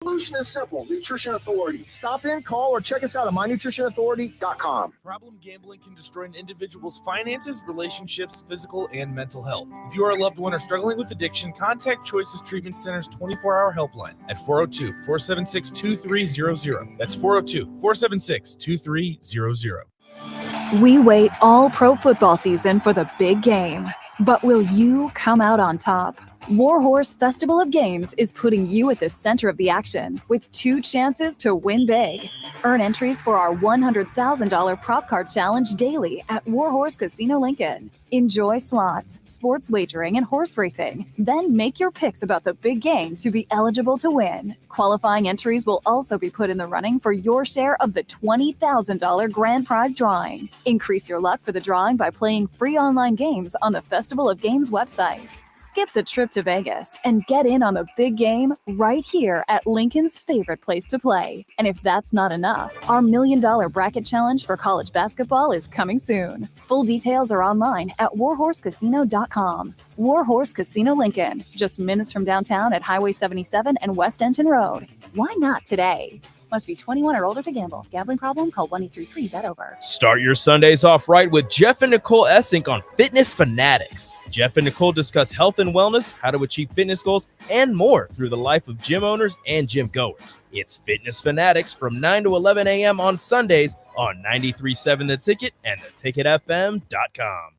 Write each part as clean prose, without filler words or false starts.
Solution is simple. Nutrition Authority. Stop in, call, or check us out at mynutritionauthority.com. Problem gambling can destroy an individual's finances, relationships, physical, and mental health. If you are a loved one or struggling with addiction, contact Choices Treatment Center's 24-hour helpline at 402-476-2300. That's 402-476-2300. We wait all pro football season for the big game. But will you come out on top? Warhorse Festival of Games is putting you at the center of the action with 2 chances to win big. Earn entries for our $100,000 prop card challenge daily at Warhorse Casino Lincoln. Enjoy slots, sports wagering, and horse racing. Then make your picks about the big game to be eligible to win. Qualifying entries will also be put in the running for your share of the $20,000 grand prize drawing. Increase your luck for the drawing by playing free online games on the Festival of Games website. Skip the trip to Vegas and get in on the big game right here at Lincoln's favorite place to play. And if that's not enough, our $1 Million Bracket Challenge for college basketball is coming soon. Full details are online at warhorsecasino.com. Warhorse Casino Lincoln, just minutes from downtown at Highway 77 and West Denton Road. Why not today? Must be 21 or older to gamble. Gambling problem? Call 1-833-BET-OVER. Start your Sundays off right with Jeff and Nicole Essink on Fitness Fanatics. Jeff and Nicole discuss health and wellness, how to achieve fitness goals, and more through the life of gym owners and gym goers. It's Fitness Fanatics from 9 to 11 a.m. on Sundays on 93.7 The Ticket and theticketfm.com.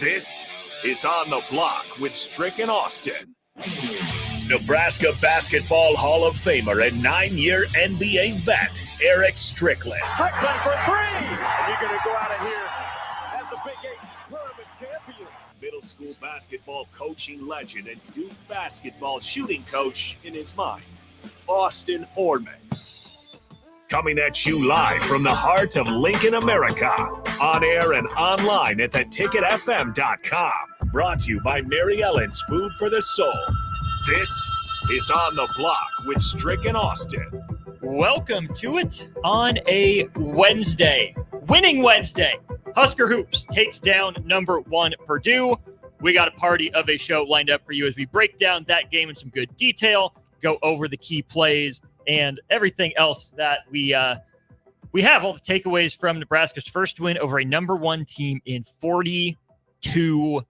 This is On the Block with Strick and Austin. Nebraska Basketball Hall of Famer and 9-year NBA vet, Erick Strickland. Strickland for 3! And you're going to go out of here as the Big 8 tournament champion. Middle school basketball coaching legend and Duke basketball shooting coach in his mind, Austin Orman. Coming at you live from the heart of Lincoln, America. On air and online at theticketfm.com. Brought to you by Mary Ellen's Food for the Soul. This is On the Block with Strick and Austin. Welcome to it on a Wednesday. Winning Wednesday. Husker Hoops takes down number 1 Purdue. We got a party of a show lined up for you as we break down that game in some good detail, go over the key plays, and everything else that we have, all the takeaways from Nebraska's first win over a number 1 team in 42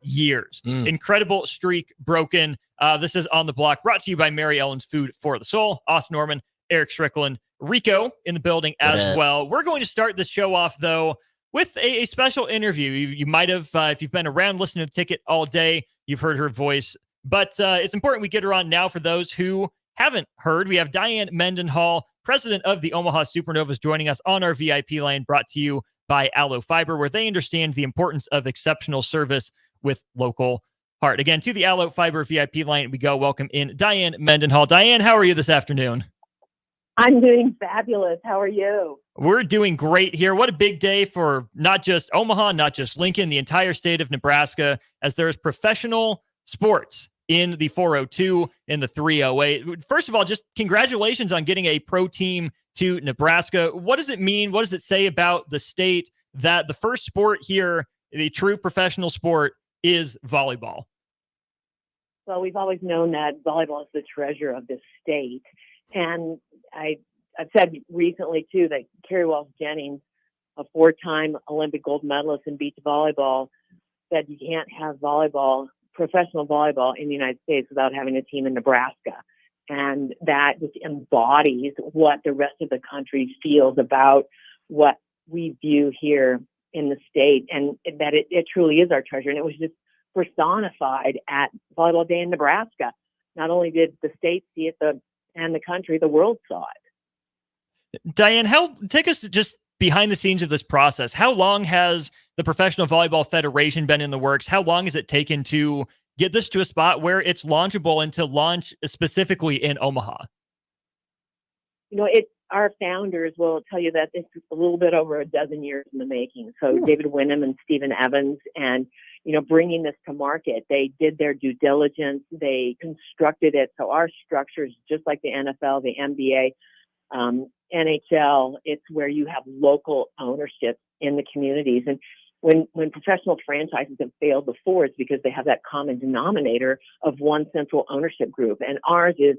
years. Incredible streak broken. This is On the Block, brought to you by Mary Ellen's Food for the Soul. Austin Norman, Erick Strickland, Rico in the building as well. We're going to start the show off, though, with a special interview. You might have, if you've been around listening to the Ticket all day, you've heard her voice. But it's important we get her on now for those who haven't heard. We have Diane Mendenhall, president of the Omaha Supernovas, joining us on our VIP line, brought to you by Aloe Fiber, where they understand the importance of exceptional service with local heart. Again, to the Aloe Fiber VIP line, we go. Welcome in Diane Mendenhall. Diane, how are you this afternoon? I'm doing fabulous. How are you? We're doing great here. What a big day for not just Omaha, not just Lincoln, the entire state of Nebraska, as there's professional sports in the 402, in the 308. First of all, just congratulations on getting a pro team to Nebraska. What does it mean? What does it say about the state that the first sport here, the true professional sport, is volleyball? Well, we've always known that volleyball is the treasure of this state. And I've said recently, too, that Carrie Walsh-Jennings, a 4-time Olympic gold medalist in beach volleyball, said you can't have volleyball, professional volleyball in the United States without having a team in Nebraska. And that just embodies what the rest of the country feels about what we view here in the state, and that it truly is our treasure. And it was just personified at Volleyball Day in Nebraska. Not only did the state see it, and the country, the world saw it. Diane, take us just behind the scenes of this process. How long has the Professional Volleyball Federation been in the works? How long has it taken to get this to a spot where it's launchable and to launch specifically in Omaha? You know, our founders will tell you that it's a little bit over a dozen years in the making. So David Wynnum and Stephen Evans, and, bringing this to market, they did their due diligence. They constructed it. So our structure is just like the NFL, the NBA, NHL. It's where you have local ownership in the communities. And when professional franchises have failed before, it's because they have that common denominator of one central ownership group. And ours is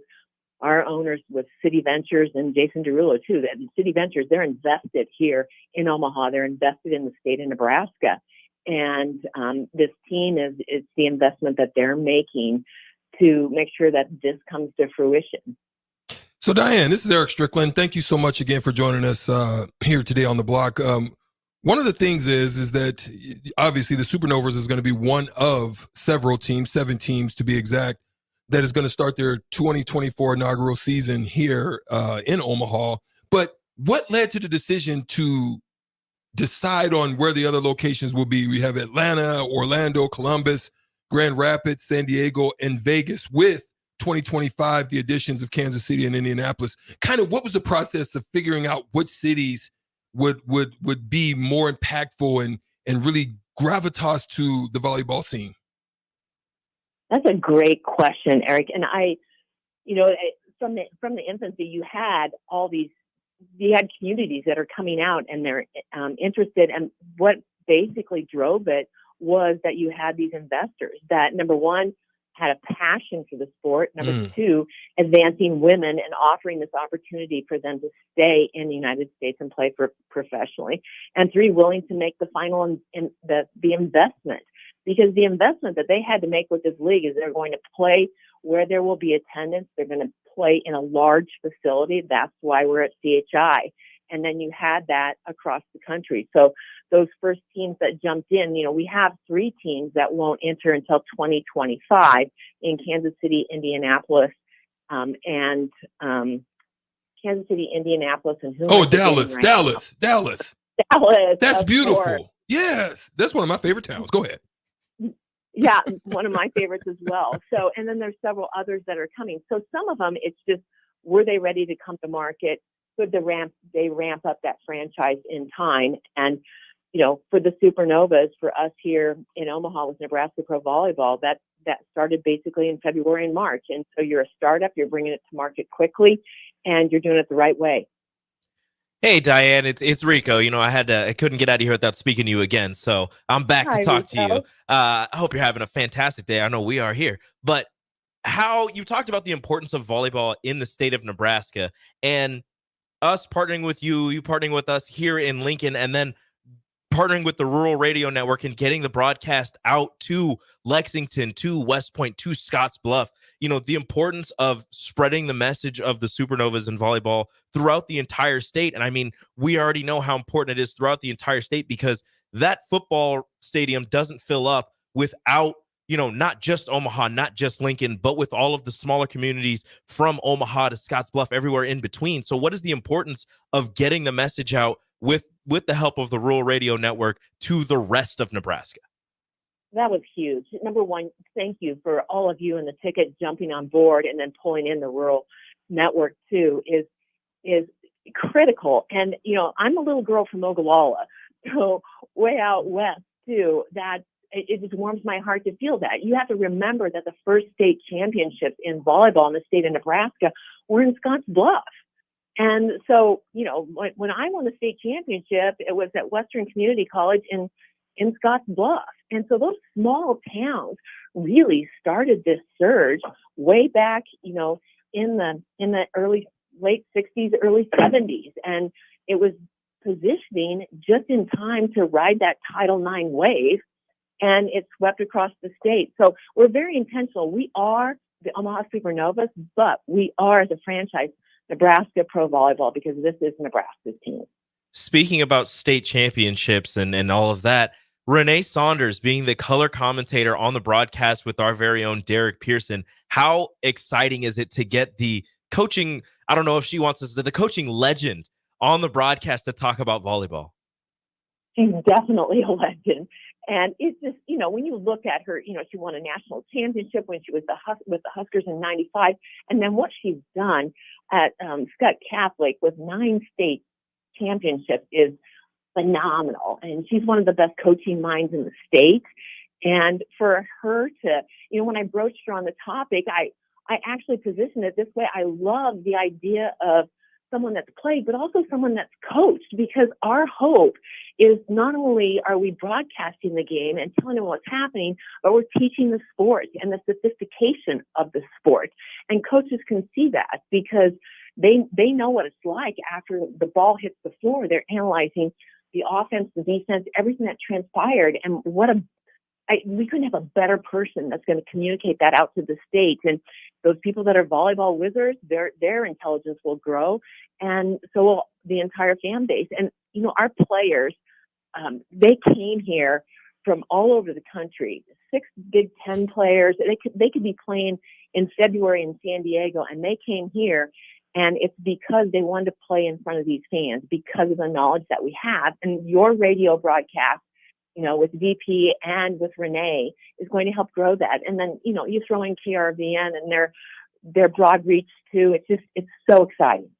our owners with City Ventures and Jason Derulo too. That City Ventures, they're invested here in Omaha. They're invested in the state of Nebraska. And this team is the investment that they're making to make sure that this comes to fruition. So, Diane, this is Erick Strickland. Thank you so much again for joining us here today on the block. One of the things is that obviously the Supernovas is going to be one of several teams, 7 teams to be exact, that is going to start their 2024 inaugural season here in Omaha. But what led to the decision to decide on where the other locations will be? We have Atlanta, Orlando, Columbus, Grand Rapids, San Diego, and Vegas, with 2025, the additions of Kansas City and Indianapolis. Kind of what was the process of figuring out what cities would be more impactful and really gravitas to the volleyball scene? That's a great question, Eric. And from the infancy, you had communities that are coming out and they're interested. And what basically drove it was that you had these investors that, number one, had a passion for the sport. Number two, advancing women and offering this opportunity for them to stay in the United States and play professionally. And 3, willing to make the final the investment. Because the investment that they had to make with this league is they're going to play where there will be attendance. They're going to play in a large facility. That's why we're at CHI. And then you had that across the country. So those first teams that jumped in, we have 3 teams that won't enter until 2025 in Kansas City, Indianapolis, and Kansas City, Indianapolis, and Dallas. That's beautiful. Course. Yes, that's one of my favorite towns. Go ahead. Yeah, one of my favorites as well. So, and then there's several others that are coming. So some of them, it's just, were they ready to come to market? Could they ramp up that franchise in time? And, for the Supernovas, for us here in Omaha with Nebraska Pro Volleyball, that started basically in February and March. And so you're a startup, you're bringing it to market quickly, and you're doing it the right way. Hey, Diane, it's Rico. I couldn't get out of here without speaking to you again. So I'm back to talk to you. I hope you're having a fantastic day. I know we are here. But how you talked about the importance of volleyball in the state of Nebraska, and us partnering with you partnering with us here in Lincoln, and then partnering with the Rural Radio Network and getting the broadcast out to Lexington, to West Point, to Scotts Bluff. The importance of spreading the message of the Supernovas in volleyball throughout the entire state. And I mean, we already know how important it is throughout the entire state, because that football stadium doesn't fill up without, not just Omaha, not just Lincoln, but with all of the smaller communities from Omaha to Scotts Bluff, everywhere in between. So what is the importance of getting the message out with the help of the Rural Radio Network to the rest of Nebraska? That was huge. Number one, thank you for all of you in the ticket jumping on board and then pulling in the Rural Network too is critical. And, I'm a little girl from Ogallala, so way out west too, that it just warms my heart to feel that. You have to remember that the first state championships in volleyball in the state of Nebraska were in Scotts Bluff. And so, when I won the state championship, it was at Western Community College in Scotts Bluff. And so those small towns really started this surge way back, in the late 60s, early 70s. And it was positioning just in time to ride that Title IX wave. And it swept across the state. So we're very intentional. We are the Omaha Supernovas, but we are the franchise Nebraska Pro Volleyball, because this is Nebraska's team. Speaking about state championships and all of that, Renee Saunders being the color commentator on the broadcast with our very own Derek Pearson, how exciting is it to get the coaching, I don't know if she wants us to, the coaching legend on the broadcast to talk about volleyball? She's definitely a legend. And it's just, when you look at her, she won a national championship when she was with the Huskers in '95. And then what she's done at Scott Catholic with 9 state championships is phenomenal. And she's one of the best coaching minds in the state. And for her to, when I broached her on the topic, I actually positioned it this way. I love the idea of someone that's played, but also someone that's coached, because our hope is not only are we broadcasting the game and telling them what's happening, but we're teaching the sport and the sophistication of the sport. And coaches can see that because they know what it's like after the ball hits the floor. They're analyzing the offense, the defense, everything that transpired. And we couldn't have a better person that's going to communicate that out to the state. And those people that are volleyball wizards, their intelligence will grow, and so will the entire fan base. And, our players, they came here from all over the country, 6 Big Ten players. They could be playing in February in San Diego, and they came here, and it's because they wanted to play in front of these fans because of the knowledge that we have. And your radio broadcast, with VP and with Renee, is going to help grow that. And then, you throw in KRVN and their broad reach too. It's so exciting.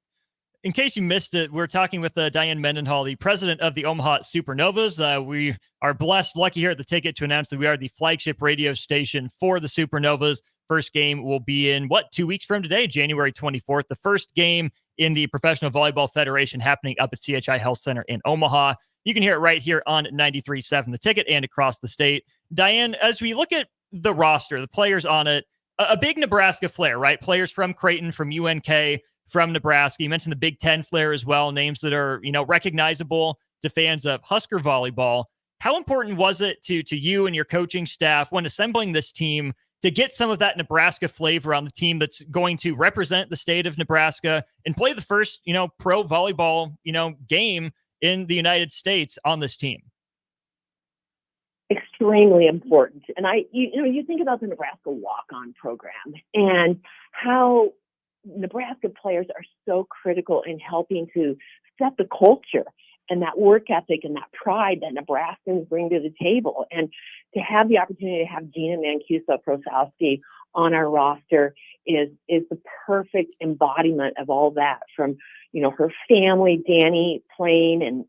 In case you missed it, we're talking with Diane Mendenhall, the president of the Omaha Supernovas. We are blessed, lucky here at the Ticket to announce that we are the flagship radio station for the Supernovas. First game will be in 2 weeks from today, January 24th. The first game in the Professional Volleyball Federation happening up at CHI Health Center in Omaha. You can hear it right here on 93.7 The Ticket and across the state. Diane, as we look at the roster, the players on it, a big Nebraska flair, right? Players from Creighton, from UNK, from Nebraska. You mentioned the Big Ten flair as well, names that are, recognizable to fans of Husker volleyball. How important was it to you and your coaching staff when assembling this team to get some of that Nebraska flavor on the team that's going to represent the state of Nebraska and play the first, pro volleyball, game in the United States on this team? Extremely important. And you think about the Nebraska walk-on program and how Nebraska players are so critical in helping to set the culture and that work ethic and that pride that Nebraskans bring to the table. And to have the opportunity to have Gina Mancuso-Prosowski on our roster is the perfect embodiment of all that, from, her family, Danny, playing and,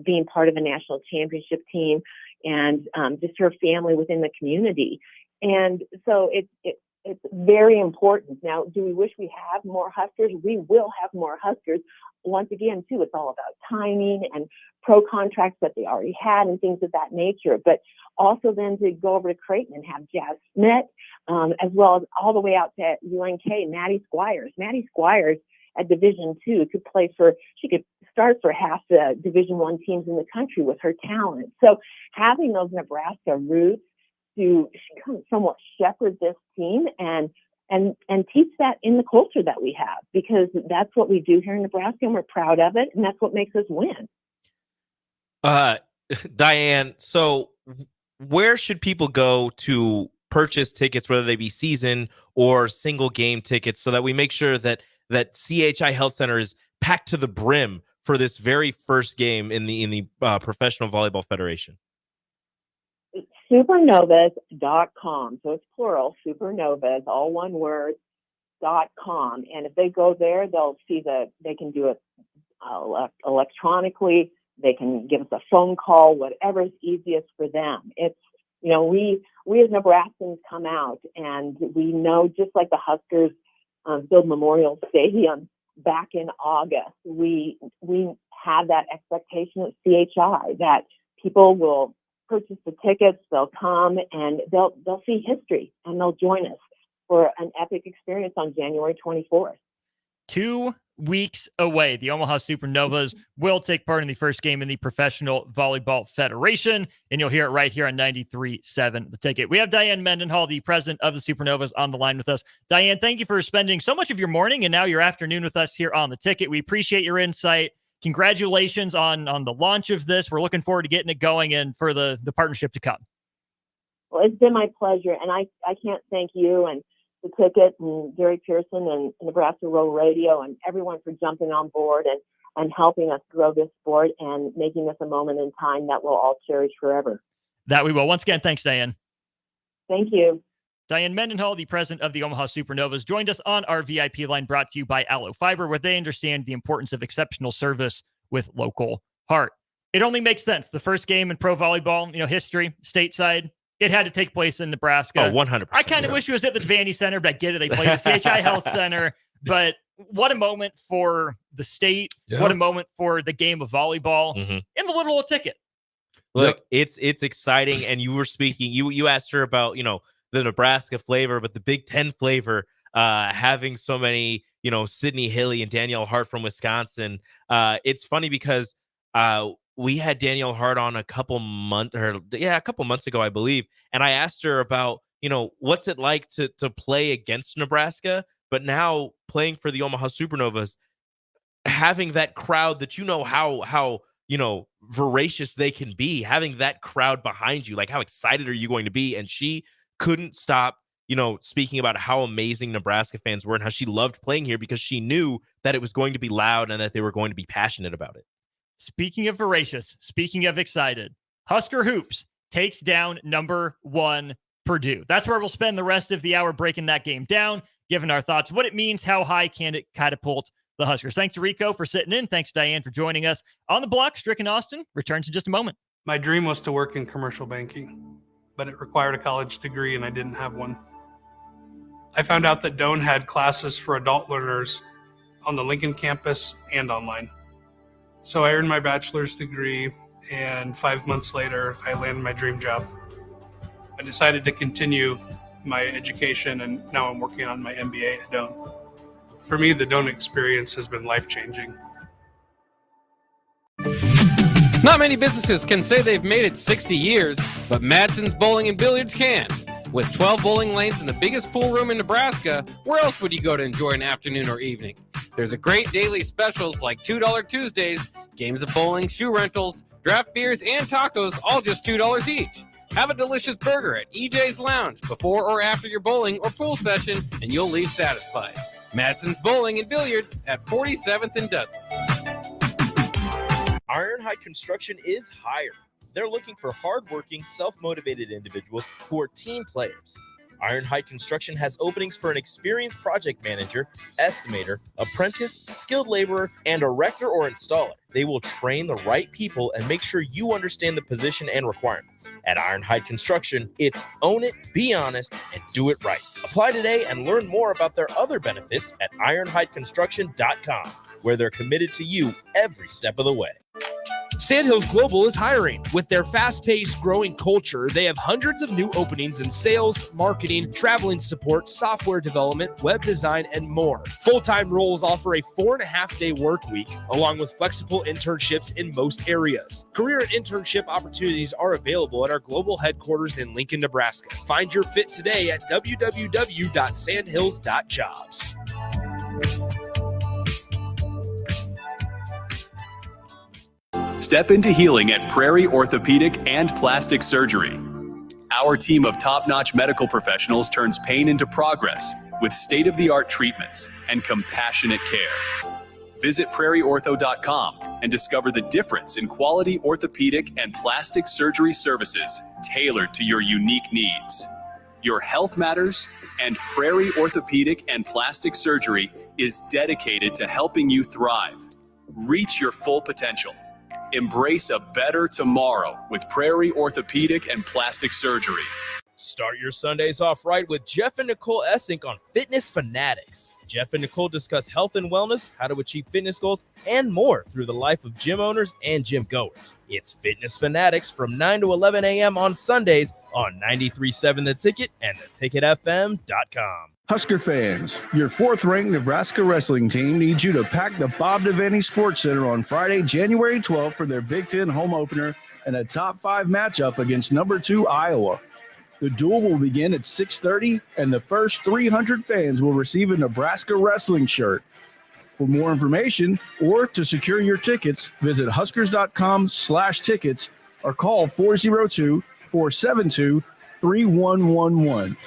being part of a national championship team, and just her family within the community. And so it's very important. Now, do we wish we have more Huskers? We will have more Huskers. Once again, too, it's all about timing and pro contracts that they already had and things of that nature. But also then to go over to Creighton and have Jazz Smith, as well as all the way out to UNK, Maddie Squires. Maddie Squires at Division II she could start for half the Division I teams in the country with her talent. So having those Nebraska roots to somewhat shepherd this team and teach that in the culture that we have, because that's what we do here in Nebraska and we're proud of it, and that's what makes us win. Diane, so where should people go to purchase tickets, whether they be season or single game tickets, so that we make sure that CHI Health Center is packed to the brim for this very first game in the Professional Volleyball Federation? Supernovas.com. So it's plural, Supernovas, all one word, .com. And if they go there, they'll see they can do it electronically. They can give us a phone call, whatever is easiest for them. It's, we as Nebraskans come out and we know, just like the Huskers build Memorial Stadium back in August, we have that expectation at CHI that people will purchase the tickets, they'll come, and they'll see history, and they'll join us for an epic experience on January 24th. 2 weeks away, the Omaha Supernovas will take part in the first game in the Professional Volleyball Federation, and you'll hear it right here on 93.7 The Ticket. We have Diane Mendenhall, the president of the Supernovas, on the line with us. Diane, thank you for spending so much of your morning and now your afternoon with us here on The Ticket. We appreciate your insight. Congratulations on the launch of this. We're looking forward to getting it going and for the partnership to come. Well, it's been my pleasure, and I can't thank you and The Ticket and Gary Pearson and Nebraska Rural Radio and everyone for jumping on board and helping us grow this sport and making this a moment in time that we'll all cherish forever. That we will. Once again, thanks, Diane. Thank you. Diane Mendenhall, the president of the Omaha Supernovas, joined us on our VIP line, brought to you by Allo Fiber, where they understand the importance of exceptional service with local heart. It only makes sense. The first game in pro volleyball, history, stateside, it had to take place in Nebraska. Oh, 100%. I kind of wish it was at the Devaney Center, but I get it. They play at the CHI Health Center. But what a moment for the state. Yeah. What a moment for the game of volleyball and the little old ticket. Look, it's exciting. And you were speaking, you asked her about, the Nebraska flavor, but the Big Ten flavor, having so many, Sydney Hilly and Danielle Hart from Wisconsin. It's funny because we had Danielle Hart on a couple months ago, I believe. And I asked her about, what's it like to play against Nebraska, but now playing for the Omaha Supernovas, having that crowd that how voracious they can be, having that crowd behind you, like how excited are you going to be? And she couldn't stop, speaking about how amazing Nebraska fans were and how she loved playing here because she knew that it was going to be loud and that they were going to be passionate about it. Speaking of voracious, speaking of excited, Husker Hoops takes down number 1 Purdue. That's where we'll spend the rest of the hour breaking that game down, giving our thoughts, what it means, how high can it catapult the Huskers. Thanks to Rico for sitting in. Thanks, Diane, for joining us on the block. Strickland Austin returns in just a moment. My dream was to work in commercial banking, but it required a college degree and I didn't have one. I found out that Doane had classes for adult learners on the Lincoln campus and online. So I earned my bachelor's degree, and 5 months later, I landed my dream job. I decided to continue my education, and now I'm working on my MBA at Doane. For me, the Doane experience has been life-changing. Not many businesses can say they've made it 60 years, but Madsen's Bowling and Billiards can. With 12 bowling lanes and the biggest pool room in Nebraska, where else would you go to enjoy an afternoon or evening? There's a great daily specials like $2 Tuesdays, games of bowling, shoe rentals, draft beers, and tacos, all just $2 each. Have a delicious burger at EJ's Lounge before or after your bowling or pool session, and you'll leave satisfied. Madsen's Bowling and Billiards at 47th and Dudley. Ironhide Construction is hiring. They're looking for hardworking, self-motivated individuals who are team players. Ironhide Construction has openings for an experienced project manager, estimator, apprentice, skilled laborer, and erector or installer. They will train the right people and make sure you understand the position and requirements. At Ironhide Construction, it's own it, be honest, and do it right. Apply today and learn more about their other benefits at ironhideconstruction.com, where they're committed to you every step of the way. Sandhills Global is hiring. With their fast-paced, growing culture, they have hundreds of new openings in sales, marketing, traveling support, software development, web design, and more. Full-time roles offer a 4.5-day work week, along with flexible internships in most areas. Career and internship opportunities are available at our global headquarters in Lincoln, Nebraska. Find your fit today at www.sandhills.jobs. Step into healing at Prairie Orthopedic and Plastic Surgery. Our team of top-notch medical professionals turns pain into progress with state-of-the-art treatments and compassionate care. Visit prairieortho.com and discover the difference in quality orthopedic and plastic surgery services tailored to your unique needs. Your health matters, and Prairie Orthopedic and Plastic Surgery is dedicated to helping you thrive. Reach your full potential. Embrace a better tomorrow with Prairie Orthopedic and Plastic Surgery. Start your Sundays off right with Jeff and Nicole Essink on Fitness Fanatics. Jeff and Nicole discuss health and wellness, how to achieve fitness goals, and more through the life of gym owners and gym goers. It's Fitness Fanatics from 9 to 11 a.m. on Sundays on 93.7 The Ticket and theticketfm.com. Husker fans, your fourth-ranked Nebraska wrestling team needs you to pack the Bob Devaney Sports Center on Friday, January 12th for their Big Ten home opener and a top 5 matchup against number 2 Iowa. The duel will begin at 6:30, and the first 300 fans will receive a Nebraska wrestling shirt. For more information or to secure your tickets, visit huskers.com/tickets or call 402-472-3111.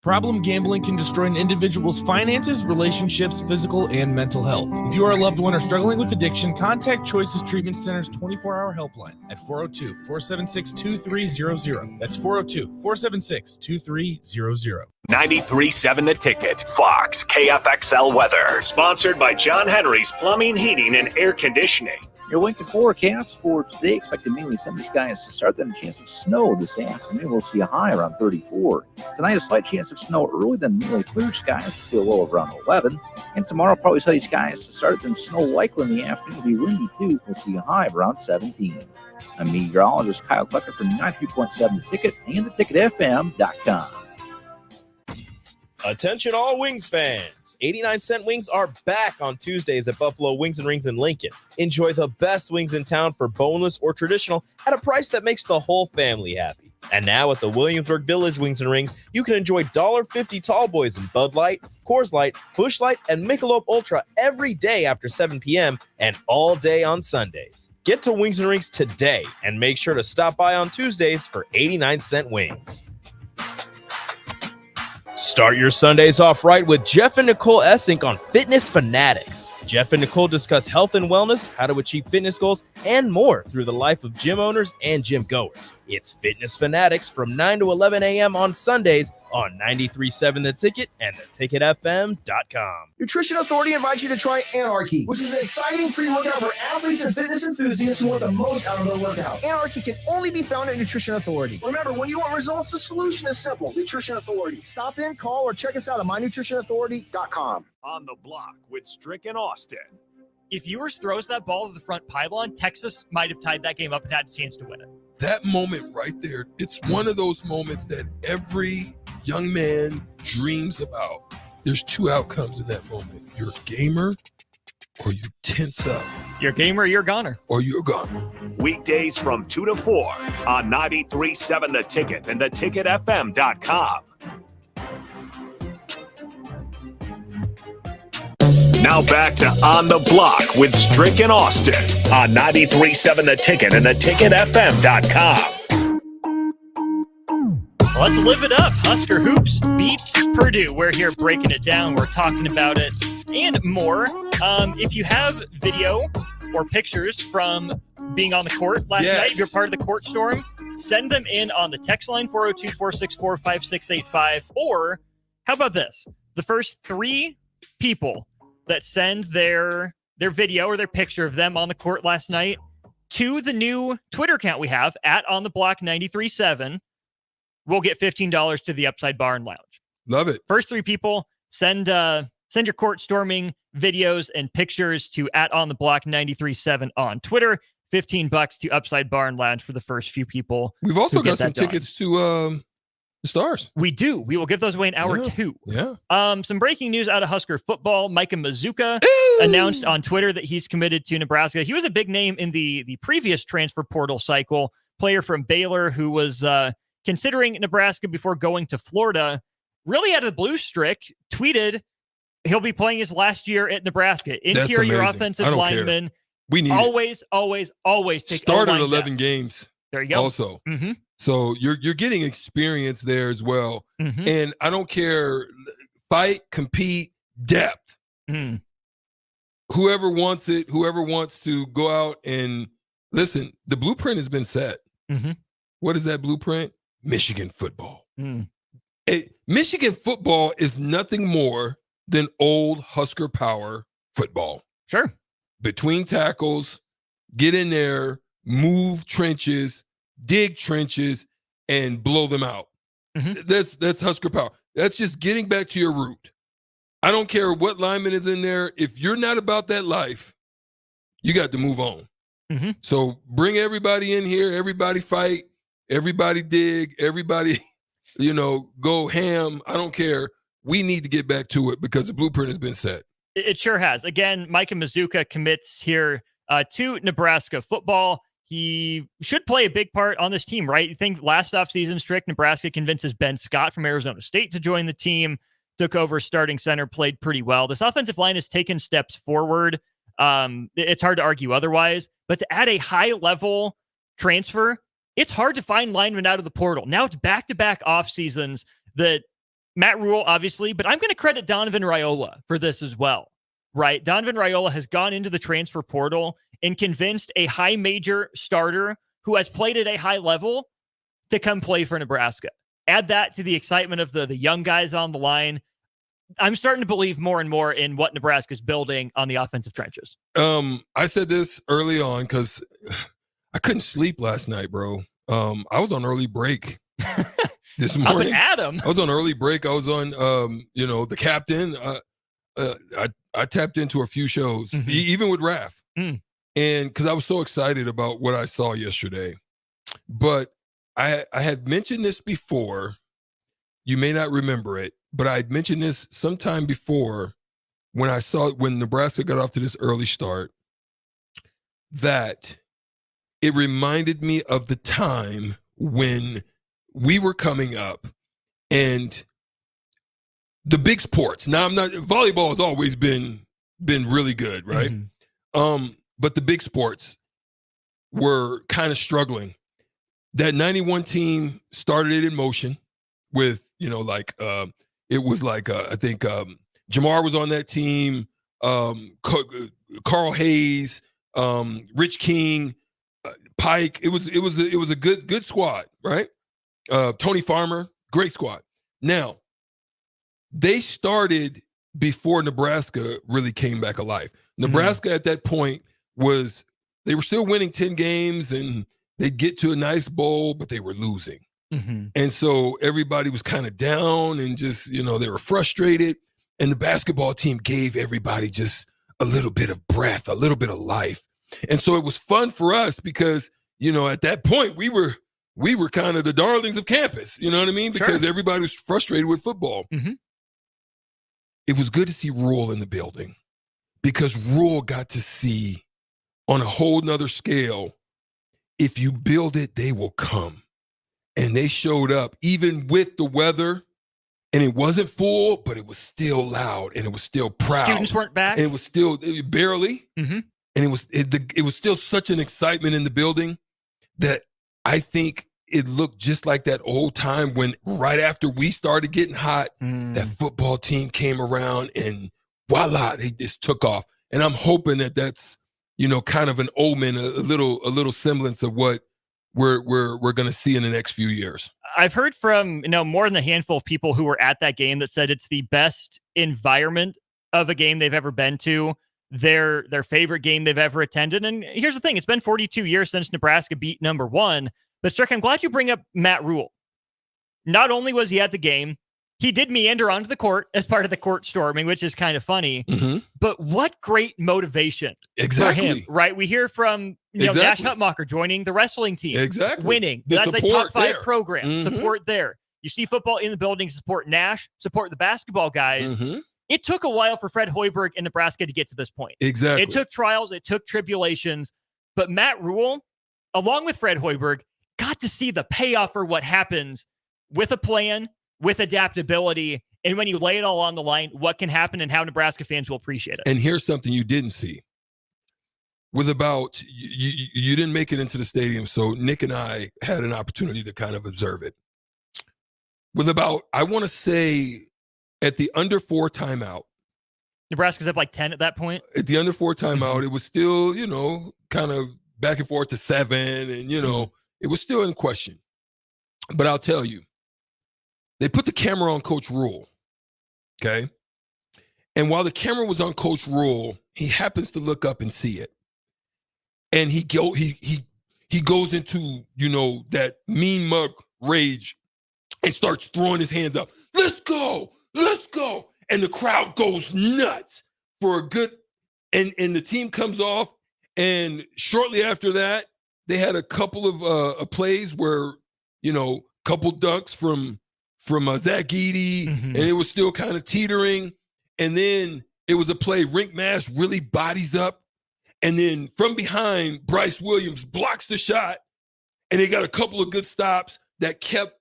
Problem gambling can destroy an individual's finances, relationships, physical, and mental health. If you are a loved one or struggling with addiction, contact Choices Treatment Center's 24-hour helpline at 402-476-2300. That's 402-476-2300. 93.7 The Ticket, Fox, KFXL weather. Sponsored by John Henry's Plumbing, Heating, and Air Conditioning. Your Lincoln forecast for today, expected mainly sunny skies to start, then a chance of snow this afternoon. We'll see a high around 34. Tonight, a slight chance of snow early, then mainly clear skies. We'll see a low of around 11. And tomorrow, probably sunny skies to start, then snow likely in the afternoon. Will be windy too. We'll see a high of around 17. I'm meteorologist Kyle Clucker from 93.7 The Ticket and theticketfm.com. Attention all Wings fans. 89-cent wings are back on Tuesdays at Buffalo Wings and Rings in Lincoln. Enjoy the best wings in town for boneless or traditional at a price that makes the whole family happy. And now at the Williamsburg Village Wings and Rings, you can enjoy $1.50 tall boys in Bud Light, Coors Light, Busch Light, and Michelob Ultra every day after 7 p.m. and all day on Sundays. Get to Wings and Rings today and make sure to stop by on Tuesdays for 89-cent wings. Start your Sundays off right with Jeff and Nicole Essink on Fitness Fanatics. Jeff and Nicole discuss health and wellness, how to achieve fitness goals, and more through the life of gym owners and gym goers. It's Fitness Fanatics from 9 to 11 a.m. on Sundays on 93.7 The Ticket and theticketfm.com. Nutrition Authority invites you to try Anarchy, which is an exciting free workout for athletes and fitness enthusiasts who want the most out of their workout. Anarchy can only be found at Nutrition Authority. Remember, when you want results, the solution is simple. Nutrition Authority. Stop in, call, or check us out at mynutritionauthority.com. On the Block with Strick and Austin. If Ewers throws that ball to the front pylon, Texas might have tied that game up and had a chance to win it. That moment right there, it's one of those moments that every young man dreams about. There's two outcomes in that moment. You're a gamer or you tense up. You're a gamer, you're a goner. Or you're a goner. Weekdays from 2 to 4 on 93.7 The Ticket and theticketfm.com. Now back to On the Block with Strick and Austin on 93.7 The Ticket and theticketfm.com. Let's live it up. Husker Hoops beats Purdue. We're here breaking it down. We're talking about it and more. If you have video or pictures from being on the court last night, if you're part of the court storm, send them in on the text line 402-464-5685. Or how about this? The first 3 people that send their video or their picture of them on the court last night to the new Twitter account we have at On the Block 93.7 will get $15 to the Upside Bar and Lounge. Love it. First 3 people send your court storming videos and pictures to at On the Block 93.7 on Twitter. $15 to Upside Bar and Lounge for the first few people. We've also got some tickets to the Stars. We do. We will give those away in hour 2. Yeah. Some breaking news out of Husker football. Micah Mazuka announced on Twitter that he's committed to Nebraska. He was a big name in the previous transfer portal cycle. Player from Baylor who was considering Nebraska before going to Florida. Really out of the blue, Strick tweeted he'll be playing his last year at Nebraska. Interior offensive lineman. Care. We need always take started 11 games. There you go. Also. Mm-hmm. So you're getting experience there as well. Mm-hmm. And I don't care, fight, compete, depth. Mm. Whoever wants it, whoever wants to go out and listen, the blueprint has been set. Mm-hmm. What is that blueprint? Michigan football. Mm. Michigan football is nothing more than old Husker power football. Sure. Between tackles, get in there, move trenches, dig trenches, and blow them out. Mm-hmm. That's Husker power. That's just getting back to your root. I don't care what lineman is in there. If you're not about that life, you got to move on. Mm-hmm. So bring everybody in here. Everybody fight. Everybody dig. Everybody, go ham. I don't care. We need to get back to it because the blueprint has been set. It sure has. Again, Micah Mazuka commits here to Nebraska football. He should play a big part on this team, right? You think last offseason, Strick, Nebraska convinces Ben Scott from Arizona State to join the team, took over starting center, played pretty well. This offensive line has taken steps forward. It's hard to argue otherwise, but to add a high-level transfer, it's hard to find linemen out of the portal. Now it's back-to-back off seasons that Matt Rule, obviously, but I'm going to credit Donovan Raiola for this as well, right? Donovan Raiola has gone into the transfer portal and convinced a high major starter who has played at a high level to come play for Nebraska. Add that to the excitement of the young guys on the line. I'm starting to believe more and more in what Nebraska's building on the offensive trenches. I said this early on because I couldn't sleep last night, bro. I was on early break this morning. Adam. I was on early break. I was on, the captain. I tapped into a few shows, even with Raph. And because I was so excited about what I saw yesterday. But I had mentioned this before. You may not remember it, but I had mentioned this sometime before when Nebraska got off to this early start, that it reminded me of the time when we were coming up and the big sports. Now, volleyball has always been really good, right? But the big sports were kind of struggling. That 91 team started it in motion with, it was like, I think Jamar was on that team, Carl Hayes, Rich King, Pike. It was a good squad, right? Tony Farmer, great squad. Now, they started before Nebraska really came back alive. Nebraska at that point they were still winning 10 games and they'd get to a nice bowl, but they were losing. And so everybody was kind of down and just, they were frustrated. And the basketball team gave everybody just a little bit of breath, a little bit of life. And so it was fun for us because, at that point we were kind of the darlings of campus, you know what I mean? Because everybody was frustrated with football. It was good to see Rule in the building because Rule got to see on a whole nother scale, if you build it, they will come. And they showed up even with the weather, and it wasn't full, but it was still loud and it was still proud. Students weren't back. And it was still barely. And it was still such an excitement in the building that I think it looked just like that old time when right after we started getting hot, that football team came around and voila, they just took off. And I'm hoping that that's, kind of an omen, a little semblance of what we're going to see in the next few years. I've heard from, more than a handful of people who were at that game that said it's the best environment of a game they've ever been to, their favorite game they've ever attended. And here's the thing, it's been 42 years since Nebraska beat number 1. But Strick, I'm glad you bring up Matt Rule. Not only was he at the game, he did meander onto the court as part of the court storming, which is kind of funny. But what great motivation for him, right? We hear from Nash Hutmacher joining the wrestling team, winning. That's a top 5 program. Support there. You see football in the building, support Nash, support the basketball guys. It took a while for Fred Hoiberg in Nebraska to get to this point. Exactly. It took trials, it took tribulations, but Matt Rule, along with Fred Hoiberg, got to see the payoff for what happens with a plan, with adaptability, and when you lay it all on the line, what can happen and how Nebraska fans will appreciate it. And here's something you didn't see. You didn't make it into the stadium, so Nick and I had an opportunity to kind of observe it. I want to say, at the under 4 timeout. Nebraska's up like 10 at that point? At the under 4 timeout, it was still, kind of back and forth to 7, and, it was still in question. But I'll tell you, they put the camera on Coach Rule, okay? And while the camera was on Coach Rule, he happens to look up and see it. And he goes into, that mean mug rage and starts throwing his hands up. Let's go! Let's go! And the crowd goes nuts for a good, and the team comes off. And shortly after that, they had a couple of plays where, couple dunks from Zach Edey, and it was still kind of teetering. And then it was a play, Rink Mash really bodies up. And then from behind, Bryce Williams blocks the shot. And they got a couple of good stops that kept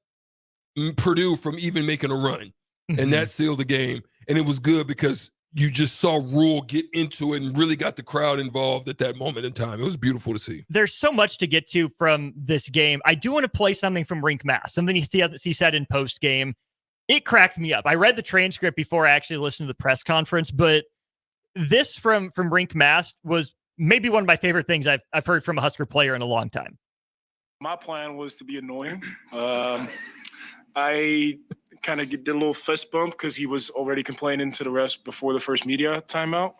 Purdue from even making a run. And that sealed the game. And it was good because you just saw Rule get into it and really got the crowd involved at that moment in time. It was beautiful to see. There's so much to get to from this game. I do want to play something from Rink Mass, something he said in post-game. It cracked me up. I read the transcript before I actually listened to the press conference, but this from Rink Mass was maybe one of my favorite things I've heard from a Husker player in a long time. My plan was to be annoying. I kind of did a little fist bump because he was already complaining to the rest before the first media timeout.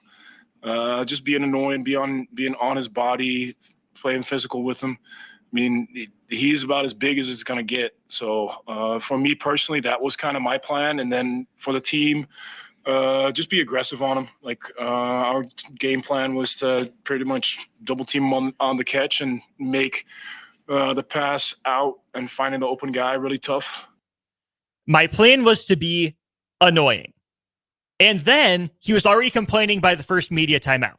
Just being annoying, being on his body, playing physical with him. I mean, he's about as big as it's going to get. So for me personally, that was kind of my plan. And then for the team, just be aggressive on him. Like our game plan was to pretty much double team him on the catch and make the pass out and finding the open guy really tough. My plan was to be annoying. And then he was already complaining by the first media timeout.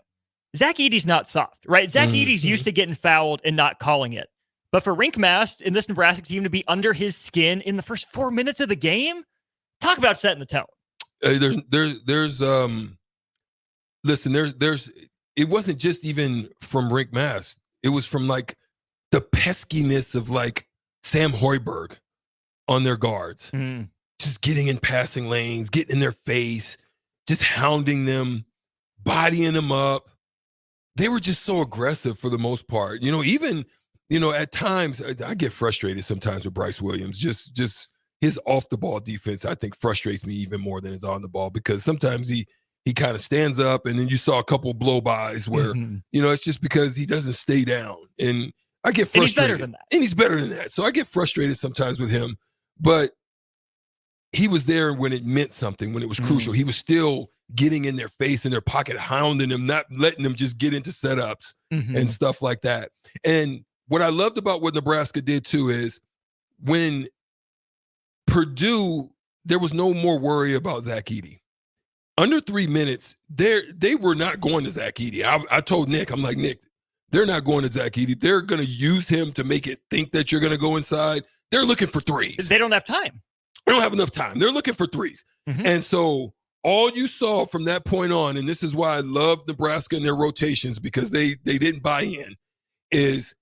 Zach Edey's not soft, right? Zach Edey's used to getting fouled and not calling it. But for Rink Mast in this Nebraska team to be under his skin in the first 4 minutes of the game, talk about setting the tone. It wasn't just even from Rink Mast. It was from like the peskiness of like Sam Hoiberg on their guards. Just getting in passing lanes, getting in their face, just hounding them, bodying them up. They were just so aggressive for the most part. Even at times I get frustrated sometimes with Bryce Williams. Just his off the ball defense, I think, frustrates me even more than his on the ball, because sometimes he kind of stands up and then you saw a couple blow-bys where, it's just because he doesn't stay down. And I get frustrated. And he's better than that. So I get frustrated sometimes with him. But he was there when it meant something, when it was crucial. He was still getting in their face, in their pocket, hounding them, not letting them just get into setups and stuff like that. And what I loved about what Nebraska did too is when Purdue, there was no more worry about Zach Edey. Under 3 minutes, they were not going to Zach Edey. I told Nick, I'm like, Nick, they're not going to Zach Edey. They're going to use him to make it think that you're going to go inside. They're looking for threes. They don't have time. They don't have enough time. They're looking for threes. And so all you saw from that point on, and this is why I love Nebraska and their rotations, because they didn't buy in, is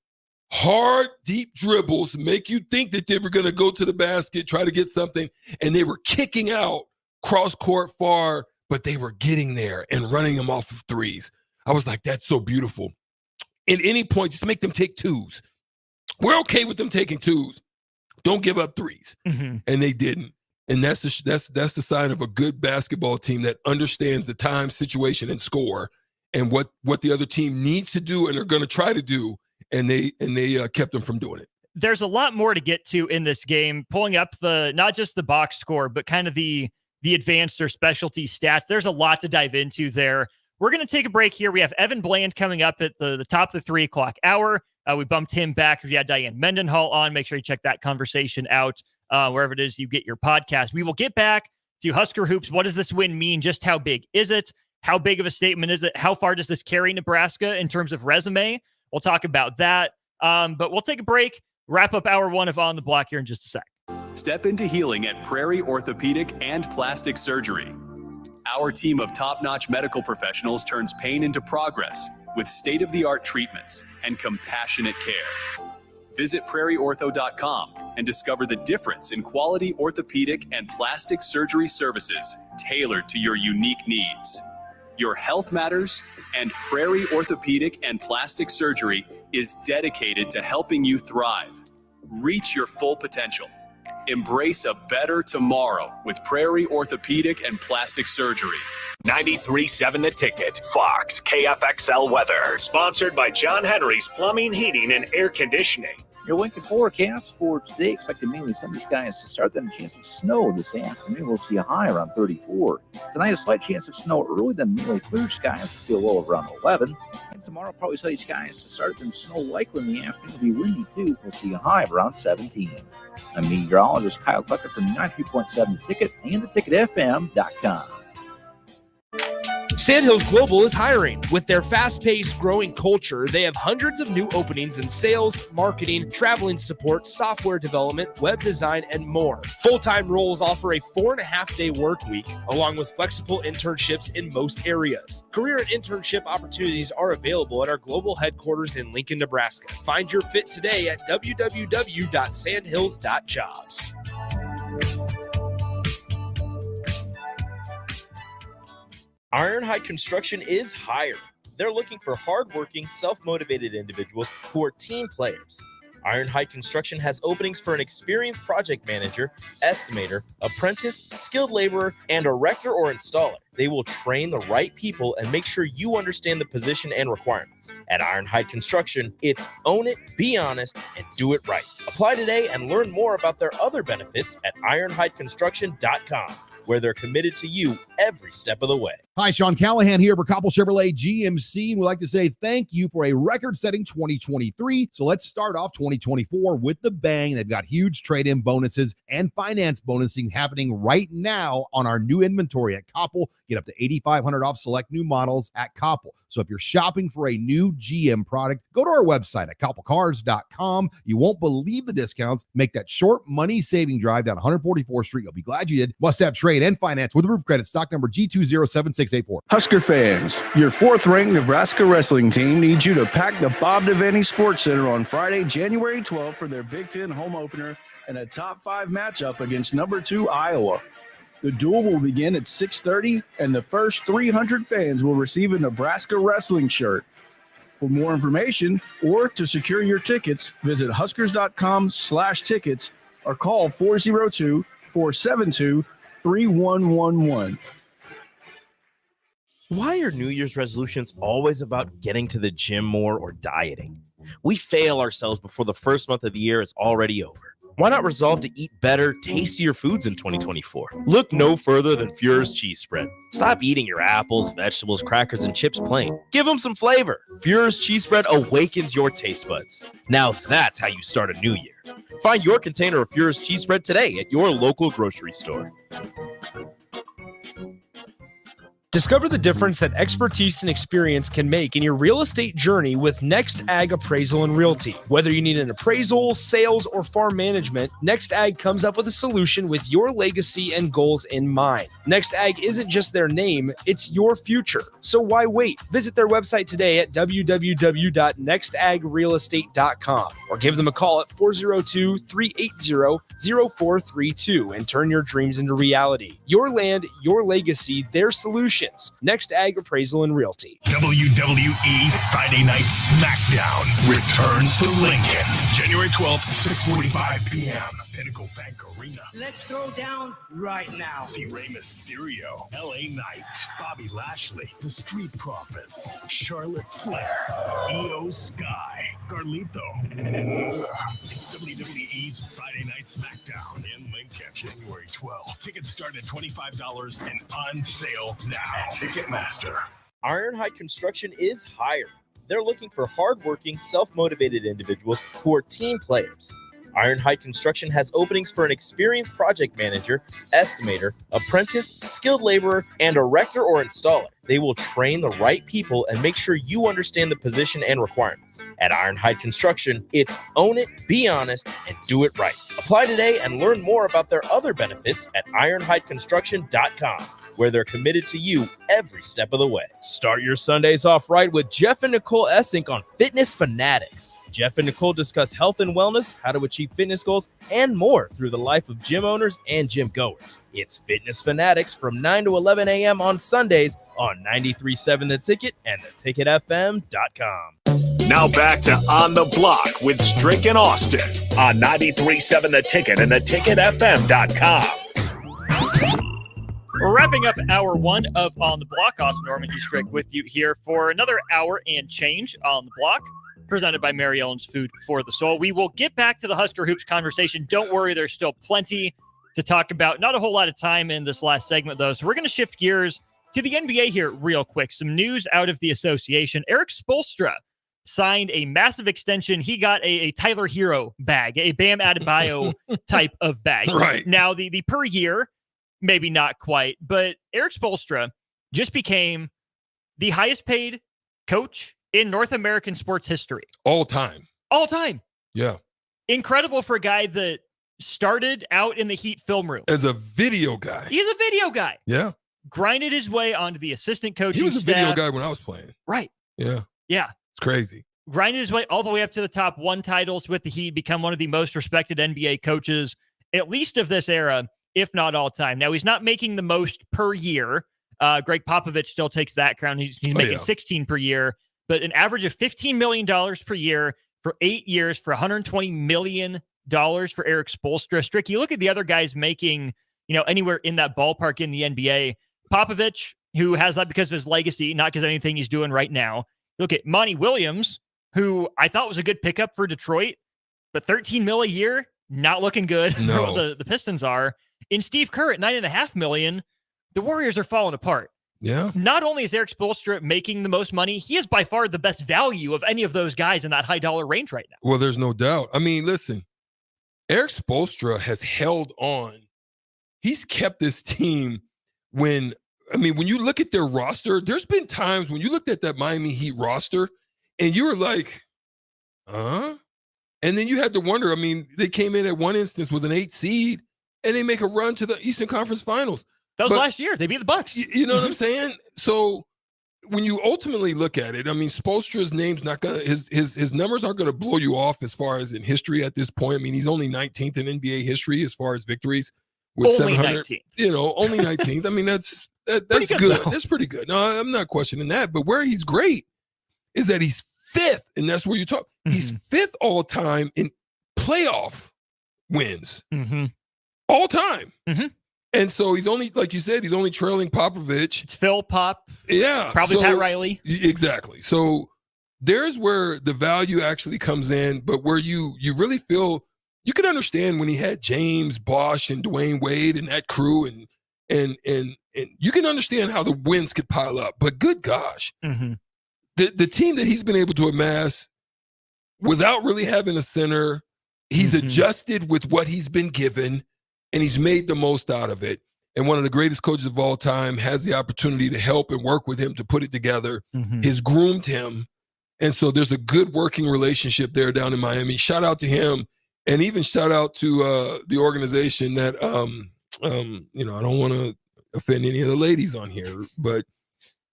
hard, deep dribbles make you think that they were going to go to the basket, try to get something, and they were kicking out cross-court far, but they were getting there and running them off of threes. I was like, that's so beautiful. At any point, just make them take twos. We're okay with them taking twos. Don't give up threes. And they didn't. And that's the sign of a good basketball team that understands the time, situation, and score, and what the other team needs to do and are going to try to do. And they kept them from doing it. There's a lot more to get to in this game. Pulling up not just the box score, but kind of the advanced or specialty stats. There's a lot to dive into there. We're going to take a break here. We have Evan Bland coming up at the top of the 3 o'clock hour. We bumped him back. We had Diane Mendenhall on. Make sure you check that conversation out wherever it is you get your podcast. We will get back to Husker Hoops. What does this win mean? Just how big is it? How big of a statement is it? How far does this carry Nebraska in terms of resume? We'll talk about that. But we'll take a break, wrap up hour 1 of On the Block here in just a sec. Step into healing at Prairie Orthopedic and Plastic Surgery. Our team of top-notch medical professionals turns pain into progress with state-of-the-art treatments and compassionate care. Visit prairieortho.com and discover the difference in quality orthopedic and plastic surgery services tailored to your unique needs. Your health matters, and Prairie Orthopedic and Plastic Surgery is dedicated to helping you thrive. Reach your full potential. Embrace a better tomorrow with Prairie Orthopedic and Plastic Surgery. 93.7 The Ticket, Fox, KFXL weather. Sponsored by John Henry's Plumbing, Heating, and Air Conditioning. Your Lincoln forecast for today, expected mainly sunny skies to start, then a chance of snow this afternoon. We'll see a high around 34. Tonight, a slight chance of snow early, then mainly clear skies. We'll see a low of around 11. And tomorrow, probably sunny skies to start, then snow likely in the afternoon. Will be windy too. We'll see a high of around 17. I'm meteorologist Kyle Clucker from 93.7 The Ticket and theticketfm.com. Sandhills Global is hiring. With their fast-paced, growing culture, they have hundreds of new openings in sales, marketing, traveling support, software development, web design, and more. Full-time roles offer a 4.5-day work week, along with flexible internships in most areas. Career and internship opportunities are available at our global headquarters in Lincoln, Nebraska. Find your fit today at www.sandhills.jobs. Ironhide Construction is hiring. They're looking for hardworking, self-motivated individuals who are team players. Ironhide Construction has openings for an experienced project manager, estimator, apprentice, skilled laborer, and erector or installer. They will train the right people and make sure you understand the position and requirements. At Ironhide Construction, it's own it, be honest, and do it right. Apply today and learn more about their other benefits at ironhideconstruction.com, where they're committed to you every step of the way. Hi, Sean Callahan here for Koppel Chevrolet GMC, and we'd like to say thank you for a record-setting 2023. So let's start off 2024 with the bang. They've got huge trade-in bonuses and finance bonusing happening right now on our new inventory at Koppel. Get up to $8,500 off select new models at Koppel. So if you're shopping for a new GM product, go to our website at koppelcars.com. You won't believe the discounts. Make that short money-saving drive down 144th Street. You'll be glad you did. Must have trade and finance with roof credit. Stock number G207684. Husker fans, your fourth-ranked Nebraska wrestling team needs you to pack the Bob Devaney Sports Center on Friday, January 12th for their Big Ten home opener and a top 5 matchup against number 2 Iowa. The duel will begin at 6:30, and the first 300 fans will receive a Nebraska wrestling shirt. For more information or to secure your tickets, visit huskers.com/tickets or call 402-472-3111. Why are New Year's resolutions always about getting to the gym more or dieting? We fail ourselves before the first month of the year is already over. Why not resolve to eat better, tastier foods in 2024? Look no further than Fuhrer's cheese spread. Stop eating your apples, vegetables, crackers, and chips plain. Give them some flavor. Fuhrer's cheese spread awakens your taste buds. Now that's how you start a new year. Find your container of Fuhrer's cheese spread today at your local grocery store. Discover the difference that expertise and experience can make in your real estate journey with Next Ag Appraisal and Realty. Whether you need an appraisal, sales, or farm management, Next Ag comes up with a solution with your legacy and goals in mind. Next Ag isn't just their name, it's your future. So why wait? Visit their website today at www.nextagrealestate.com or give them a call at 402-380-0432 and turn your dreams into reality. Your land, your legacy, their solutions. Next Ag Appraisal and Realty. WWE Friday Night SmackDown returns to Lincoln, January 12th, 6:45 p.m. Pinnacle Bank Arena. Let's throw down right now. See Rey Mysterio, LA Knight, Bobby Lashley, The Street Profits, Charlotte Flair, Io Sky, Carlito, and more. It's WWE's Friday Night SmackDown in Lincoln, January 12th. Tickets start at $25 and on sale now. Ticketmaster. Ironhide Construction is hiring. They're looking for hardworking, self-motivated individuals who are team players. Ironhide Construction has openings for an experienced project manager, estimator, apprentice, skilled laborer, and erector or installer. They will train the right people and make sure you understand the position and requirements. At Ironhide Construction, it's own it, be honest, and do it right. Apply today and learn more about their other benefits at ironhideconstruction.com, where they're committed to you every step of the way. Start your Sundays off right with Jeff and Nicole Essink on Fitness Fanatics. Jeff and Nicole discuss health and wellness, how to achieve fitness goals, and more through the life of gym owners and gym goers. It's Fitness Fanatics from 9 to 11 a.m. on Sundays on 93.7 The Ticket and theticketfm.com. Now back to On the Block with Strick and Austin on 93.7 The Ticket and theticketfm.com. We're wrapping up hour one of On the Block. Austin Norman, Strick with you here for another hour and change on the block, presented by Mary Ellen's Food for the Soul. We will get back to the Husker Hoops conversation. Don't worry, there's still plenty to talk about. Not a whole lot of time in this last segment, though, so we're going to shift gears to the NBA here real quick. Some news out of the association. Erick Spoelstra signed a massive extension. He got a Tyler Hero bag, a Bam Adebayo type of bag. Right. Now, the per year, maybe not quite, but Erick Spoelstra just became the highest paid coach in North American sports history. All time. All time. Yeah. Incredible for a guy that started out in the Heat film room. As a video guy. He's a video guy. Yeah. Grinded his way onto the assistant coaching He was a staff. video guy when I was playing. Right. Yeah. Yeah. It's crazy. Grinded his way all the way up to the top, won titles with the Heat, become one of the most respected NBA coaches, at least of this era, if not all time. Now, he's not making the most per year. Greg Popovich still takes that crown. He's making 16 per year, but an average of $15 million per year for 8 years for $120 million for Eric Spoelstra. Strick, you look at the other guys making, anywhere in that ballpark in the NBA. Popovich, who has that because of his legacy, not because of anything he's doing right now. Look at Monty Williams, who I thought was a good pickup for Detroit, but $13 million a year, not looking good for what the Pistons are. And Steve Kerr at $9.5 million, the Warriors are falling apart. Yeah. Not only is Eric Spoelstra making the most money, he is by far the best value of any of those guys in that high dollar range right now. Well, there's no doubt. I mean, listen, Eric Spoelstra has held on. He's kept this team when you look at their roster, there's been times when you looked at that Miami Heat roster and you were like, huh? And then you had to wonder, they came in at one instance with an 8 seed and they make a run to the Eastern Conference Finals. That was last year. They beat the Bucks. You know what I'm saying? So when you ultimately look at it, Spoelstra's name's not gonna his numbers aren't gonna blow you off as far as in history at this point. He's only 19th in NBA history as far as victories with only 700. 19th. Only 19th. That's good. Good. That's pretty good. No, I'm not questioning that. But where he's great is that he's 5th, and that's where you talk. Mm-hmm. He's 5th all time in playoff wins. Mm-hmm. All time. Mm-hmm. And so he's only, like you said, he's only trailing Popovich. It's Phil Pop. Yeah. Probably Pat Riley. Exactly. So there's where the value actually comes in, but where you really feel you can understand when he had James Bosh and Dwayne Wade and that crew and you can understand how the wins could pile up. But good gosh, the team that he's been able to amass without really having a center, he's adjusted with what he's been given. And he's made the most out of it. And one of the greatest coaches of all time has the opportunity to help and work with him to put it together. Has groomed him. And so there's a good working relationship there down in Miami. Shout out to him. And even shout out to the organization that, I don't want to offend any of the ladies on here, but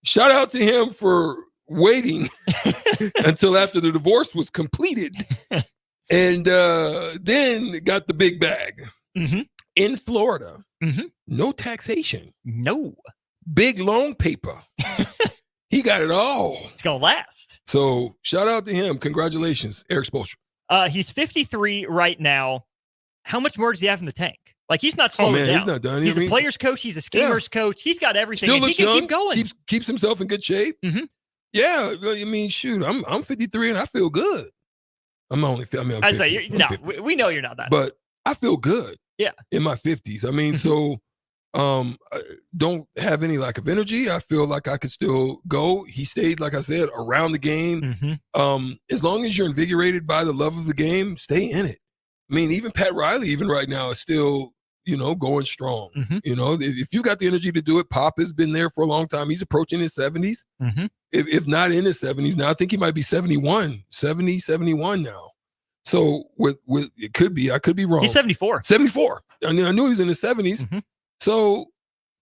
shout out to him for waiting until after the divorce was completed and then got the big bag. In Florida, no taxation. No. Big loan paper. He got it all. It's going to last. So shout out to him. Congratulations, Eric Spoelstra. He's 53 right now. How much more does he have in the tank? He's not slowing down. He's not done. He's a player's coach. He's a schemer's coach. He's got everything. Still And he looks can young, keep going. Keeps himself in good shape. Yeah. Shoot, I'm 53 and I feel good. I'm 50. We know you're not that. But I feel good. Yeah. In my 50s. So I don't have any lack of energy. I feel like I could still go. He stayed, like I said, around the game. As long as you're invigorated by the love of the game, stay in it. Even Pat Riley, even right now, is still, going strong. If you got the energy to do it, Pop has been there for a long time. He's approaching his 70s. If not in his 70s now, I think he might be 71 now. So with it could be, I could be wrong. He's 74. 74. I knew he was in his 70s. So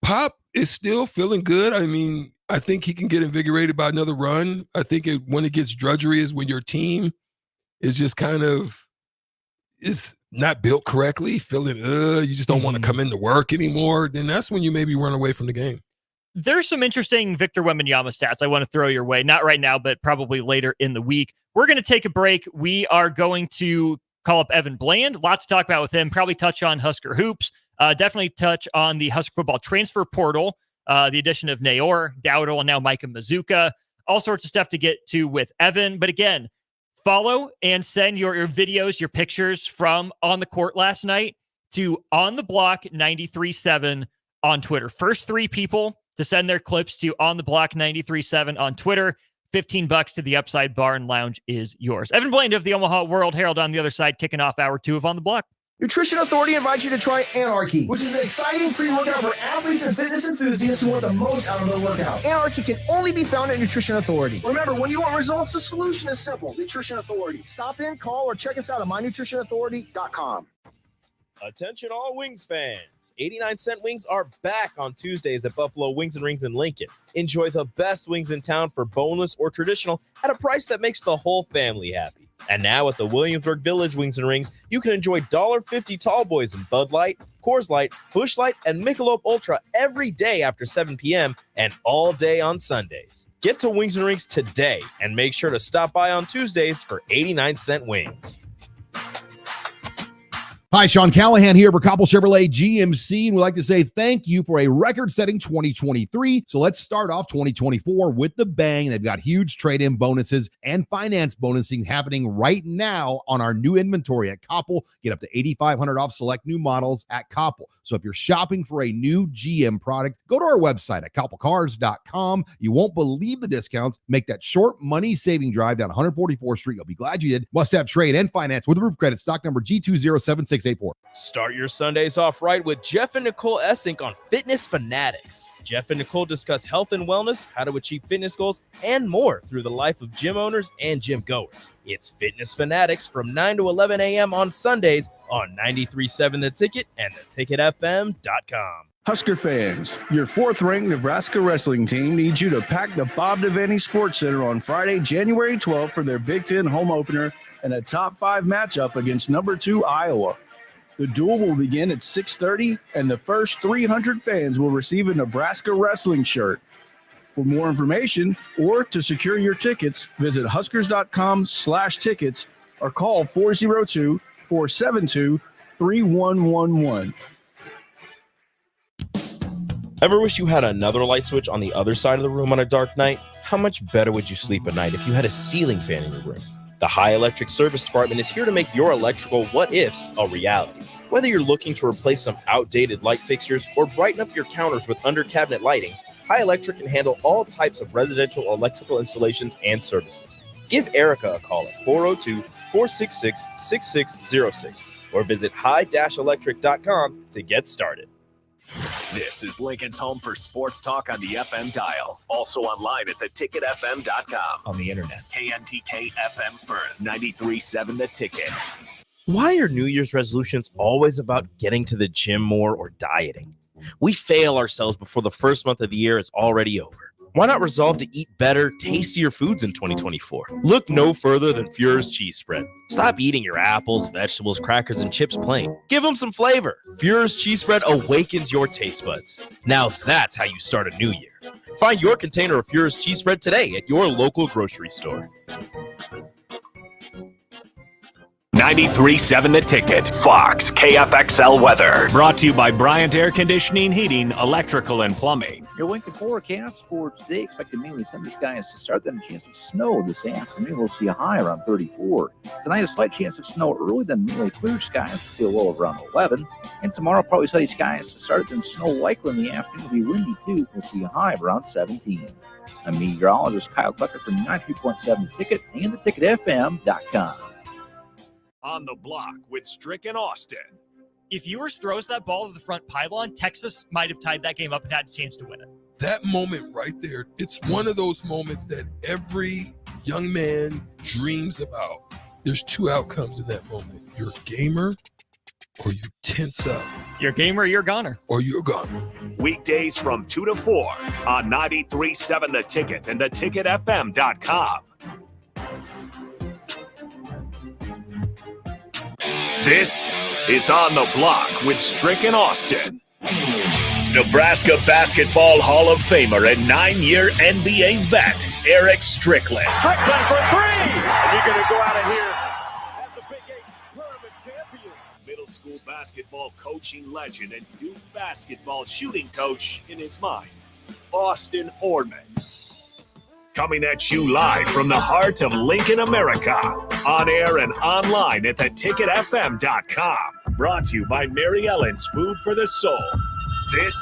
Pop is still feeling good. I think he can get invigorated by another run. I think when it gets drudgery is when your team is just kind of is not built correctly, feeling you just don't want to come into work anymore. Then that's when you maybe run away from the game. There's some interesting Victor Wembanyama stats I want to throw your way. Not right now, but probably later in the week. We're going to take a break. We are going to call up Evan Bland. Lots to talk about with him. Probably touch on Husker hoops. Definitely touch on the Husker football transfer portal. The addition of Nayor, Dowdle, and now Micah Mazuka. All sorts of stuff to get to with Evan. But again, follow and send your videos, your pictures from on the court last night to On The Block 93.7 on Twitter. First 3 people to send their clips to On The Block 93.7 on Twitter. $15 to the Upside Bar and Lounge is yours. Evan Bland of the Omaha World Herald on the other side, kicking off hour 2 of On The Block. Nutrition Authority invites you to try Anarchy, which is an exciting free workout for athletes and fitness enthusiasts who want the most out of their workout. Anarchy can only be found at Nutrition Authority. Remember, when you want results, the solution is simple. Nutrition Authority. Stop in, call, or check us out at mynutritionauthority.com. Attention all Wings fans. 89-cent wings are back on Tuesdays at Buffalo Wings and Rings in Lincoln. Enjoy the best wings in town for boneless or traditional at a price that makes the whole family happy. And now at the Williamsburg Village Wings and Rings, you can enjoy $1.50 tall boys in Bud Light, Coors Light, Busch Light, and Michelob Ultra every day after 7 p.m. and all day on Sundays. Get to Wings and Rings today and make sure to stop by on Tuesdays for 89-cent wings. Hi, Sean Callahan here for Coppell Chevrolet GMC, and we'd like to say thank you for a record-setting 2023. So let's start off 2024 with the bang. They've got huge trade-in bonuses and finance bonusing happening right now on our new inventory at Coppell. Get up to $8,500 off select new models at Coppell. So if you're shopping for a new GM product, go to our website at coppellcars.com. You won't believe the discounts. Make that short money-saving drive down 144th Street. You'll be glad you did. Must have trade and finance with roof credit. Stock number G207684. Start your Sundays off right with Jeff and Nicole Essink on Fitness Fanatics. Jeff and Nicole discuss health and wellness, how to achieve fitness goals, and more through the life of gym owners and gym goers. It's Fitness Fanatics from 9 to 11 a.m. on Sundays on 93.7 The Ticket and theticketfm.com. Husker fans, your fourth-ranked Nebraska wrestling team needs you to pack the Bob Devaney Sports Center on Friday, January 12th for their Big Ten home opener and a top 5 matchup against number 2 Iowa. The duel will begin at 6:30, and the first 300 fans will receive a Nebraska wrestling shirt. For more information or to secure your tickets, visit huskers.com/tickets or call 402-472-3111. Ever wish you had another light switch on the other side of the room on a dark night? How much better would you sleep at night if you had a ceiling fan in your room? The High Electric Service Department is here to make your electrical what-ifs a reality. Whether you're looking to replace some outdated light fixtures or brighten up your counters with under-cabinet lighting, High Electric can handle all types of residential electrical installations and services. Give Erica a call at 402-466-6606 or visit high-electric.com to get started. This is Lincoln's home for sports talk on the FM dial. Also online at theticketfm.com. On the internet. KNTK FM Firth, 93.7 The Ticket. Why are New Year's resolutions always about getting to the gym more or dieting? We fail ourselves before the first month of the year is already over. Why not resolve to eat better, tastier foods in 2024? Look no further than Fuhrer's cheese spread. Stop eating your apples, vegetables, crackers, and chips plain. Give them some flavor. Fuhrer's cheese spread awakens your taste buds. Now that's how you start a new year. Find your container of Fuhrer's cheese spread today at your local grocery store. 93.7 The Ticket, Fox, KFXL weather. Brought to you by Bryant Air Conditioning, Heating, Electrical, and Plumbing. Your Lincoln forecast for today, expected mainly sunny skies to start, then a chance of snow this afternoon. We'll see a high around 34. Tonight, a slight chance of snow early, then mainly clear skies. We'll see a low of around 11. And tomorrow, probably sunny skies to start, then snow likely in the afternoon. Will be windy too. We'll see a high of around 17. I'm meteorologist Kyle Clucker from 93.7 The Ticket and theticketfm.com. On the block with Strick and Austin. If Ewers throws that ball to the front pylon, Texas might have tied that game up and had a chance to win it. That moment right there, it's one of those moments that every young man dreams about. There's two outcomes in that moment. You're a gamer or you tense up. You're a gamer, you're a goner. Or you're a goner. Weekdays from 2 to 4 on 93.7 The Ticket and theticketfm.com. This is On the Block with Strick and Austin. Nebraska Basketball Hall of Famer and 9-year NBA vet, Erick Strickland. Strickland for three! And you're going to go out of here as the Big 8 tournament champion. Middle school basketball coaching legend and Duke basketball shooting coach in his mind, Austin Orman. Coming at you live from the heart of Lincoln, America. On air and online at theticketfm.com. Brought to you by Mary Ellen's Food for the Soul. This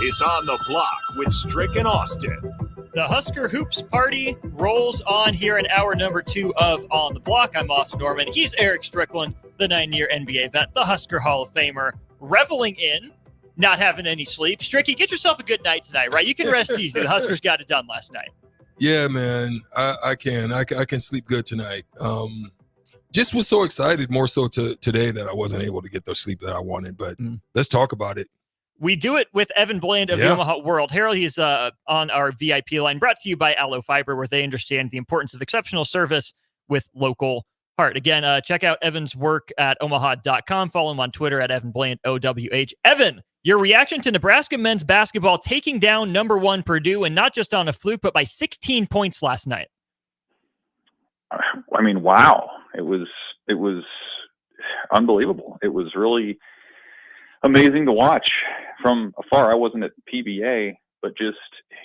is On the Block with Strick and Austin. The Husker Hoops Party rolls on here in hour number 2 of On the Block. I'm Austin Norman. He's Erick Strickland, the 9-year NBA vet, the Husker Hall of Famer, reveling in, not having any sleep. Stricky, get yourself a good night tonight, right? You can rest easy. The Huskers got it done last night. Yeah, man, I can sleep good tonight. Just was so excited more so today that I wasn't able to get the sleep that I wanted, but let's talk about it. We do it with Evan Bland of the Omaha World Herald. He's on our VIP line, brought to you by Aloe Fiber, where they understand the importance of exceptional service with local Hart. Again, check out Evan's work at omaha.com. Follow him on Twitter at Evan Bland, OWH. Evan, your reaction to Nebraska men's basketball taking down number 1 Purdue, and not just on a fluke, but by 16 points last night. I mean, wow. It was unbelievable. It was really amazing to watch from afar. I wasn't at PBA, but just,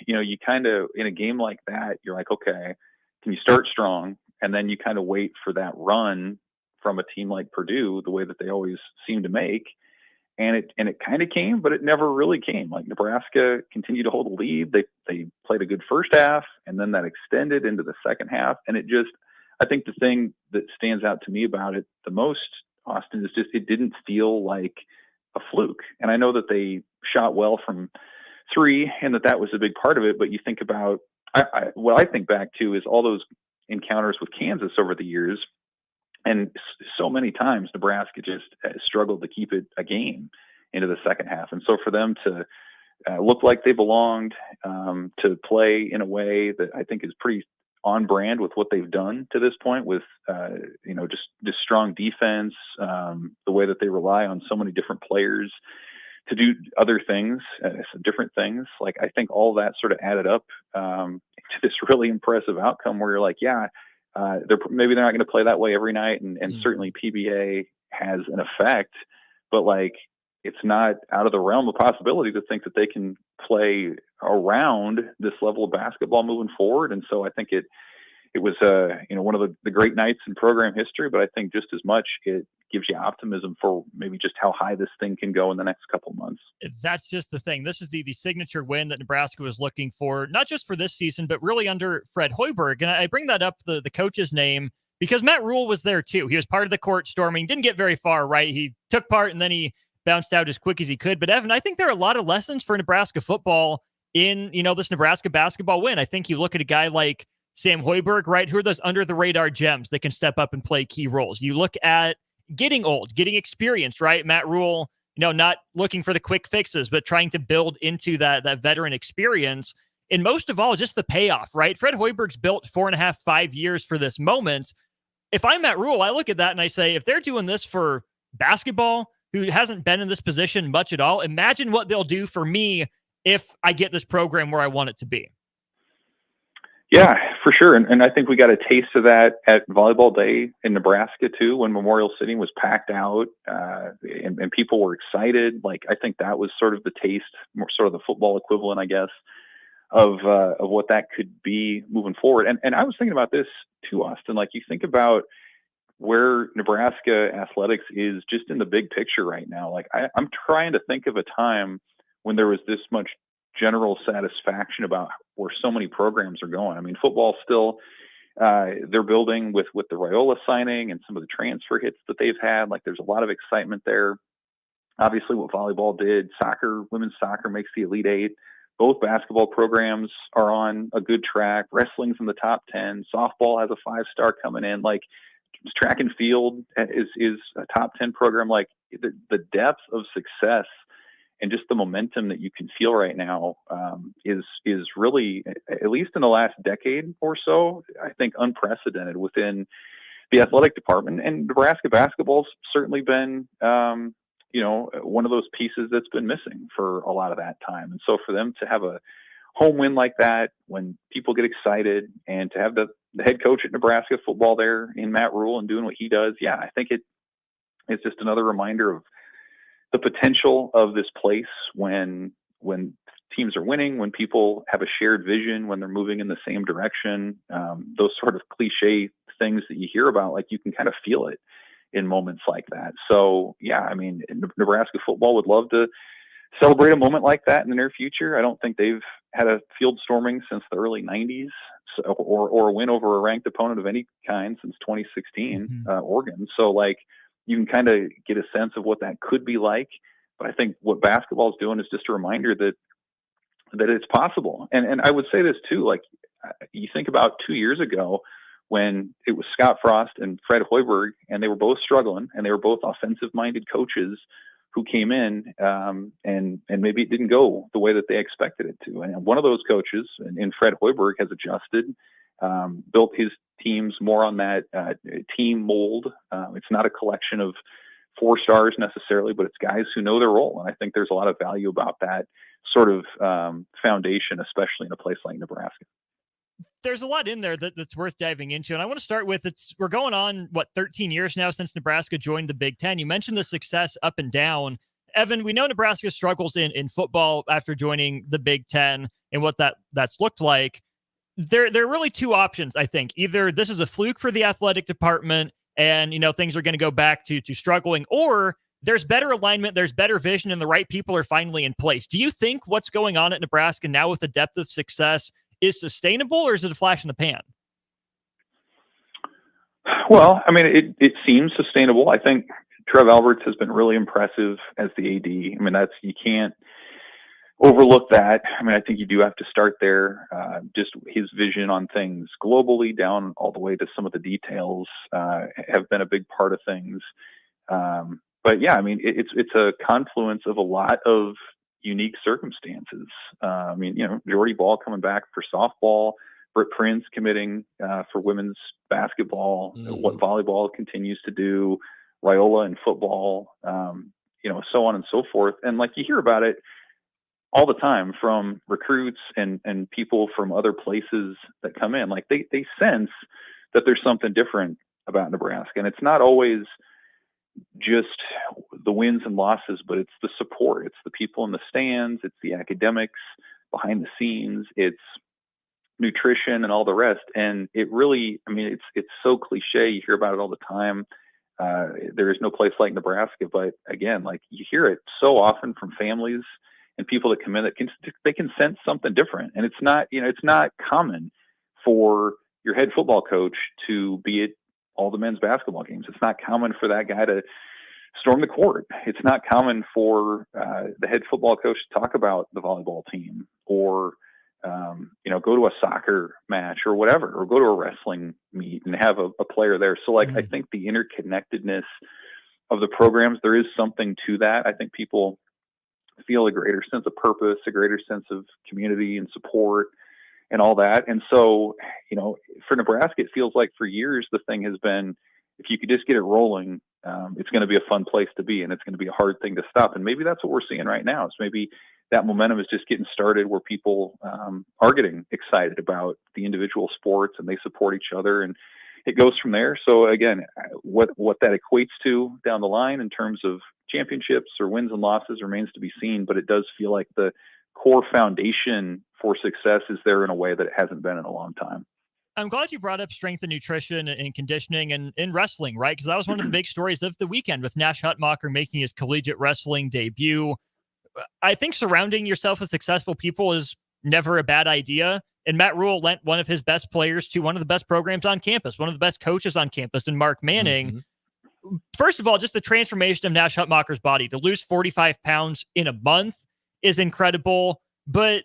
you kind of, in a game like that, you're like, okay, can you start strong? And then you kind of wait for that run from a team like Purdue, the way that they always seem to make. And it kind of came, but it never really came. Like, Nebraska continued to hold the lead. They played a good first half, and then that extended into the second half. And I think the thing that stands out to me about it the most, Austin, is just it didn't feel like a fluke. And I know that they shot well from 3 and that was a big part of it. But you think about what I think back to is all those encounters with Kansas over the years. And so many times Nebraska just struggled to keep it a game into the second half. And so for them to look like they belonged, to play in a way that I think is pretty on brand with what they've done to this point with, just strong defense, the way that they rely on so many different players to do other things, different things. Like, I think all that sort of added up to this really impressive outcome where you're like, maybe they're not going to play that way every night. And certainly PBA has an effect, but like, it's not out of the realm of possibility to think that they can play around this level of basketball moving forward. And so I think it was, one of the great nights in program history, but I think just as much it gives you optimism for maybe just how high this thing can go in the next couple of months. That's just the thing. This is the signature win that Nebraska was looking for, not just for this season, but really under Fred Hoiberg. And I bring that up, the coach's name, because Matt Rule was there too. He was part of the court storming, didn't get very far, right? He took part and then he bounced out as quick as he could. But Evan, I think there are a lot of lessons for Nebraska football in, this Nebraska basketball win. I think you look at a guy like Sam Hoiberg, right? Who are those under the radar gems that can step up and play key roles? You look at getting old, getting experienced, right? Matt Rule, not looking for the quick fixes, but trying to build into that veteran experience. And most of all, just the payoff, right? Fred Hoiberg's built 4.5, 5 years for this moment. If I'm Matt Rule, I look at that and I say, if they're doing this for basketball, who hasn't been in this position much at all, imagine what they'll do for me if I get this program where I want it to be. Yeah, for sure. And I think we got a taste of that at Volleyball Day in Nebraska too, when Memorial City was packed out and people were excited. Like, I think that was sort of the taste, more sort of the football equivalent, I guess, of what that could be moving forward. And I was thinking about this too, Austin. Like, you think about where Nebraska athletics is just in the big picture right now. Like, I'm trying to think of a time when there was this much general satisfaction about where so many programs are going. I mean, football still, they're building with the Raiola signing and some of the transfer hits that they've had. Like, there's a lot of excitement there. Obviously, what volleyball did, women's soccer makes the Elite Eight. Both basketball programs are on a good track. Wrestling's in the top 10. Softball has a 5-star coming in. Like, track and field is a top 10 program. Like, the depth of success and just the momentum that you can feel right now is really, at least in the last decade or so, I think unprecedented within the athletic department. And Nebraska basketball's certainly been, one of those pieces that's been missing for a lot of that time. And so for them to have a home win like that, when people get excited, and to have the head coach at Nebraska football there in Matt Rule and doing what he does, I think it's just another reminder of the potential of this place when teams are winning, when people have a shared vision, when they're moving in the same direction, those sort of cliche things that you hear about, like, you can kind of feel it in moments like that. So, I mean, Nebraska football would love to celebrate a moment like that in the near future. I don't think they've had a field storming since the early 90s, or a win over a ranked opponent of any kind since 2016, Oregon. So, like, you can kind of get a sense of what that could be like. But I think what basketball is doing is just a reminder that it's possible. And I would say this too, like, you think about 2 years ago when it was Scott Frost and Fred Hoiberg, and they were both struggling, and they were both offensive-minded coaches who came in, and maybe it didn't go the way that they expected it to. And one of those coaches, in Fred Hoiberg, has adjusted, built his teams more on that team mold. It's not a collection of 4 stars necessarily, but it's guys who know their role. And I think there's a lot of value about that sort of foundation, especially in a place like Nebraska. There's a lot in there that's worth diving into. And I want to start with, we're going on, 13 years now since Nebraska joined the Big Ten. You mentioned the success up and down. Evan, we know Nebraska struggles in football after joining the Big Ten and what that's looked like. There are really 2 options, I think. Either this is a fluke for the athletic department and, things are going to go back to struggling, or there's better alignment, there's better vision, and the right people are finally in place. Do you think what's going on at Nebraska now with the depth of success is sustainable, or is it a flash in the pan? Well, I mean, it seems sustainable. I think Trev Alberts has been really impressive as the AD. I mean, you can't overlook that. I mean, I think you do have to start there. Just his vision on things globally down all the way to some of the details have been a big part of things. But yeah, I mean, it's a confluence of a lot of unique circumstances. I mean, Jordy Ball coming back for softball, Britt Prince committing for women's basketball, what volleyball continues to do, Raiola in football, so on and so forth. And like you hear about it all the time from recruits and people from other places that come in. Like they sense that there's something different about Nebraska. And it's not always just the wins and losses, but it's the support. It's the people in the stands. It's the academics behind the scenes. It's nutrition and all the rest. And it really, I mean, it's so cliche. You hear about it all the time. There is no place like Nebraska, but again, like you hear it so often from families and people that come in that they can sense something different. And it's not common for your head football coach to be at all the men's basketball games. It's not common for that guy to storm the court. It's not common for the head football coach to talk about the volleyball team or, go to a soccer match or whatever, or go to a wrestling meet and have a player there. So I think the interconnectedness of the programs, there is something to that. I think people feel a greater sense of purpose, a greater sense of community and support and all that. And so, for Nebraska, it feels like for years, the thing has been, if you could just get it rolling, it's going to be a fun place to be, and it's going to be a hard thing to stop. And maybe that's what we're seeing right now. Is maybe that momentum is just getting started where people are getting excited about the individual sports and they support each other, and it goes from there. So again, what that equates to down the line in terms of championships or wins and losses remains to be seen, but it does feel like the core foundation for success is there in a way that it hasn't been in a long time. I'm glad you brought up strength and nutrition and conditioning and in wrestling, right? Because that was one of the big stories of the weekend with Nash Hutmacher making his collegiate wrestling debut. I think surrounding yourself with successful people is never a bad idea. And Matt Rule lent one of his best players to one of the best programs on campus, one of the best coaches on campus, and Mark Manning. First of all, just the transformation of Nash Hutmacher's body to lose 45 pounds in a month is incredible. But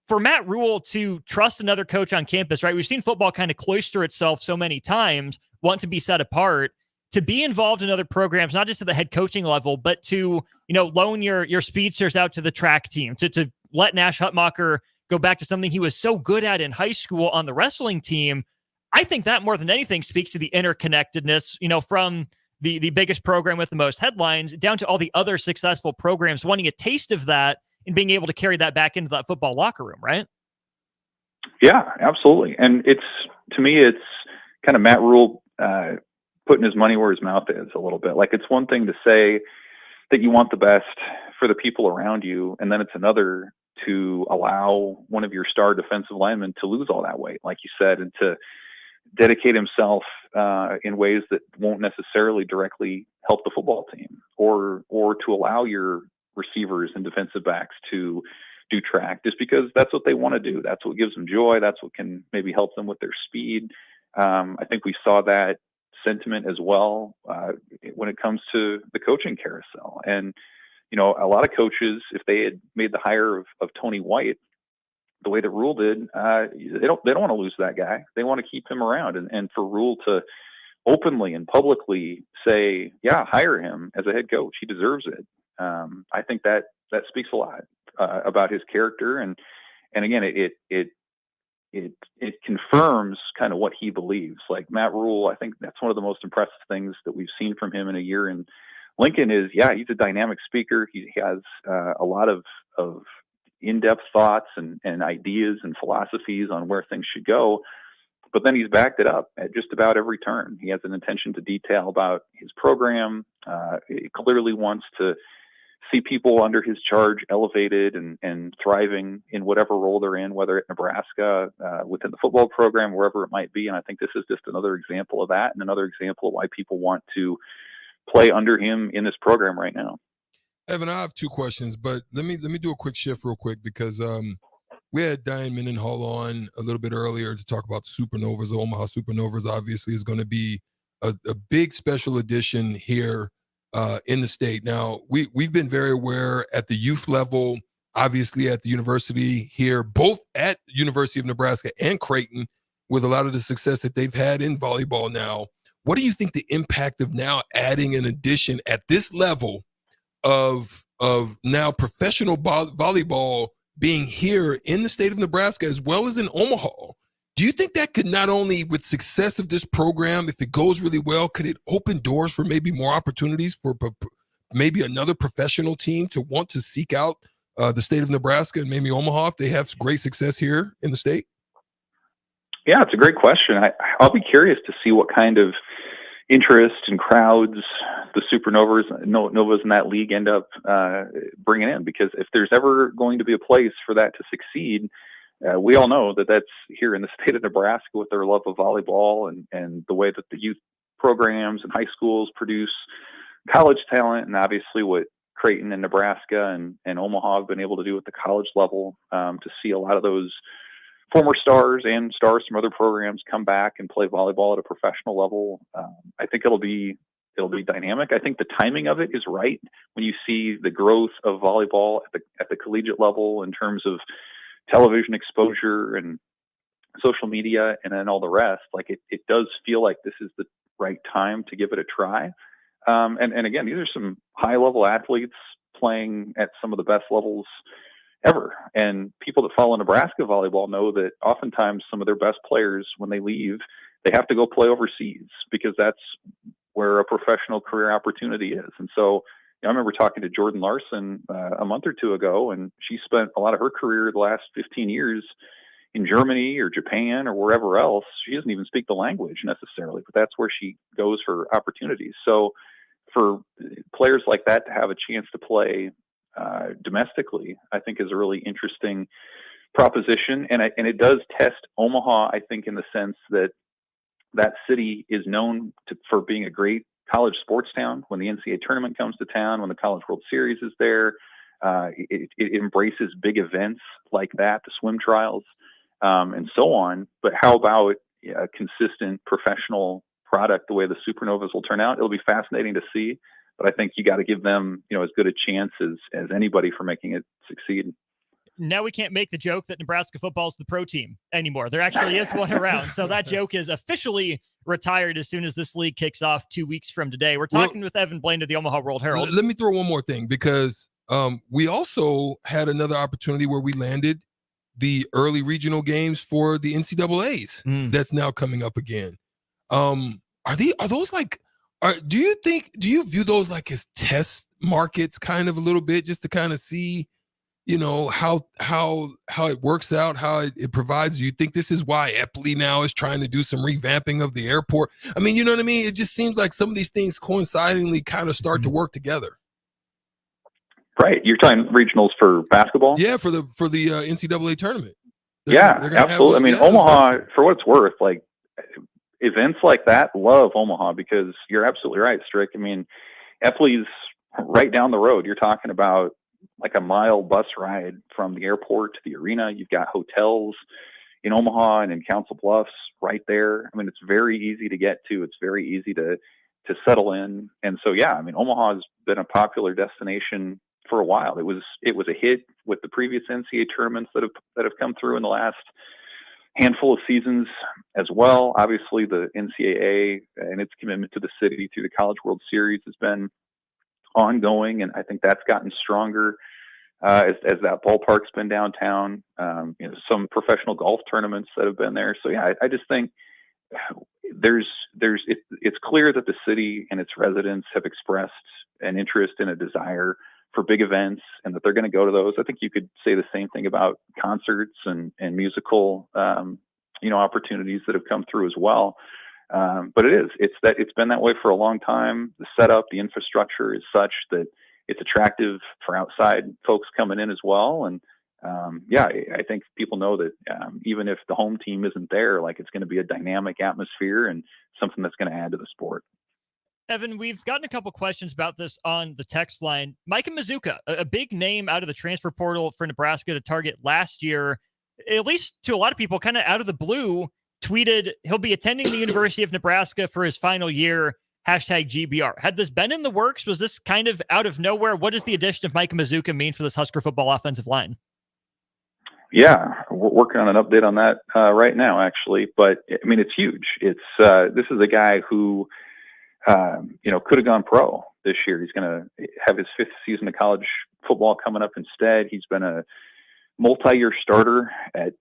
for Matt Rule to trust another coach on campus, right? We've seen football kind of cloister itself so many times, want to be set apart, to be involved in other programs, not just at the head coaching level, but to, loan your speedsters out to the track team, to let Nash Hutmacher go back to something he was so good at in high school on the wrestling team. I think that more than anything speaks to the interconnectedness, from the biggest program with the most headlines down to all the other successful programs wanting a taste of that and being able to carry that back into that football locker room, right? Yeah, absolutely. And to me, it's kind of Matt Rule putting his money where his mouth is a little bit. Like, it's one thing to say that you want the best for the people around you, and then it's another to allow one of your star defensive linemen to lose all that weight, like you said, and to dedicate himself in ways that won't necessarily directly help the football team, or to allow your receivers and defensive backs to do track just because that's what they want to do. That's what gives them joy. That's what can maybe help them with their speed. I think we saw that sentiment as well when it comes to the coaching carousel. And, a lot of coaches, if they had made the hire of Tony White the way that Rule did, they don't want to lose that guy. They want to keep him around. And for Rule to openly and publicly say, yeah, hire him as a head coach, he deserves it. I think that speaks a lot about his character. And again, it it confirms kind of what he believes. Like Matt Rule, I think that's one of the most impressive things that we've seen from him in a year in Lincoln is, he's a dynamic speaker. He has a lot of in-depth thoughts and ideas and philosophies on where things should go. But then he's backed it up at just about every turn. He has an attention to detail about his program. He clearly wants to see people under his charge elevated and thriving in whatever role they're in, whether at Nebraska, within the football program, wherever it might be. And I think this is just another example of that, and another example of why people want to play under him in this program right now. Evan, I have two questions, but let me do a quick shift real quick because we had Diane Mendenhall on a little bit earlier to talk about the Supernovas. The Omaha Supernovas obviously is going to be a big special edition here in the state. Now, we've been very aware at the youth level, obviously at the university here, both at University of Nebraska and Creighton, with a lot of the success that they've had in volleyball now. What do you think the impact of now adding an addition at this level of now professional volleyball being here in the state of Nebraska as well as in Omaha? Do you think that could not only, with success of this program, if it goes really well, could it open doors for maybe more opportunities for maybe another professional team to want to seek out the state of Nebraska and maybe Omaha if they have great success here in the state? Yeah, it's a great question. I'll be curious to see what kind of interest and crowds the Novas in that league end up bringing in, because if there's ever going to be a place for that to succeed, we all know that that's here in the state of Nebraska with their love of volleyball and the way that the youth programs and high schools produce college talent, and obviously what Creighton and Nebraska and Omaha have been able to do at the college level, to see a lot of those former stars and stars from other programs come back and play volleyball at a professional level. I think it'll be dynamic. I think the timing of it is right when you see the growth of volleyball at the collegiate level in terms of television exposure and social media and then all the rest. Like it does feel like this is the right time to give it a try. And again, these are some high level athletes playing at some of the best levels ever. And people that follow Nebraska volleyball know that oftentimes some of their best players, when they leave, they have to go play overseas because that's where a professional career opportunity is. And so I remember talking to Jordan Larson a month or two ago, and she spent a lot of her career the last 15 years in Germany or Japan or wherever else. She doesn't even speak the language necessarily, but that's where she goes for opportunities. So for players like that to have a chance to play domestically, I think is a really interesting proposition. And it does test Omaha, I think, in the sense that that city is known for being a great college sports town. When the NCAA tournament comes to town, when the College World Series is there, it embraces big events like that, the swim trials, and so on. But how about a consistent professional product the way the Supernovas will turn out? It'll be fascinating to see. But I think you got to give them, as good a chance as anybody for making it succeed. Now we can't make the joke that Nebraska football is the pro team anymore. There actually is one around. So that joke is officially retired as soon as this league kicks off 2 weeks from today. We're talking with Evan Blaine of the Omaha World Herald. Let me throw one more thing, because we also had another opportunity where we landed the early regional games for the NCAAs. That's now coming up again. Are those like, do you view those like as test markets kind of a little bit, just to kind of see, how it works out, how it provides? Do you think this is why Eppley now is trying to do some revamping of the airport? I mean, you know what I mean? It just seems like some of these things coincidingly kind of start to work together. Right. You're talking regionals for basketball? Yeah, for the NCAA tournament. They're gonna absolutely. Omaha, for what it's worth, like events like that, love Omaha, because you're absolutely right, Strick. I mean, Eppley's right down the road. You're talking about like a mile bus ride from the airport to the arena. You've got hotels in Omaha and in Council Bluffs right there. I mean, it's very easy to get to. It's very easy to settle in. And so, yeah, I mean, Omaha has been a popular destination for a while. It was a hit with the previous NCAA tournaments that have come through in the last handful of seasons as well. Obviously, the NCAA and its commitment to the city through the College World Series has been ongoing, and I think that's gotten stronger. as that ballpark's been downtown. Some professional golf tournaments that have been there. So yeah, I just think it's clear that the city and its residents have expressed an interest and a desire for big events, and that they're going to go to those. I think you could say the same thing about concerts and musical, opportunities that have come through as well. But it's been that way for a long time. The setup, the infrastructure is such that it's attractive for outside folks coming in as well. And I think people know that even if the home team isn't there, like, it's going to be a dynamic atmosphere and something that's going to add to the sport. Evan, we've gotten a couple questions about this on the text line. Micah Mazuka, a big name out of the transfer portal for Nebraska to target last year, at least to a lot of people, kind of out of the blue, tweeted he'll be attending the University of Nebraska for his final year, #GBR. Had this been in the works? Was this kind of out of nowhere? What does the addition of Micah Mazuka mean for this Husker football offensive line? Yeah, we're working on an update on that right now, actually. But I mean, it's huge. This is a guy who, could have gone pro this year. He's going to have his 5th season of college football coming up instead. He's been a multi-year starter at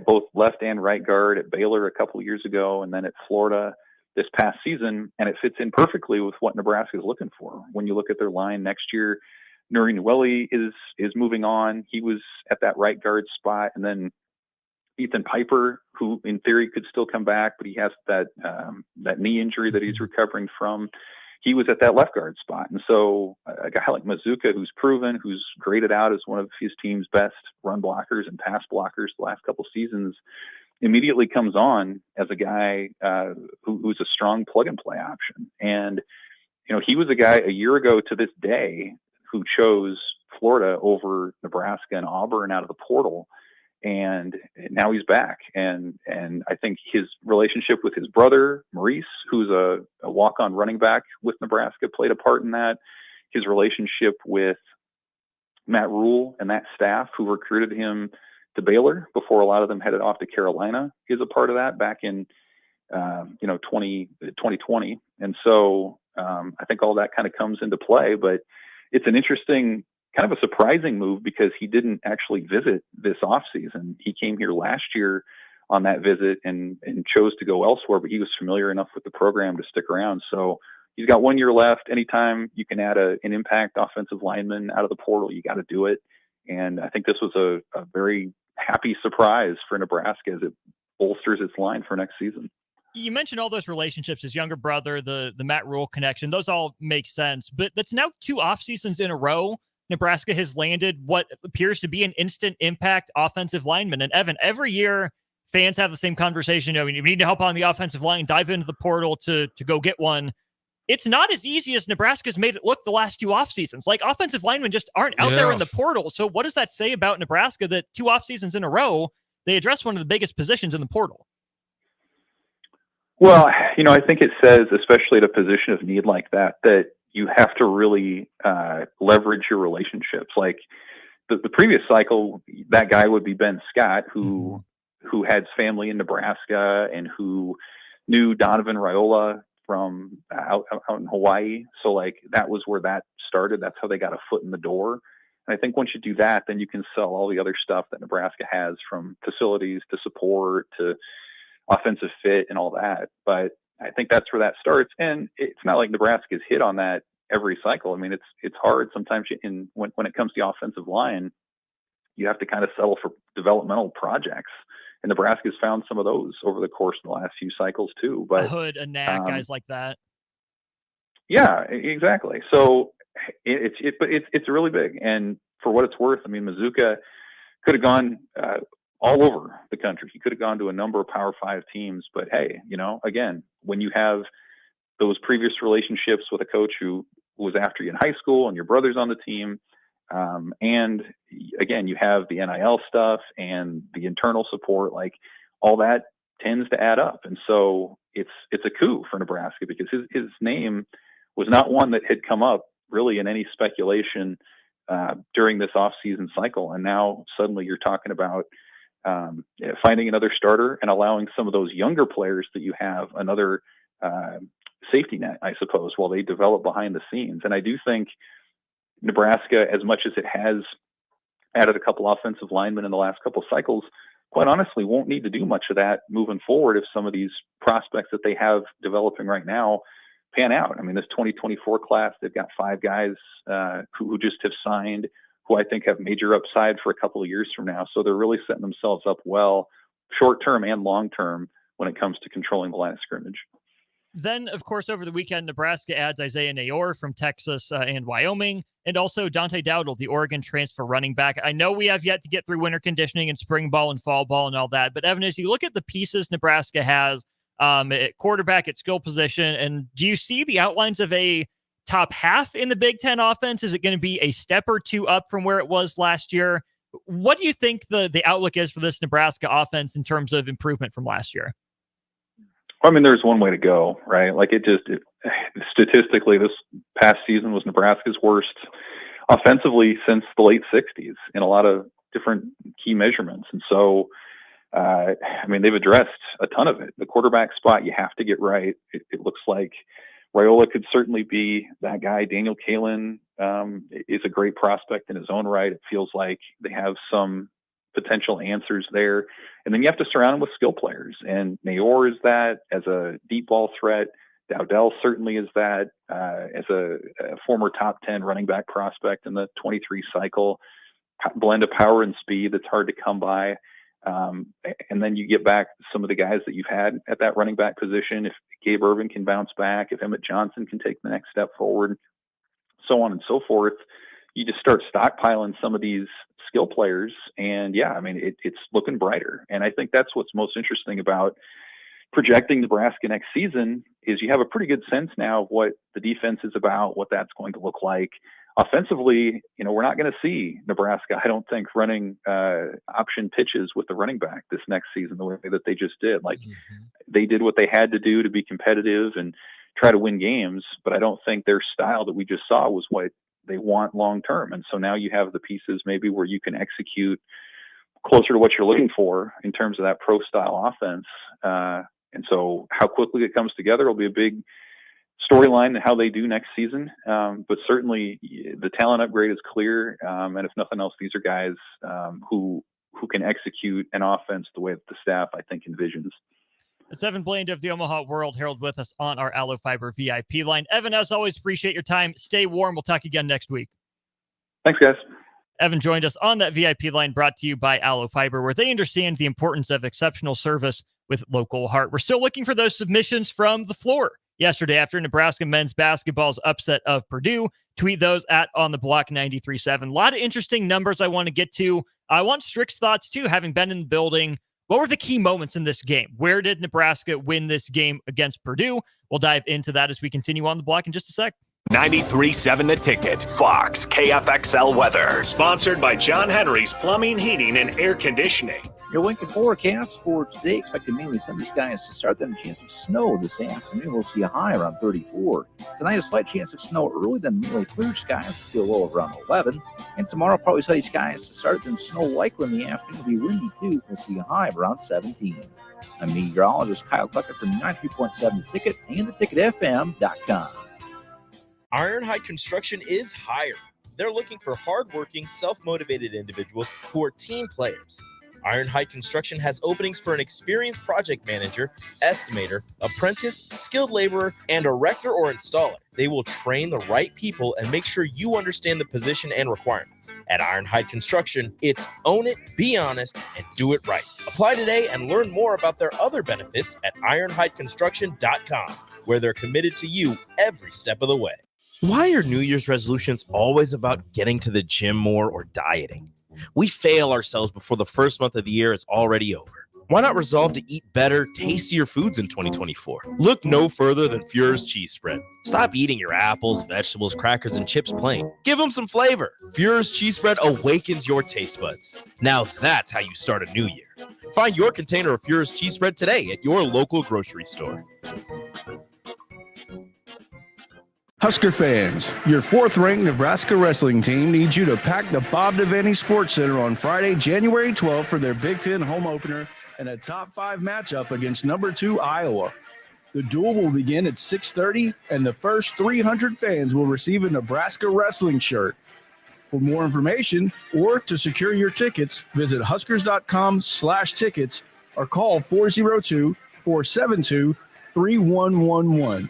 both left and right guard at Baylor a couple of years ago, and then at Florida this past season. And it fits in perfectly with what Nebraska is looking for. When you look at their line next year, Nuri Nweli is moving on. He was at that right guard spot, and then Ethan Piper, who in theory could still come back, but he has that knee injury that he's recovering from. He was at that left guard spot. And so a guy like Mazuka, who's proven, who's graded out as one of his team's best run blockers and pass blockers the last couple seasons, immediately comes on as a guy who's a strong plug and play option. And, he was a guy a year ago to this day who chose Florida over Nebraska and Auburn out of the portal. And now he's back. And I think his relationship with his brother, Maurice, who's a walk-on running back with Nebraska, played a part in that. His relationship with Matt Rule and that staff who recruited him to Baylor before a lot of them headed off to Carolina is a part of that back in, 2020. And so I think all that kind of comes into play, but it's an interesting, kind of a surprising move because he didn't actually visit this offseason. He came here last year on that visit and chose to go elsewhere, but he was familiar enough with the program to stick around. So he's got 1 year left. Anytime you can add an impact offensive lineman out of the portal, you got to do it. And I think this was a very happy surprise for Nebraska as it bolsters its line for next season. You mentioned all those relationships, his younger brother, the Matt Rule connection. Those all make sense, but that's now 2 off seasons in a row. Nebraska has landed what appears to be an instant impact offensive lineman. And Evan, every year fans have the same conversation. We need to help on the offensive line, dive into the portal to go get one. It's not as easy as Nebraska's made it look the last 2 off seasons. Like, offensive linemen just aren't out there in the portal. So what does that say about Nebraska that 2 off seasons in a row, they address one of the biggest positions in the portal? Well, I think it says, especially at a position of need like that you have to really leverage your relationships. Like the previous cycle, that guy would be Ben Scott, who had family in Nebraska and who knew Donovan Raiola from out in Hawaii. So like that was where that started. That's how they got a foot in the door. And I think once you do that, then you can sell all the other stuff that Nebraska has, from facilities to support to offensive fit and all that. But I think that's where that starts. And it's not like Nebraska's hit on that every cycle. I mean, it's hard sometimes when it comes to the offensive line, you have to kind of settle for developmental projects. And Nebraska's found some of those over the course of the last few cycles too. But a Hood, a Knack, guys like that. Yeah, exactly. So it's really big. And for what it's worth, I mean, Mazuka could have gone all over the country. He could have gone to a number of Power 5 teams, but hey, again, when you have those previous relationships with a coach who was after you in high school and your brother's on the team, and again, you have the NIL stuff and the internal support, like all that tends to add up. And so it's a coup for Nebraska because his name was not one that had come up really in any speculation during this off-season cycle. And now suddenly you're talking about finding another starter and allowing some of those younger players that you have another safety net, I suppose, while they develop behind the scenes. And I do think Nebraska, as much as it has added a couple offensive linemen in the last couple cycles. Quite honestly, won't need to do much of that moving forward if some of these prospects that they have developing right now pan out. I mean, this 2024 class, they've got 5 guys who just have signed, who I think have major upside for a couple of years from now. So they're really setting themselves up well, short-term and long-term, when it comes to controlling the line of scrimmage. Then, of course, over the weekend, Nebraska adds Isaiah Nayor from Texas and Wyoming, and also Dante Dowdle, the Oregon transfer running back. I know we have yet to get through winter conditioning and spring ball and fall ball and all that, but Evan, as you look at the pieces Nebraska has at quarterback, at skill position, and do you see the outlines of a top half in the Big Ten offense? Is it going to be a step or two up from where it was last year? What do you think the outlook is for this Nebraska offense in terms of improvement from last year? I mean, there's one way to go, right? Like statistically, this past season was Nebraska's worst offensively since the late 60s in a lot of different key measurements. And so, I mean, they've addressed a ton of it. The quarterback spot, you have to get right. It looks like Raiola could certainly be that guy. Daniel Kalin is a great prospect in his own right. It feels like they have some potential answers there. And then you have to surround him with skill players. And Nayor is that as a deep ball threat. Dowdell certainly is that as a former top 10 running back prospect in the 23 cycle. Blend of power and speed that's hard to come by. And then you get back some of the guys that you've had at that running back position. If Gabe Ervin can bounce back, if Emmett Johnson can take the next step forward, so on and so forth, you just start stockpiling some of these skill players. And yeah, I mean, it's looking brighter. And I think that's what's most interesting about projecting Nebraska next season is you have a pretty good sense now of what the defense is about, what that's going to look like. Offensively, we're not going to see Nebraska, I don't think, running option pitches with the running back this next season the way that they just did. Like they did what they had to do to be competitive and try to win games, but I don't think their style that we just saw was what they want long term. And so now you have the pieces maybe where you can execute closer to what you're looking for in terms of that pro style offense. And so how quickly it comes together will be a big storyline and how they do next season. But certainly the talent upgrade is clear. And if nothing else, these are guys who can execute an offense the way that the staff, I think, envisions. It's Evan Bland of the Omaha World Herald with us on our Aloe Fiber VIP line. Evan, as always, appreciate your time. Stay warm. We'll talk again next week. Thanks, guys. Evan joined us on that VIP line brought to you by Aloe Fiber, where they understand the importance of exceptional service with local heart. We're still looking for those submissions from the floor. Yesterday, after Nebraska men's basketball's upset of Purdue, tweet those at On The Block 93.7. A lot of interesting numbers I want to get to. I want Strick's thoughts, too, having been in the building. What were the key moments in this game? Where did Nebraska win this game against Purdue? We'll dive into that as we continue On The Block in just a sec. 93.7 The Ticket, Fox, KFXL weather. Sponsored by John Henry's Plumbing, Heating, and Air Conditioning. Your Lincoln forecast for today, expected mainly sunny skies to start, then a chance of snow this afternoon. We'll see a high around 34. Tonight, a slight chance of snow early, then mainly clear skies. We'll see a low of around 11. And tomorrow, probably sunny skies to start, then snow likely in the afternoon. Will be windy too. We'll see a high of around 17. I'm meteorologist Kyle Clucker from 93.7 The Ticket and theticketfm.com. Ironhide Construction is hiring. They're looking for hardworking, self-motivated individuals who are team players. Ironhide Construction has openings for an experienced project manager, estimator, apprentice, skilled laborer, and erector or installer. They will train the right people and make sure you understand the position and requirements. At Ironhide Construction, it's own it, be honest, and do it right. Apply today and learn more about their other benefits at ironhideconstruction.com, where they're committed to you every step of the way. Why are New Year's resolutions always about getting to the gym more or dieting? We fail ourselves before the first month of the year is already over. Why not resolve to eat better, tastier foods in 2024? Look no further than Fuhrer's Cheese Spread. Stop eating your apples, vegetables, crackers, and chips plain. Give them some flavor. Fuhrer's Cheese Spread awakens your taste buds. Now that's how you start a new year. Find your container of Fuhrer's Cheese Spread today at your local grocery store. Husker fans, your fourth-ranked Nebraska wrestling team needs you to pack the Bob Devaney Sports Center on Friday, January 12th for their Big Ten home opener and a top 5 matchup against number 2 Iowa. The duel will begin at 6:30, and the first 300 fans will receive a Nebraska wrestling shirt. For more information or to secure your tickets, visit huskers.com/tickets or call 402-472-3111.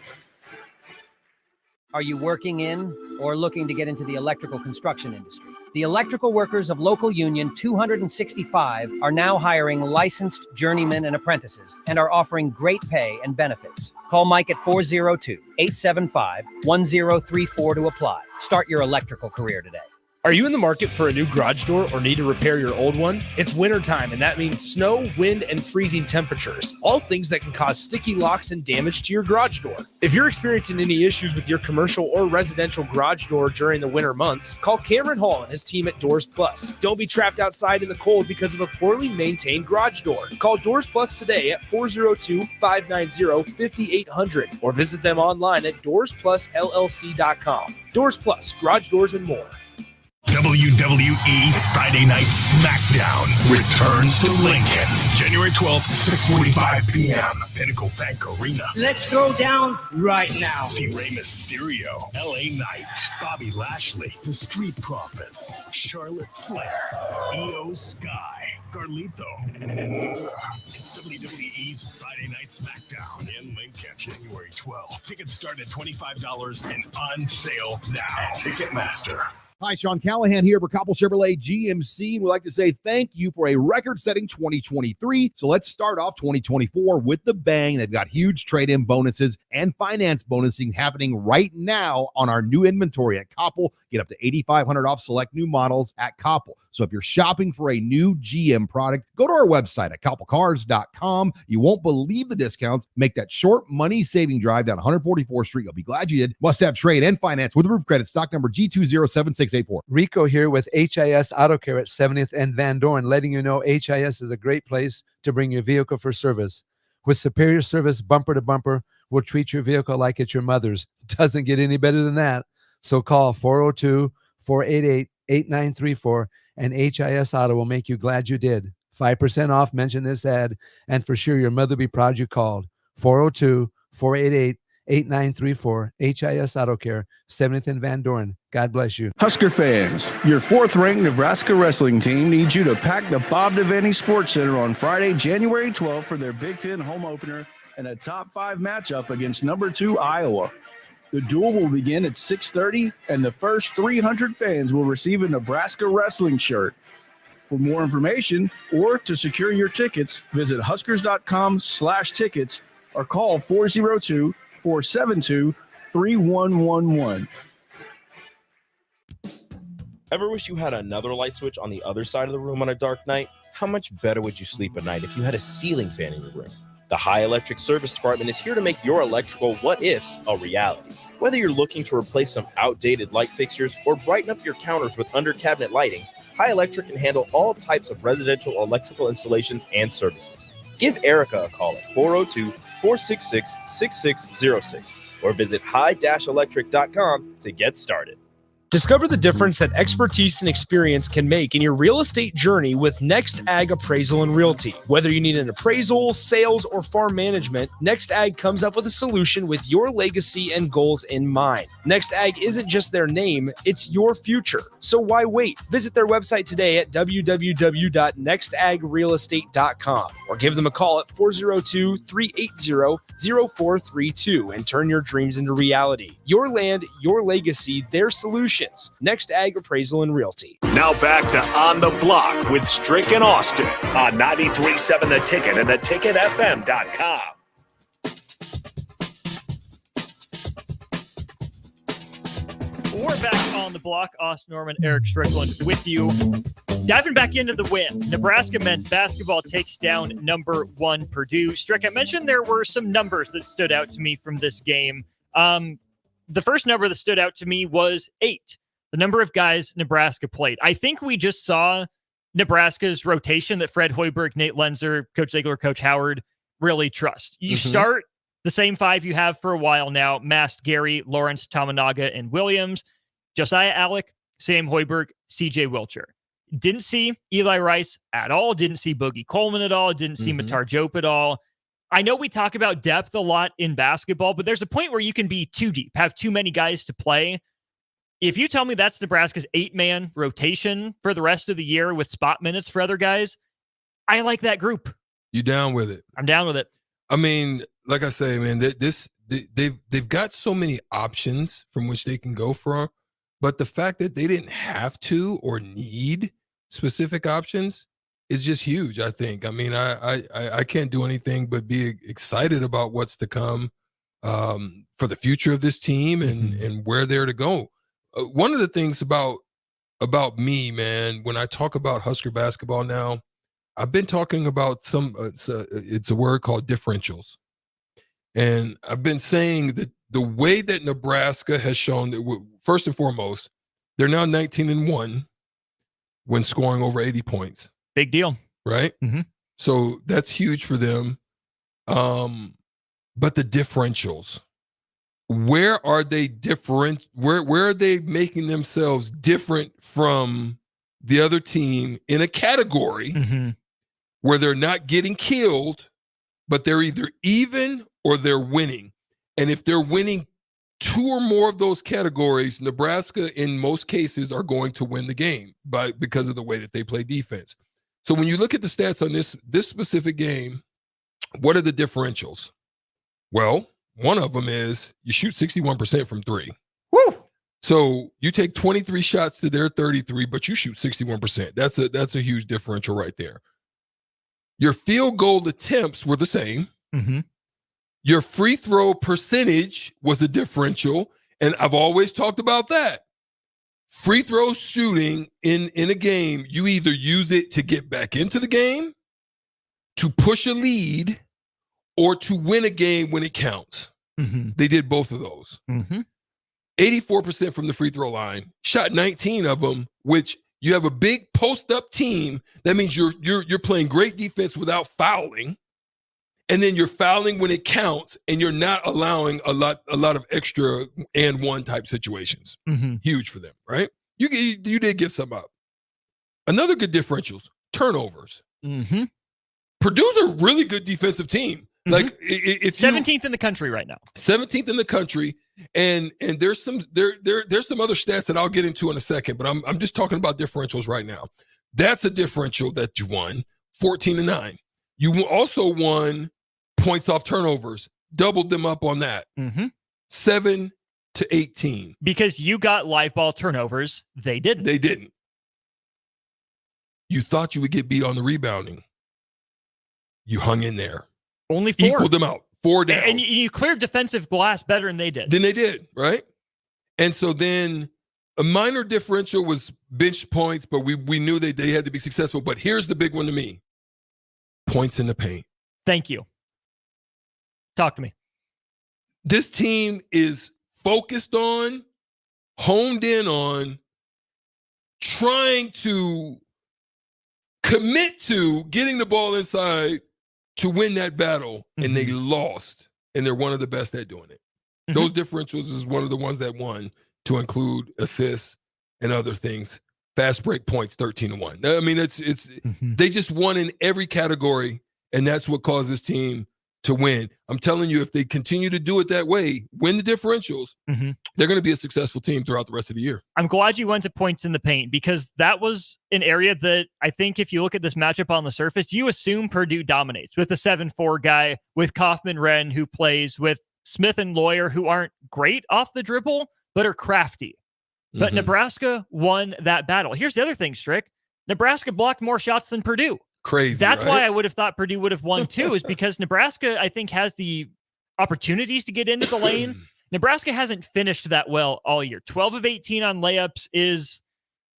Are you working in or looking to get into the electrical construction industry? The electrical workers of Local Union 265 are now hiring licensed journeymen and apprentices and are offering great pay and benefits. Call Mike at 402-875-1034 to apply. Start your electrical career today. Are you in the market for a new garage door or need to repair your old one? It's wintertime, and that means snow, wind, and freezing temperatures, all things that can cause sticky locks and damage to your garage door. If you're experiencing any issues with your commercial or residential garage door during the winter months, call Cameron Hall and his team at Doors Plus. Don't be trapped outside in the cold because of a poorly maintained garage door. Call Doors Plus today at 402-590-5800 or visit them online at doorsplusllc.com. Doors Plus, garage doors and more. WWE Friday Night SmackDown returns to Lincoln, January 12th, 6:45 p.m. Pinnacle Bank Arena. Let's throw down right now. See Rey Mysterio, LA Knight, Bobby Lashley, The Street Profits, Charlotte Flair, Io Sky, Carlito, and more. It's WWE's Friday Night SmackDown in Lincoln, January 12th. Tickets start at $25 and on sale now at Ticketmaster. Hi, Sean Callahan here for Copple Chevrolet GMC. We'd like to say thank you for a record-setting 2023. So let's start off 2024 with the bang. They've got huge trade-in bonuses and finance bonusing happening right now on our new inventory at Copple. Get up to $8,500 off select new models at Copple. So if you're shopping for a new GM product, go to our website at copplecars.com. You won't believe the discounts. Make that short money-saving drive down 144th Street. You'll be glad you did. Must have trade and finance with roof credit. Stock number G207684. Rico here with HIS Auto Care at 70th and Van Dorn, letting you know HIS is a great place to bring your vehicle for service. With superior service bumper to bumper, we'll treat your vehicle like it's your mother's. It doesn't get any better than that. So call 402-488-8934 and HIS Auto will make you glad you did. 5% off, mention this ad, and for sure your mother will be proud you called. 402-488-8934, HIS Auto Care, 70th and Van Dorn. God bless you. Husker fans, your fourth-ranked Nebraska wrestling team needs you to pack the Bob Devaney Sports Center on Friday, January 12th for their Big Ten home opener and a top 5 matchup against number 2 Iowa. The duel will begin at 6:30, and the first 300 fans will receive a Nebraska wrestling shirt. For more information or to secure your tickets, visit huskers.com/tickets or call 402-472-3111. Ever wish you had another light switch on the other side of the room on a dark night? How much better would you sleep at night if you had a ceiling fan in your room? The High Electric Service Department is here to make your electrical what-ifs a reality. Whether you're looking to replace some outdated light fixtures or brighten up your counters with under-cabinet lighting, High Electric can handle all types of residential electrical installations and services. Give Erica a call at 402-466-6606 or visit high-electric.com to get started. Discover the difference that expertise and experience can make in your real estate journey with Next Ag Appraisal and Realty. Whether you need an appraisal, sales, or farm management, Next Ag comes up with a solution with your legacy and goals in mind. Next Ag isn't just their name, it's your future. So why wait? Visit their website today at www.nextagrealestate.com or give them a call at 402-380-0432 and turn your dreams into reality. Your land, your legacy, their solutions. Next Ag Appraisal and Realty. Now back to On the Block with Strick and Austin on 93.7 The Ticket and theticketfm.com. We're back on the block. Austin Norman, Erick Strickland with you. Diving back into the win, Nebraska men's basketball takes down number 1 Purdue. Strick, I mentioned there were some numbers that stood out to me from this game. The first number that stood out to me was 8, the number of guys Nebraska played. I think we just saw Nebraska's rotation that Fred Hoiberg, Nate Lenzer, Coach Ziegler, Coach Howard really trust. You start the same 5 you have for a while now: Mast, Gary, Lawrence, Tamanaga, and Williams, Josiah Alec, Sam Hoiberg, CJ Wilcher. Didn't see Eli Rice at all. Didn't see Boogie Coleman at all. Didn't see Matar Jope at all. I know we talk about depth a lot in basketball, but there's a point where you can be too deep, have too many guys to play. If you tell me that's Nebraska's 8-man rotation for the rest of the year with spot minutes for other guys, I like that group. You down with it? I'm down with it. I mean, like I say, man, they've got so many options from which they can go from, but the fact that they didn't have to or need specific options is just huge, I think. I mean, I can't do anything but be excited about what's to come for the future of this team and where they're to go. One of the things about me, man, when I talk about Husker basketball now, I've been talking about it's a word called differentials. And I've been saying that the way that Nebraska has shown that, first and foremost, they're now 19-1 when scoring over 80 points. Big deal. Right? Mm-hmm. So that's huge for them. But the differentials, where are they different? Where are they making themselves different from the other team in a category where they're not getting killed, but they're either even or they're winning? And if they're winning 2 or more of those categories, Nebraska, in most cases, are going to win the game because of the way that they play defense. So when you look at the stats on this specific game, what are the differentials? Well, one of them is you shoot 61% from 3. Woo! So you take 23 shots to their 33, but you shoot 61%. That's a huge differential right there. Your field goal attempts were the same. Mm-hmm. Your free throw percentage was a differential, and I've always talked about that. Free throw shooting in a game, you either use it to get back into the game, to push a lead, or to win a game when it counts. Mm-hmm. They did both of those. Mm-hmm. 84% from the free throw line, shot 19 of them, which you have a big post-up team. That means you're playing great defense without fouling. And then you're fouling when it counts, and you're not allowing a lot of extra and one type situations. Mm-hmm. Huge for them, right? You did give some up. Another good differentials, turnovers. Mm-hmm. Purdue's a really good defensive team. Mm-hmm. Like if 17th in the country right now. 17th in the country, and there's some other stats that I'll get into in a second, but I'm just talking about differentials right now. That's a differential that you won, 14-9. You also won points off turnovers, doubled them up on that. Mm-hmm. 7-18. Because you got live ball turnovers, they didn't. They didn't. You thought you would get beat on the rebounding. You hung in there. Only 4. Equaled them out. 4 down. And you cleared defensive glass better than they did. Than they did, right? And so then a minor differential was bench points, but we knew they had to be successful. But here's the big one to me. Points in the paint. Thank you. Talk to me. This team is focused on, honed in on, trying to commit to getting the ball inside to win that battle, and they lost, and they're one of the best at doing it. Mm-hmm. Those differentials is one of the ones that won, to include assists and other things. Fast break points, 13-1. I mean, it's they just won in every category, and that's what caused this team to win. I'm telling you, if they continue to do it that way, win the differentials, they're going to be a successful team throughout the rest of the year. I'm glad you went to points in the paint, because that was an area that I think if you look at this matchup on the surface, you assume Purdue dominates with the 7-4 guy, with Kaufman-Wren, who plays, with Smith and Lawyer, who aren't great off the dribble, but are crafty. But Nebraska won that battle. Here's the other thing, Strick. Nebraska blocked more shots than Purdue. Crazy. That's right? why I would have thought Purdue would have won too, is because Nebraska, I think, has the opportunities to get into the lane. Nebraska hasn't finished that well all year. 12 of 18 on layups is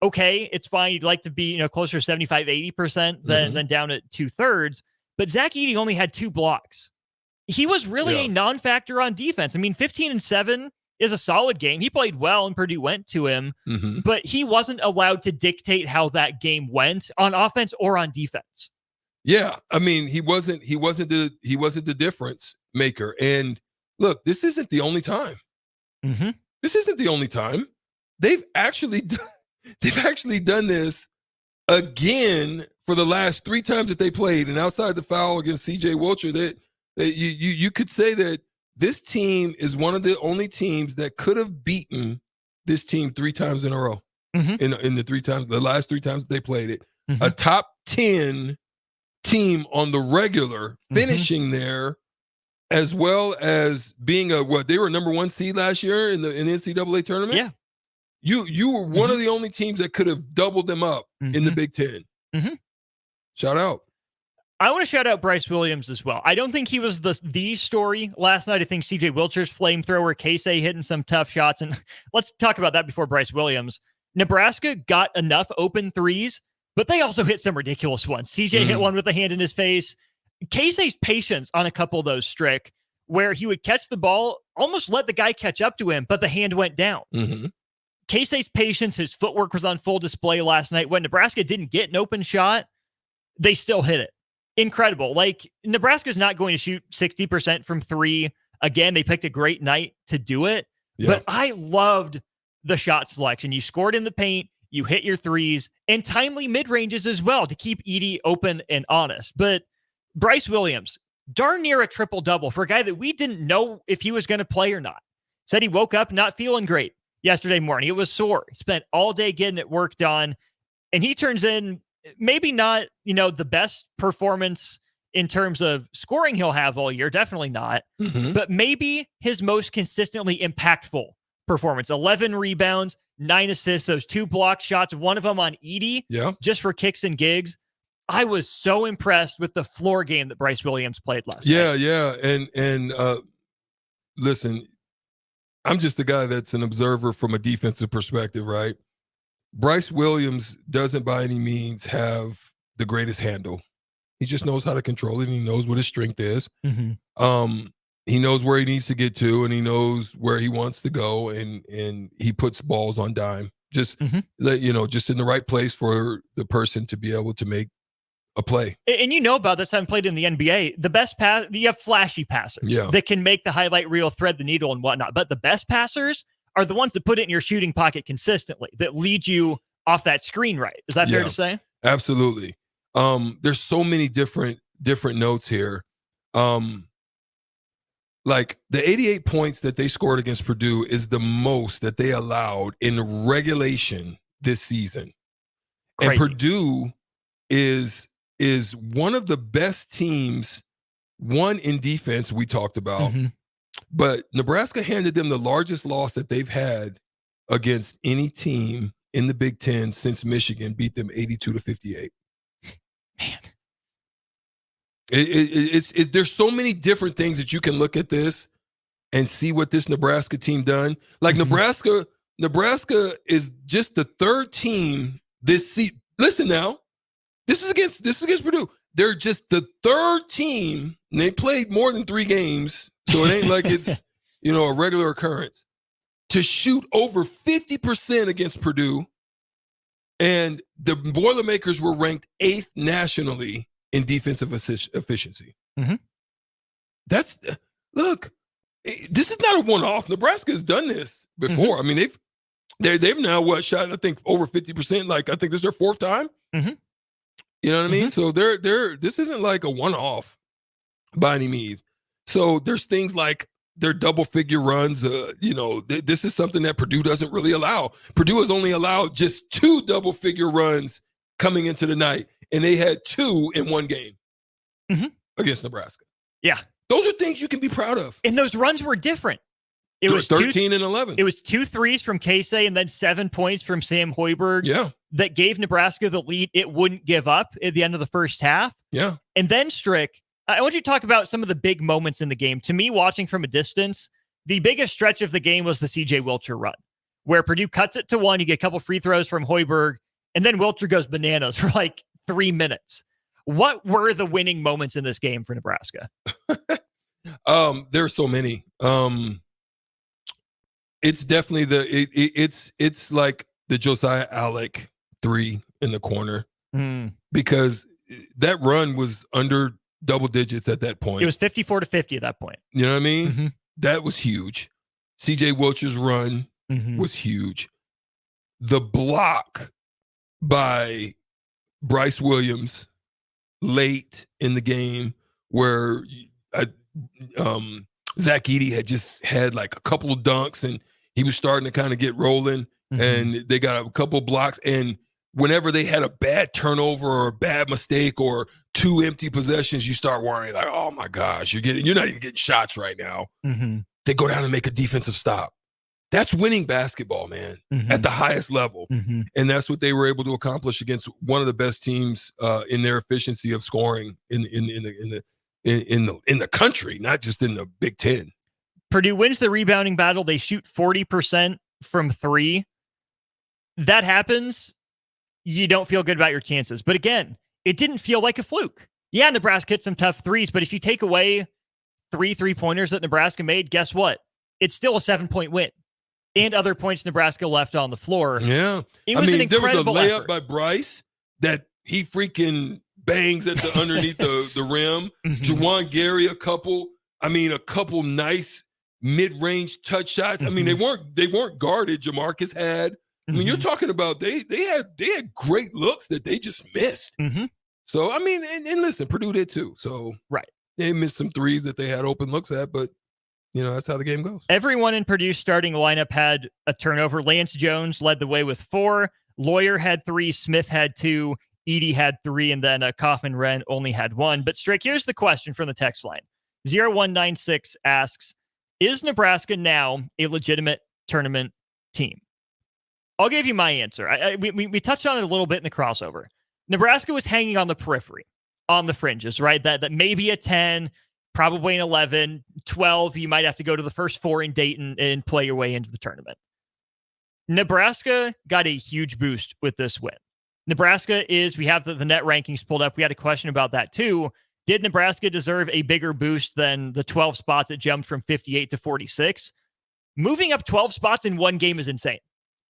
okay. It's fine. You'd like to be, closer to 75-80% than down at 2/3. But Zach Edey only had 2 blocks. He was really a non-factor on defense. I mean, 15-7 is a solid game. He played well and Purdue went to him, but he wasn't allowed to dictate how that game went on offense or on defense. Yeah, I mean, he wasn't the difference maker. And look, this isn't the only time. This isn't the only time. They've actually done this again for the last 3 times that they played. And outside the foul against CJ Wilcher, that you could say that this team is one of the only teams that could have beaten this team 3 times in a row. In the last 3 times they played it. A top 10 team on the regular finishing there, as well as being they were number 1 seed last year in the NCAA tournament. Yeah. You were one of the only teams that could have doubled them up in the Big Ten. Shout out. I want to shout out Bryce Williams as well. I don't think he was the story last night. I think CJ Wilcher's flamethrower, Casey hitting some tough shots. And let's talk about that before Bryce Williams. Nebraska got enough open threes, but they also hit some ridiculous ones. CJ hit one with a hand in his face. Casey's patience on a couple of those, Strick, where he would catch the ball, almost let the guy catch up to him, but the hand went down. Casey's patience, his footwork was on full display last night. When Nebraska didn't get an open shot, they still hit it. Incredible. Like, Nebraska's not going to shoot 60% from 3. Again, they picked a great night to do it. Yeah. But I loved the shot selection. You scored in the paint, you hit your threes, and timely mid-ranges as well to keep Edey open and honest. But Bryce Williams, darn near a triple-double for a guy that we didn't know if he was going to play or not. Said he woke up not feeling great yesterday morning. It was sore. He spent all day getting it work done, and he turns in maybe not, the best performance in terms of scoring he'll have all year. Definitely not. But maybe his most consistently impactful performance. 11 rebounds, 9 assists, those 2 block shots, one of them on Edey, just for kicks and gigs. I was so impressed with the floor game that Bryce Williams played last night. Yeah. And listen, I'm just a guy that's an observer from a defensive perspective, right? Bryce Williams doesn't by any means have the greatest handle. He just knows how to control it, and he knows what his strength is. He knows where he needs to get to, and he knows where he wants to go, and he puts balls on dime. Just just in the right place for the person to be able to make a play. And about this, having played in the NBA, the best pass, you have flashy passers that can make the highlight reel, thread the needle and whatnot. But the best passers are the ones that put it in your shooting pocket consistently, that lead you off that screen right. Is that fair to say? Absolutely. There's so many different notes here. Like the 88 points that they scored against Purdue is the most that they allowed in regulation this season. Crazy. And Purdue is one of the best teams, one in defense we talked about, but Nebraska handed them the largest loss that they've had against any team in the Big Ten since Michigan beat them 82-58. Man. There's so many different things that you can look at this and see what this Nebraska team done. Like Nebraska is just the 3rd team this season. Listen now, this is against Purdue. They're just the 3rd team, and they played more than 3 games, so it ain't like it's a regular occurrence, to shoot over 50% against Purdue. And the Boilermakers were ranked 8th nationally in defensive efficiency. This is not a one-off. Nebraska has done this before. I mean, they've now shot, I think, over 50%. Like, I think this is their 4th time. You know what I mean? So this isn't like a one-off by any means. So there's things like their double-figure runs. This is something that Purdue doesn't really allow. Purdue has only allowed just 2 double-figure runs coming into the night, and they had 2 in one game against Nebraska. Yeah. Those are things you can be proud of. And those runs were different. It was 13 and 11. It was 2 threes from Casey and then 7 points from Sam Hoiberg that gave Nebraska the lead it wouldn't give up at the end of the first half. Yeah. And then, Strick, I want you to talk about some of the big moments in the game. To me, watching from a distance, the biggest stretch of the game was the CJ Wilcher run, where Purdue cuts it to 1. You get a couple free throws from Hoiberg, and then Wilcher goes bananas for like 3 minutes. What were the winning moments in this game for Nebraska? There's so many. It's definitely it's like the Josiah Alec 3 in the corner, because that run was under double digits at that point. It was 54-50 at that point. You know what I mean? That was huge. CJ Wilcher's run was huge. The block by Bryce Williams late in the game, where Zach Edey had just had like a couple of dunks, and he was starting to kind of get rolling, and they got a couple blocks. And whenever they had a bad turnover or a bad mistake or 2 empty possessions, you start worrying like, oh my gosh, you're not even getting shots right now. They go down and make a defensive stop. That's winning basketball, man, at the highest level. And that's what they were able to accomplish against one of the best teams in their efficiency of scoring in the country, not just in the Big Ten. Purdue wins the rebounding battle. They shoot 40% from 3. That happens. You don't feel good about your chances. But again, it didn't feel like a fluke. Yeah, Nebraska hit some tough threes, but if you take away 3 3-pointers that Nebraska made, guess what? It's still a 7-point win. And other points Nebraska left on the floor. Yeah. It was an incredible there was a layup effort. by Bryce that he freaking bangs at the underneath the rim. Juwan Gary, a couple nice mid-range touch shots. I mean, they weren't guarded. Jamarcus had. I mean, you're talking about they had great looks that they just missed. So I mean, and listen, Purdue did too. So they missed some threes that they had open looks at, but that's how the game goes. Everyone in Purdue's starting lineup had a turnover. Lance Jones led the way with 4. Lawyer had 3. Smith had 2. Edey had 3. And then Kaufman-Wren only had 1. But Strick, here's the question from the text line. 0196 asks, is Nebraska now a legitimate tournament team? I'll give you my answer. We touched on it a little bit in the crossover. Nebraska was hanging on the periphery, on the fringes, right? That maybe a 10, probably an 11, 12. You might have to go to the first 4 in Dayton and play your way into the tournament. Nebraska got a huge boost with this win. Nebraska we have the net rankings pulled up. We had a question about that too. Did Nebraska deserve a bigger boost than the 12 spots that jumped from 58 to 46? Moving up 12 spots in one game is insane.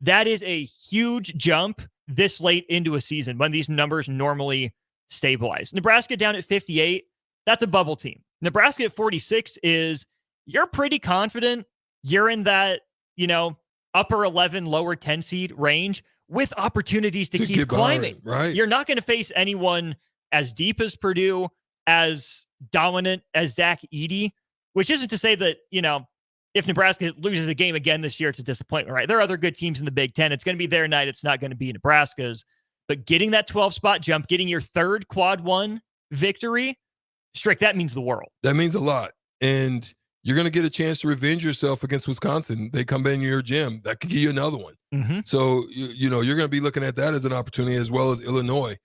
That is a huge jump this late into a season when these numbers normally stabilize. Nebraska down at 58, that's a bubble team. Nebraska at 46 you're pretty confident you're in that, upper 11, lower 10 seed range with opportunities to keep climbing. Right. You're not going to face anyone as deep as Purdue, as dominant as Zach Edey, which isn't to say that, if Nebraska loses a game again this year, it's a disappointment, right? There are other good teams in the Big Ten. It's going to be their night. It's not going to be Nebraska's. But getting that 12-spot jump, getting your 3rd quad 1 victory, Strick, that means the world. That means a lot. And you're going to get a chance to revenge yourself against Wisconsin. They come in your gym. That could give you another one. So, you're going to be looking at that as an opportunity as well as Illinois.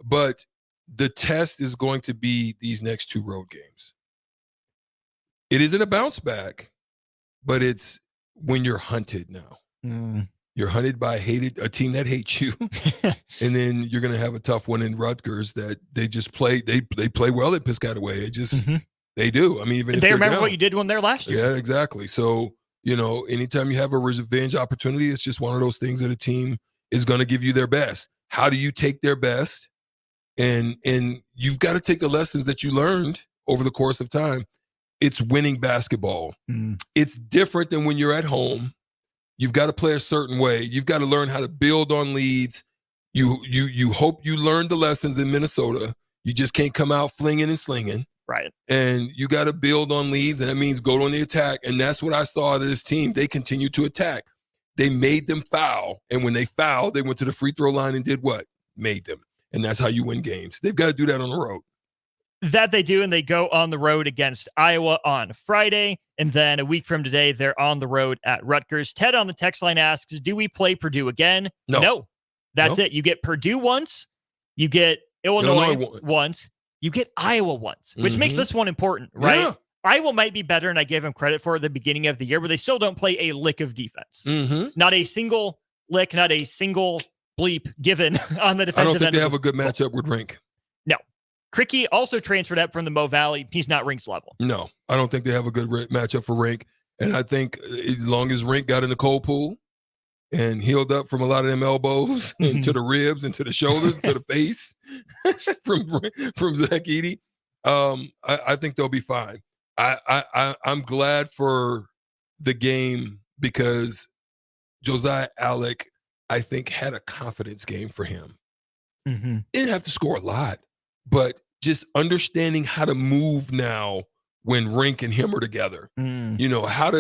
But the test is going to be these next 2 road games. It isn't a bounce back, but it's when you're hunted now. You're hunted by a team that hates you. And then you're going to have a tough one in Rutgers that they just play. They play well at Piscataway. They do. I mean, even if they remember down, what you did when they're last year. Yeah, exactly. So, anytime you have a revenge opportunity, it's just one of those things that a team is going to give you their best. How do you take their best? And you've got to take the lessons that you learned over the course of time. It's winning basketball. It's different than when you're at home. You've got to play a certain way. You've got to learn how to build on leads. You hope you learned the lessons in Minnesota. You just can't come out flinging and slinging. Right. And you got to build on leads, and that means go on the attack. And that's what I saw out of this team. They continued to attack. They made them foul. And when they fouled, they went to the free throw line and did what? Made them. And that's how you win games. They've got to do that on the road. That they do, and they go on the road against Iowa on Friday. And then a week from today, they're on the road at Rutgers. Ted on the text line asks, do we play Purdue again? No. That's it. You get Purdue once. You get Illinois once. You get Iowa once, which makes this one important, right? Yeah. Iowa might be better, and I gave them credit for it at the beginning of the year, but they still don't play a lick of defense. Not a single lick, not a single bleep given on the defensive end. I don't think they have a good matchup with Rink. No. Cricky also transferred up from the Mo Valley. He's not Rink's level. No, I don't think they have a good matchup for Rink. And I think as long as Rink got in the cold pool and healed up from a lot of them elbows into the ribs, into the shoulders, to the face from Zach Edey, I think they'll be fine. I'm glad for the game because Josiah Allick, I think, had a confidence game for him. Didn't have to score a lot, but just understanding how to move now when Rink and him are together. How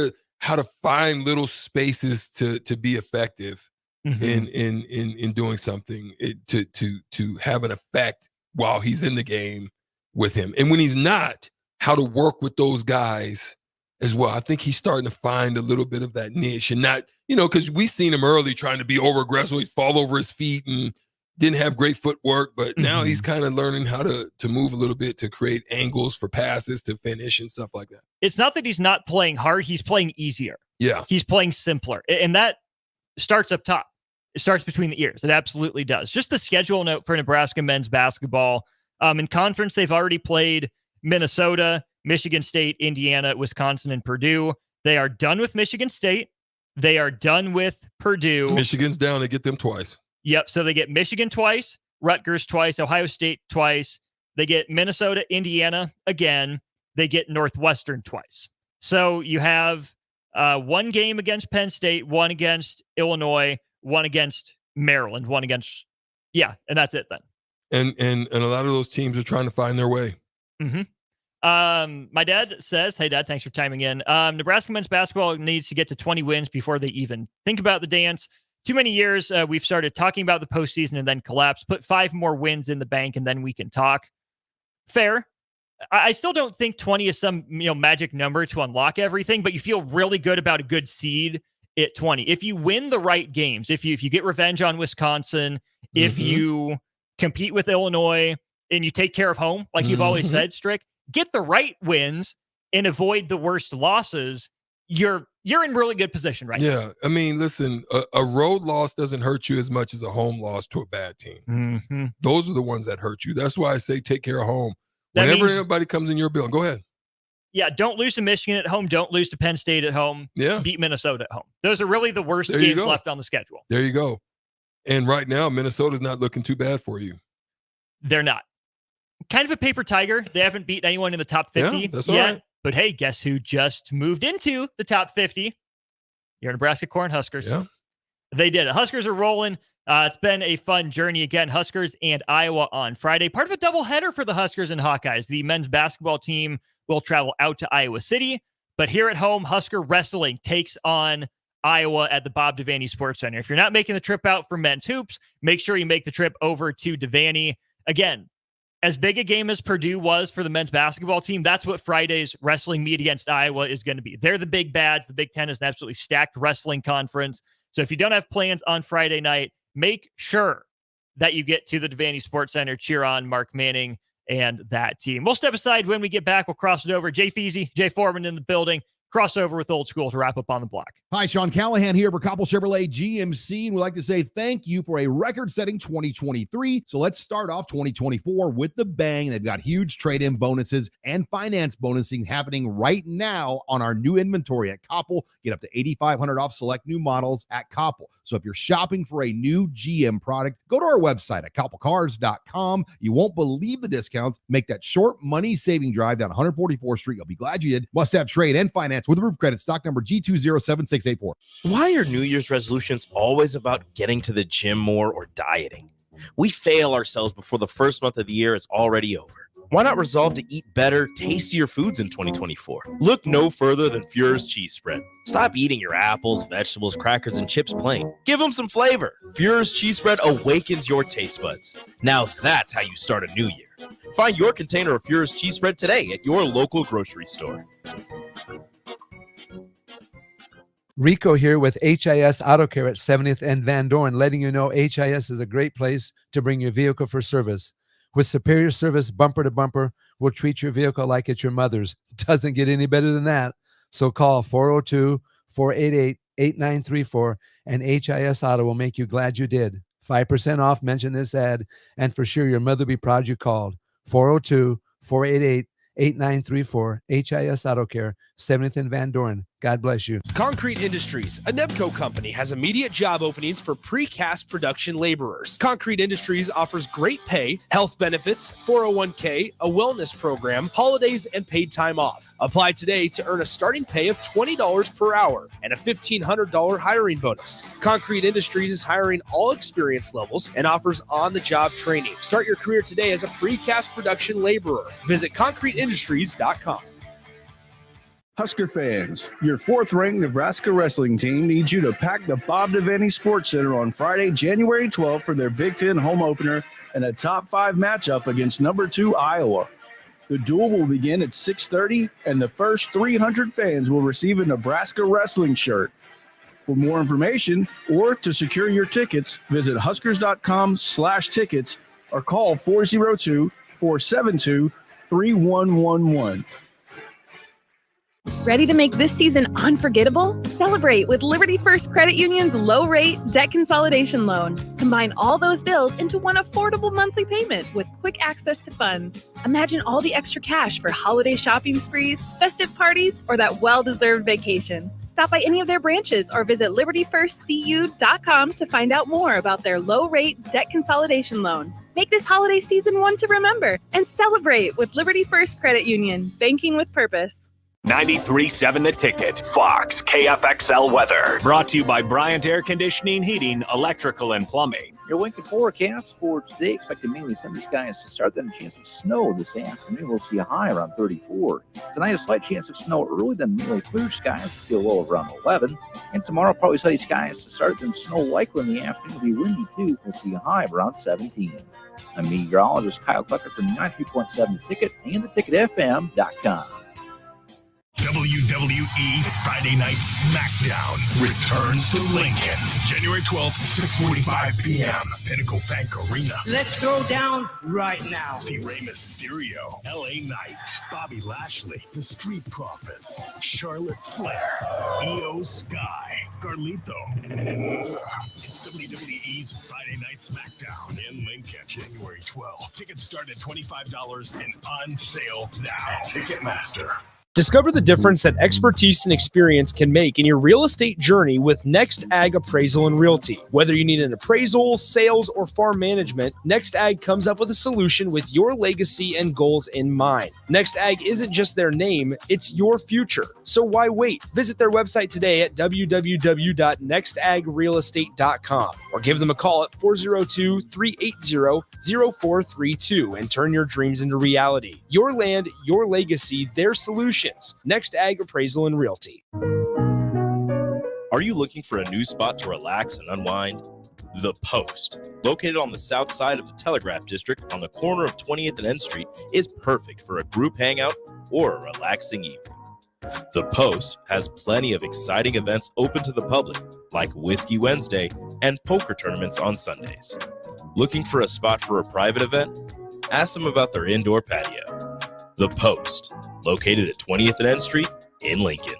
how to find little spaces to be effective in doing something, to have an effect while he's in the game with him. And when he's not, how to work with those guys as well. I think he's starting to find a little bit of that niche, and not, because we seen him early trying to be over aggressive, he'd fall over his feet and didn't have great footwork, but now he's kind of learning how to move a little bit, to create angles for passes, to finish and stuff like that. It's not that he's not playing hard. He's playing easier. Yeah. He's playing simpler. And that starts up top. It starts between the ears. It absolutely does. Just the schedule note for Nebraska men's basketball. In conference, they've already played Minnesota, Michigan State, Indiana, Wisconsin, and Purdue. They are done with Michigan State. They are done with Purdue. Michigan's down. They get them twice. Yep. So they get Michigan twice, Rutgers twice, Ohio State twice. They get Minnesota, Indiana again. They get Northwestern twice. So you have one game against Penn State, one against Illinois, one against Maryland, one against, and that's it then. And a lot of those teams are trying to find their way. My dad says, hey, Dad, thanks for chiming in. Nebraska men's basketball needs to get to 20 wins before they even think about the dance. Too many years we've started talking about the postseason and then collapse. Put 5 more wins in the bank and then we can talk. Fair. I still don't think 20 is some magic number to unlock everything, but you feel really good about a good seed at 20. If you win the right games, if you get revenge on Wisconsin, if you compete with Illinois and you take care of home, like you've always said, Strick, get the right wins and avoid the worst losses, you're in really good position right now. Yeah. I mean, listen, a road loss doesn't hurt you as much as a home loss to a bad team. Those are the ones that hurt you. That's why I say take care of home. Whenever anybody comes in your building, go ahead. Yeah, don't lose to Michigan at home. Don't lose to Penn State at home. Yeah. Beat Minnesota at home. Those are really the worst games left on the schedule. There you go. And right now, Minnesota's not looking too bad for you. They're not. Kind of a paper tiger. They haven't beat anyone in the top 50 that's yet. all right. But hey, guess who just moved into the top 50? Your Nebraska Cornhuskers. Yeah. They did it. Huskers are rolling. It's been a fun journey again. Huskers and Iowa on Friday. Part of a doubleheader for the Huskers and Hawkeyes. The men's basketball team will travel out to Iowa City. But here at home, Husker wrestling takes on Iowa at the Bob Devaney Sports Center. If you're not making the trip out for men's hoops, make sure you make the trip over to Devaney. Again, as big a game as Purdue was for the men's basketball team, that's what Friday's wrestling meet against Iowa is going to be. They're the big bads. The Big Ten is an absolutely stacked wrestling conference. So if you don't have plans on Friday night, make sure that you get to the Devaney Sports Center, cheer on Mark Manning and that team. We'll step aside when we get back. We'll cross it over. Jay Feasy, Jay Foreman in the building. Crossover with Old School to wrap up on the block. Hi, Sean Callahan here for Koppel Chevrolet GMC, and we'd like to say thank you for a record-setting 2023. So let's start off 2024 with the bang. They've got huge trade-in bonuses and finance bonusing happening right now on our new inventory at Koppel. Get up to $8,500 off select new models at Koppel. So if you're shopping for a new GM product, go to our website at koppelcars.com. You won't believe the discounts. Make that short money-saving drive down 144th Street. You'll be glad you did. Must have trade and finance with roof credit, stock number G207684. Why are New Year's resolutions always about getting to the gym more or dieting? We fail ourselves before the first month of the year is already over. Why not resolve to eat better, tastier foods in 2024? Look no further than Fuhrer's cheese spread. Stop eating your apples, vegetables, crackers, and chips plain. Give them some flavor. Fuhrer's cheese spread awakens your taste buds. Now that's how you start a new year. Find your container of Fuhrer's cheese spread today at your local grocery store. Rico here with HIS Auto Care at 70th and Van Dorn, letting you know HIS is a great place to bring your vehicle for service. With superior service bumper to bumper, we'll treat your vehicle like it's your mother's. Doesn't get any better than that. So call 402-488-8934 and HIS Auto will make you glad you did. 5% off, mention this ad, and for sure your mother will be proud you called. 402-488-8934, HIS Auto Care, 70th and Van Dorn. God bless you. Concrete Industries, a Nebco company, has immediate job openings for precast production laborers. Concrete Industries offers great pay, health benefits, 401k, a wellness program, holidays, and paid time off. Apply today to earn a starting pay of $20 per hour and a $1,500 hiring bonus. Concrete Industries is hiring all experience levels and offers on-the-job training. Start your career today as a precast production laborer. Visit concreteindustries.com. Husker fans, your fourth-ranked Nebraska wrestling team needs you to pack the Bob Devaney Sports Center on Friday, January 12th for their Big Ten home opener and a top 5 matchup against number 2 Iowa. The duel will begin at 6:30, and the first 300 fans will receive a Nebraska wrestling shirt. For more information or to secure your tickets, visit huskers.com/tickets or call 402-472-3111. Ready to make this season unforgettable? Celebrate with Liberty First Credit Union's low-rate debt consolidation loan. Combine all those bills into one affordable monthly payment with quick access to funds. Imagine all the extra cash for holiday shopping sprees, festive parties, or that well-deserved vacation. Stop by any of their branches or visit libertyfirstcu.com to find out more about their low-rate debt consolidation loan. Make this holiday season one to remember and celebrate with Liberty First Credit Union, banking with purpose. 93.7 The Ticket, Fox, KFXL weather. Brought to you by Bryant Air Conditioning, Heating, Electrical, and Plumbing. Your Lincoln forecast for today, expected mainly sunny skies to start, then a chance of snow this afternoon. We'll see a high around 34. Tonight, a slight chance of snow early, then mainly clear skies. We'll see a low of around 11. And tomorrow, probably sunny skies to start, then snow likely in the afternoon. Will be windy too. We'll see a high of around 17. I'm meteorologist Kyle Clucker from 93.7 The Ticket and theticketfm.com. WWE Friday Night SmackDown returns to Lincoln, January 12th, 6:45 p.m. Pinnacle Bank Arena. Let's throw down right now. See Rey Mysterio, LA Knight, Bobby Lashley, The Street Profits, Charlotte Flair, Io Sky, Carlito, and more. It's WWE's Friday Night SmackDown in Lincoln, January 12th. Tickets start at $25 and on sale now. Ticketmaster. Discover the difference that expertise and experience can make in your real estate journey with Next Ag Appraisal and Realty. Whether you need an appraisal, sales, or farm management, Next Ag comes up with a solution with your legacy and goals in mind. Next Ag isn't just their name, it's your future. So why wait? Visit their website today at www.nextagrealestate.com or give them a call at 402-380-0432 and turn your dreams into reality. Your land, your legacy, their solutions. Next Ag Appraisal and Realty. Are you looking for a new spot to relax and unwind? The Post, located on the south side of the Telegraph District on the corner of 20th and N Street, is perfect for a group hangout or a relaxing evening. The Post has plenty of exciting events open to the public, like Whiskey Wednesday and poker tournaments on Sundays. Looking for a spot for a private event? Ask them about their indoor patio. The Post, located at 20th and N Street in Lincoln.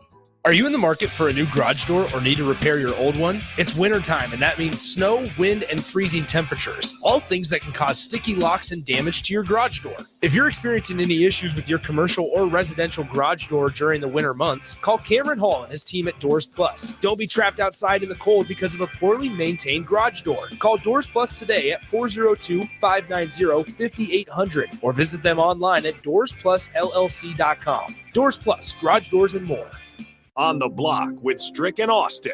Are you in the market for a new garage door or need to repair your old one? It's wintertime, and that means snow, wind, and freezing temperatures, all things that can cause sticky locks and damage to your garage door. If you're experiencing any issues with your commercial or residential garage door during the winter months, call Cameron Hall and his team at Doors Plus. Don't be trapped outside in the cold because of a poorly maintained garage door. Call Doors Plus today at 402-590-5800 or visit them online at doorsplusllc.com. Doors Plus, garage doors and more. On the Block with Strick and Austin.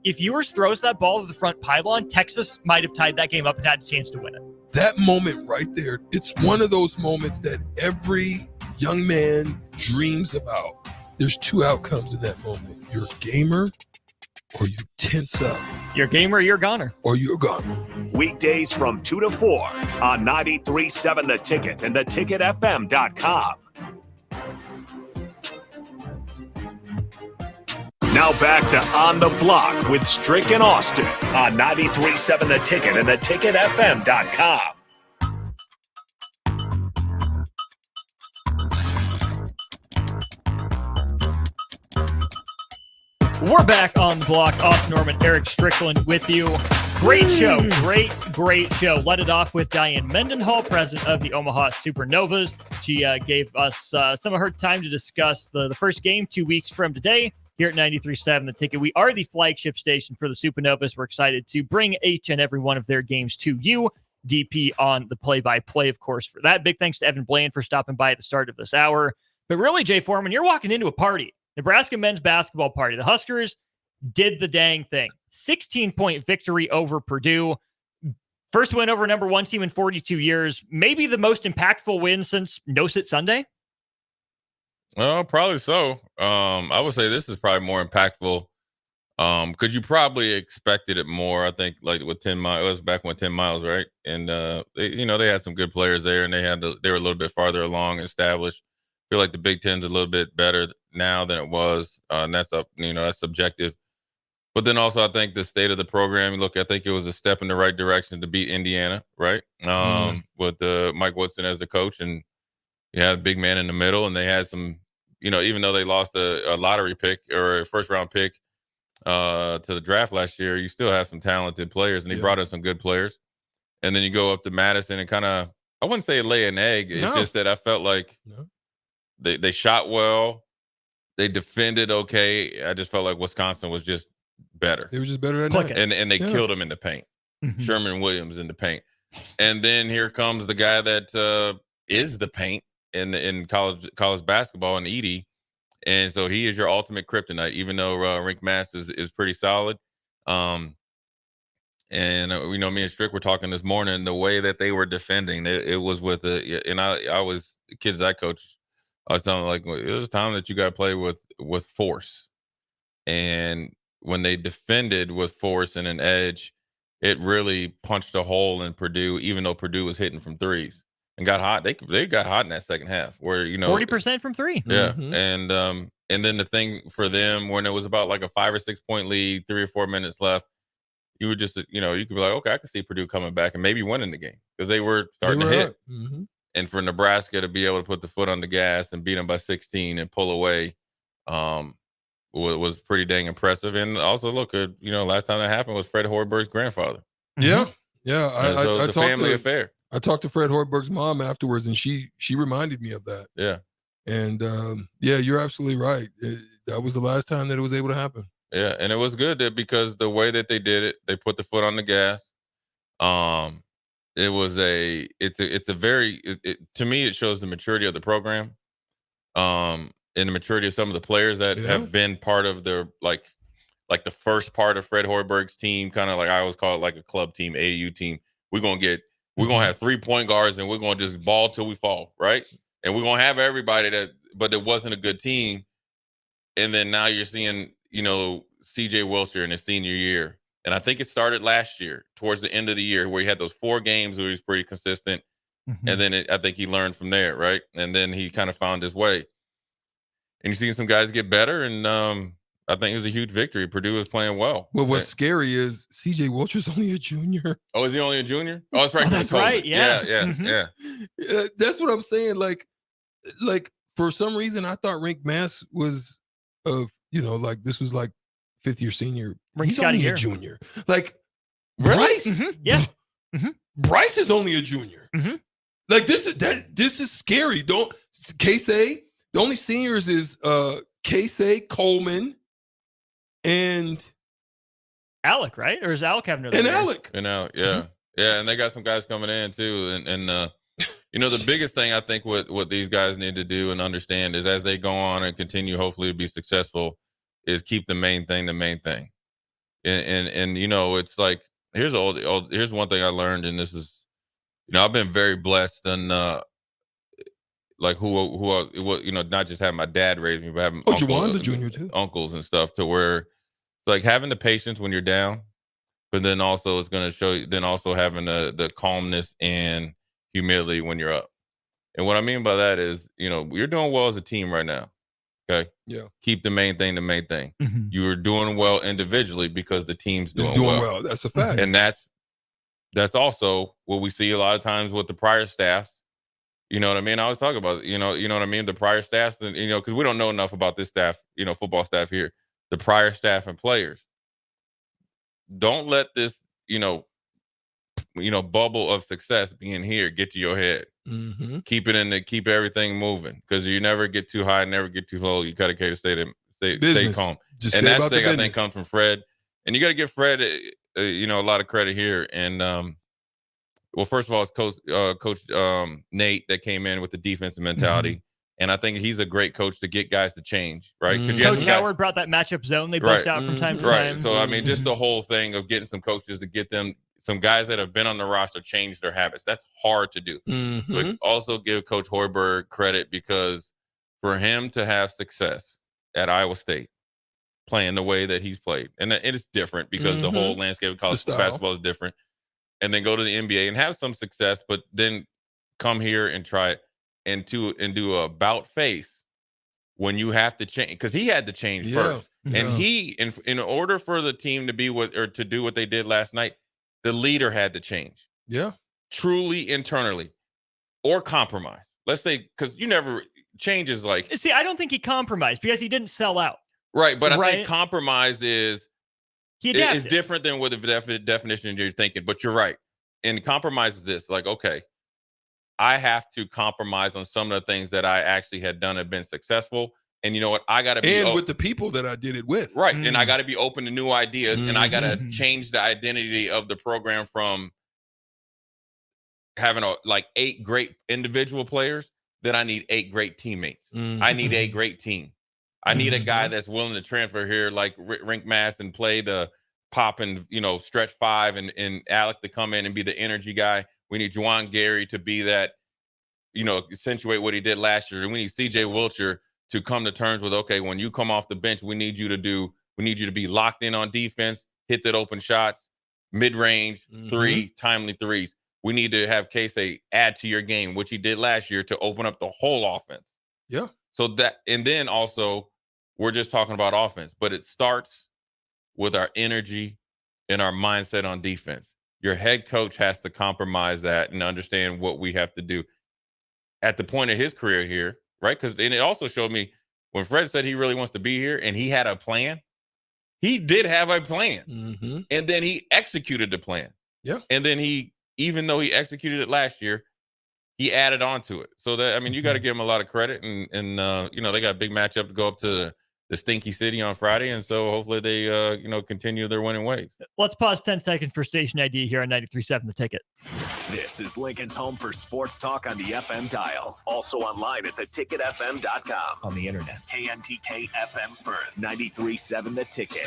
If Ewers throws that ball to the front pylon, Texas might have tied that game up and had a chance to win it. That moment right there, it's one of those moments that every young man dreams about. There's two outcomes in that moment. You're a gamer or you tense up. You're a gamer or you're a goner. Or you're a goner. Weekdays from 2 to 4 on 93.7 The Ticket and theticketfm.com. Now back to On the Block with Strick and Austin on 93.7 The Ticket and theticketfm.com. We're back on the block. Austin Norman, Erick Strickland with you. Great show. Great show. Let it off with Diane Mendenhall, president of the Omaha Supernovas. She gave us some of her time to discuss the first game 2 weeks from today here at 93.7 The Ticket. We are the flagship station for the Supernovas. We're excited to bring each and every one of their games to you. DP on the play-by-play, of course, for that. Big thanks to Evan Bland for stopping by at the start of this hour. But really, Jay Foreman, you're walking into a party. Nebraska men's basketball party. The Huskers did the dang thing. 16-point victory over Purdue. First win over number one team in 42 years. Maybe the most impactful win since No Sit Sunday. Well, probably so. I would say this is probably more impactful. Because you probably expected it more. I think like with 10 miles, it was back when 10 miles, right? And they had some good players there, and they were a little bit farther along and established. I feel like the Big Ten's a little bit better now than it was, and that's that's subjective. But then also, I think the state of the program. Look, I think it was a step in the right direction to beat Indiana, right? With Mike Woodson as the coach, and you had a big man in the middle, and they had some, even though they lost a lottery pick or a first round pick to the draft last year, you still have some talented players, and he brought in some good players. And then you go up to Madison and kind of, I wouldn't say lay an egg. It's just that I felt like they shot well, they defended okay. I just felt like Wisconsin was just better. They were just better at night. And they killed him in the paint. Mm-hmm. Sherman Williams in the paint. And then here comes the guy that is the paint in college basketball, and Edey. And so he is your ultimate kryptonite, even though Rick Mass is pretty solid. And me and Strick were talking this morning, the way that they were defending, it was with I was kids I coached. I was telling them, like, it was a time that you got to play with force. And when they defended with force and an edge, it really punched a hole in Purdue, even though Purdue was hitting from threes. And got hot. They got hot in that second half, where 40% from three. Yeah, and then the thing for them, when it was about like a 5 or 6 point lead, 3 or 4 minutes left, you would just you could be like, okay, I can see Purdue coming back and maybe winning the game, because they were starting to hit. And for Nebraska to be able to put the foot on the gas and beat them by 16 and pull away, was pretty dang impressive. And also, look, last time that happened was Fred Hoiberg's grandfather. Yeah. So it's a family affair. I talked to Fred Hoiberg's mom afterwards, and she reminded me of that. Yeah. And you're absolutely right. That was the last time that it was able to happen. Yeah, and it was good because the way that they did it, they put the foot on the gas. To me, it shows the maturity of the program, and the maturity of some of the players that have been part of their like the first part of Fred Hoiberg's team, kind of like I always call it, like a club team, AAU team. We're gonna have 3-point guards, and we're gonna just ball till we fall, right? And we're gonna have everybody but it wasn't a good team. And then now you're seeing, CJ Wilcher in his senior year. And I think it started last year, towards the end of the year, where he had those 4 games where he was pretty consistent. And then I think he learned from there, right? And then he kind of found his way. And you're seeing some guys get better, and I think it was a huge victory. Purdue was playing well. Well, what's scary is CJ Wilcher's only a junior. Oh, is he only a junior? Oh, that's right. Oh, that's right. Yeah. Yeah. That's what I'm saying. Like for some reason, I thought Rick Mass was this was like 5th year senior. He's only a junior. Like Bryce. Yeah. Bryce is only a junior. Like this is scary. Casey, the only seniors is Casey, Coleman, and Alec, right? Or is Alec having another year? Alec. And Alec, yeah. Yeah, and they got some guys coming in too. And the biggest thing I think what these guys need to do and understand is, as they go on and continue hopefully to be successful, is keep the main thing the main thing. And it's like, here's one thing I learned, and this is, I've been very blessed, and not just having my dad raise me, but having Juwan's a junior too, uncles and stuff, to where it's like having the patience when you're down, but then also it's going to show you, then also having the calmness and humility when you're up. And what I mean by that is, you're doing well as a team right now. Okay. Yeah. Keep the main thing the main thing. You are doing well individually because the team's doing well. That's a fact. And that's also what we see a lot of times with the prior staffs. You know what I mean? I always talk about, you know what I mean? The prior staffs, and, because we don't know enough about this staff, football staff here, the prior staff and players. Don't let this, bubble of success being here get to your head. Keep everything moving, because you never get too high, never get too low. You gotta stay calm. And that thing I think comes from Fred, and you got to give Fred a lot of credit here. And well, first of all, it's coach Nate that came in with the defensive mentality, and I think he's a great coach to get guys to change, right? Coach Howard brought that matchup zone they bust out from time to time. So I mean, just the whole thing of getting some coaches to get them, some guys that have been on the roster, change their habits. That's hard to do. But also give Coach Hoiberg credit, because for him to have success at Iowa State, playing the way that he's played, and it's different because the whole landscape of college basketball is different, and then go to the NBA and have some success, but then come here and try it and do a about face when you have to change, because he had to change first. And he, in order for the team to be to do what they did last night, the leader had to change. Yeah. Truly internally or compromise. Let's say, because you never change is like. See, I don't think he compromised because he didn't sell out. Right. But I think compromise is different than what the definition you're thinking. But you're right. And compromise is this, like, okay, I have to compromise on some of the things that I actually had done and been successful. And you know what? I got to be with the people that I did it with. Right. And I got to be open to new ideas. And I got to change the identity of the program from having 8 great individual players, that I need 8 great teammates. I need a great team. I need a guy that's willing to transfer here, like Rink Mass, and play the pop and, stretch 5, and Alec to come in and be the energy guy. We need Juwan Gary to be that, accentuate what he did last year. And we need CJ Wilcher to come to terms with, okay, when you come off the bench, we need you to be locked in on defense, hit that open shots, mid-range, 3, timely threes. We need to have Casey add to your game, which he did last year, to open up the whole offense. Yeah. So that, and then also, we're just talking about offense, but it starts with our energy and our mindset on defense. Your head coach has to compromise that and understand what we have to do at the point of his career here, right? Because it also showed me when Fred said he really wants to be here and he had a plan, he did have a plan. And then he executed the plan. Yeah. And then even though he executed it last year, he added on to it. So that, you got to give him a lot of credit. And they got a big matchup to go up to the Stinky City on Friday. And so hopefully they, continue their winning ways. Let's pause 10 seconds for station ID here on 93.7 The Ticket. This is Lincoln's home for sports talk on the FM dial. Also online at theticketfm.com. On the internet. KNTK FM Firth, 93.7 The Ticket.